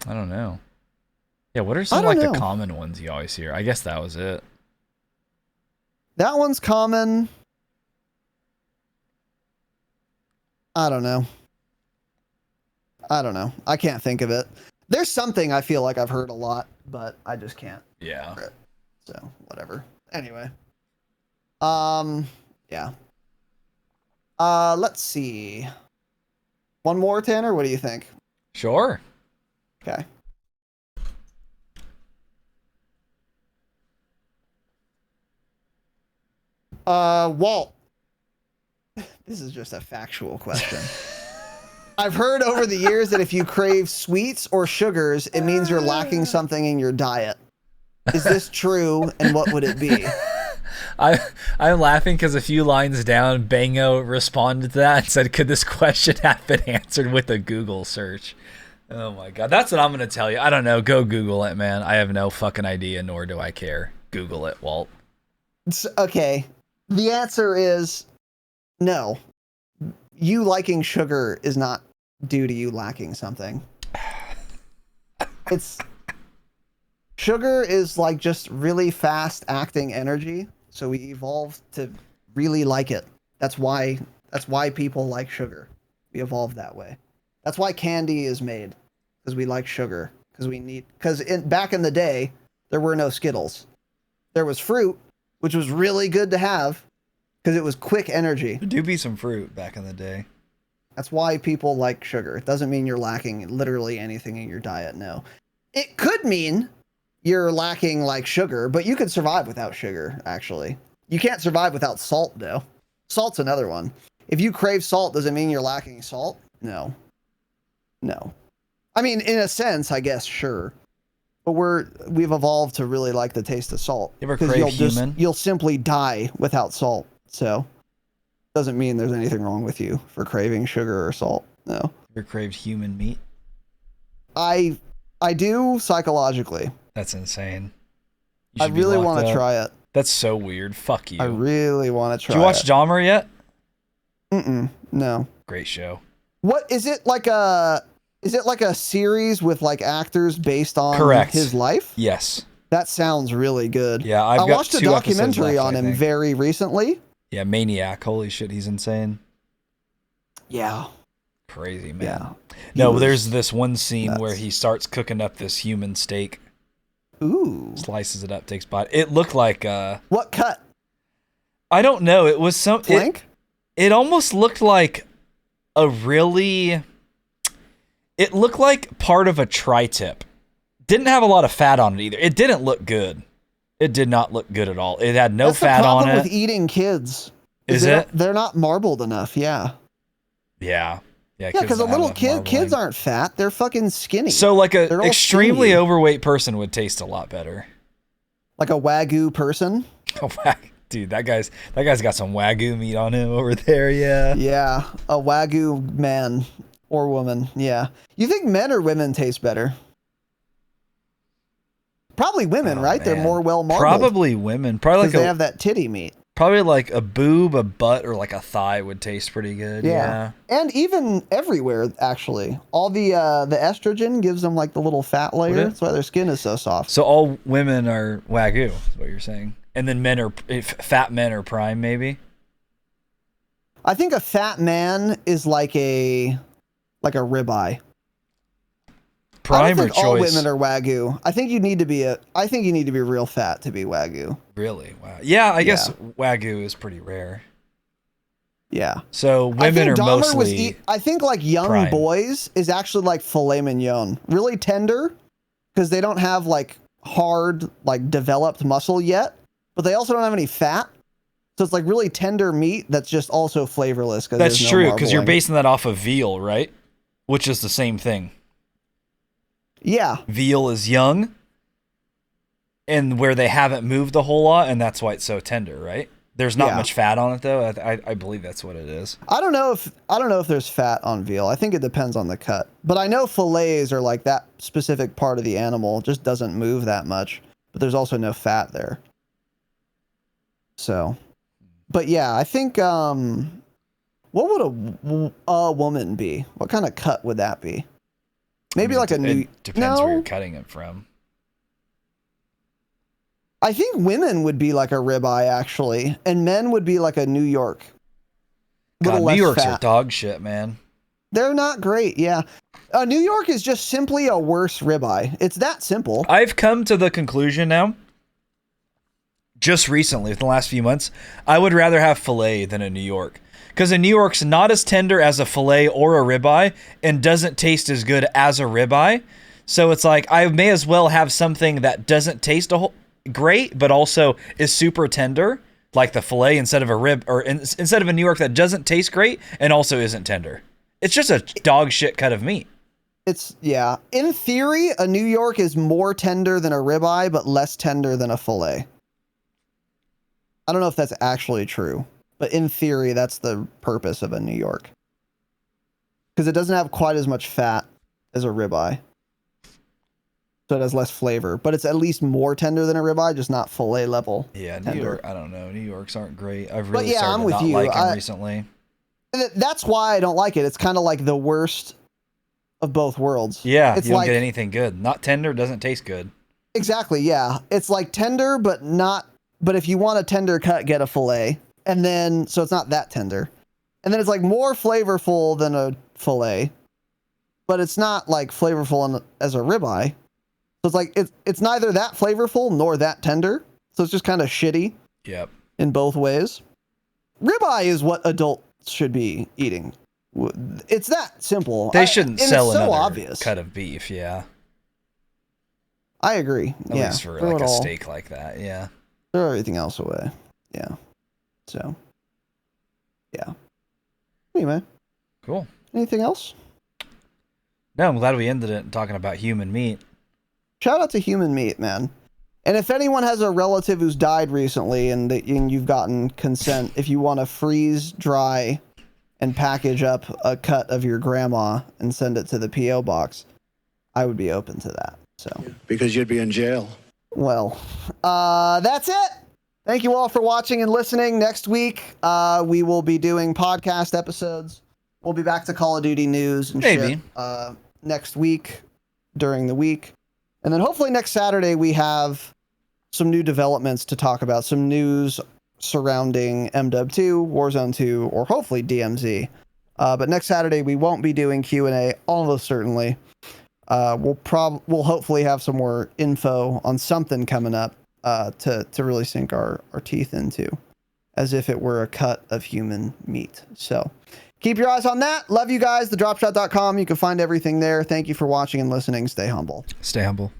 I don't know. Yeah, what are some like the common ones you always hear? I guess that was it. That one's common. I don't know. I can't think of it. There's something I feel like I've heard a lot, but I just can't. Yeah. So, whatever. Anyway. Yeah. Let's see. One more, Tanner? What do you think? Sure. Okay. Walt. This is just a factual question. I've heard over the years that if you crave sweets or sugars, it means you're lacking something in your diet. Is this true, and what would it be? I'm laughing because a few lines down, Bango responded to that and said, could this question have been answered with a Google search? Oh my God. That's what I'm going to tell you. I don't know. Go Google it, man. I have no fucking idea, nor do I care. Google it, Walt. Okay. The answer is no. You liking sugar is not due to you lacking something. Sugar is like just really fast acting energy. So we evolved to really like it. That's why people like sugar. We evolved that way. That's why candy is made, because we like sugar. Because back in the day, there were no Skittles. There was fruit, which was really good to have, because it was quick energy. There do be some fruit back in the day. That's why people like sugar. It doesn't mean you're lacking literally anything in your diet, no. It could mean you're lacking like sugar, but you could survive without sugar, actually. You can't survive without salt, though. Salt's another one. If you crave salt, does it mean you're lacking salt? No. I mean, in a sense, I guess, sure. But we've evolved to really like the taste of salt. You ever crave human? You'll simply die without salt. So, doesn't mean there's anything wrong with you for craving sugar or salt. No. You ever craved human meat? I do psychologically. That's insane. I really want to try it. That's so weird. Fuck you. I really want to try it. Did you watch Dahmer yet? No. Great show. What is it like a series with like actors based on his life? Yes. That sounds really good. Yeah, I watched a documentary on him very recently. Yeah, Maniac. Holy shit, he's insane. Yeah. Crazy, man. Yeah. No, there's this one scene where he starts cooking up this human steak. Ooh. Slices it up, takes a bite. It looked like what cut? I don't know. It was some flank? It almost looked like it looked like part of a tri-tip. Didn't have a lot of fat on it either. It didn't look good. It did not look good at all. It had no fat on it. That's the problem with eating kids. Is it? They're not marbled enough. Yeah. Yeah. Yeah, because a little kids aren't fat. They're fucking skinny. So like a extremely overweight person would taste a lot better. Like a Wagyu person? Dude, that guy's got some Wagyu meat on him over there, yeah. Yeah, a Wagyu man or woman, yeah. You think men or women taste better? Probably women, right? Man. They're more well marbled. Probably women. Probably because they have that titty meat. Probably like a boob, a butt, or like a thigh would taste pretty good. Yeah. And even everywhere, actually. All the estrogen gives them like the little fat layer. That's why their skin is so soft. So all women are Wagyu, is what you're saying. And then fat men are prime, maybe? I think a fat man is like a ribeye. Prime or choice? All women are Wagyu. I think you need to be real fat to be Wagyu. Really? Wow. Yeah, I guess Wagyu is pretty rare. Yeah. So women are mostly. I think like young prime. boys is actually like filet mignon, really tender, because they don't have like hard like developed muscle yet, but they also don't have any fat. So it's like really tender meat that's just also flavorless. That's true, because you're basing that off of veal, right? Which is the same thing. Yeah. Veal is young, and where they haven't moved a whole lot, and that's why it's so tender, right? There's not much fat on it, though. I believe that's what it is. I don't know if there's fat on veal. I think it depends on the cut. But I know fillets are like that specific part of the animal just doesn't move that much. But there's also no fat there. So, but yeah, I think what would a woman be? What kind of cut would that be? Maybe like a new. It depends where you're cutting it from. I think women would be like a ribeye, actually, and men would be like a New York. God, New York's are dog shit, man. They're not great, yeah. New York is just simply a worse ribeye. It's that simple. I've come to the conclusion now, just recently, within the last few months, I would rather have filet than a New York. Because a New York's not as tender as a filet or a ribeye, and doesn't taste as good as a ribeye. So it's like, I may as well have something that doesn't taste great, but also is super tender, like the filet, instead of a rib, or instead of a New York that doesn't taste great and also isn't tender. It's just a dog shit cut of meat. Yeah. In theory, a New York is more tender than a ribeye, but less tender than a filet. I don't know if that's actually true, but in theory, that's the purpose of a New York. Because it doesn't have quite as much fat as a ribeye. So it has less flavor, but it's at least more tender than a ribeye, just not fillet level. Yeah, tender. New York, I don't know. New Yorks aren't great. I've really I'm started with not you. like them recently. That's why I don't like it. It's kind of like the worst of both worlds. Yeah, it's you don't get anything good. Not tender, doesn't taste good. Exactly, yeah. It's like tender, but if you want a tender cut, get a fillet. And then, so it's not that tender. And then it's like more flavorful than a fillet, but it's not like flavorful as a ribeye. So it's like, it's neither that flavorful nor that tender. So it's just kind of shitty. Yep. In both ways. Ribeye is what adults should be eating. It's that simple. They shouldn't sell another obvious cut of beef, yeah. I agree. At least for like a steak like that, yeah. Throw everything else away. Yeah. So, yeah. Anyway. Cool. Anything else? No, I'm glad we ended it talking about human meat. Shout out to human meat, man. And if anyone has a relative who's died recently and you've gotten consent, if you want to freeze, dry, and package up a cut of your grandma and send it to the P.O. box, I would be open to that. So because you'd be in jail. Well, that's it. Thank you all for watching and listening. Next week, we will be doing podcast episodes. We'll be back to Call of Duty news and shit next week during the week. And then hopefully next Saturday we have some new developments to talk about, some news surrounding MW2, Warzone 2, or hopefully DMZ. But next Saturday we won't be doing Q&A, almost certainly. We'll hopefully have some more info on something coming up to really sink our teeth into, as if it were a cut of human meat. So keep your eyes on that. Love you guys. TheDropshot.com. You can find everything there. Thank you for watching and listening. Stay humble. Stay humble.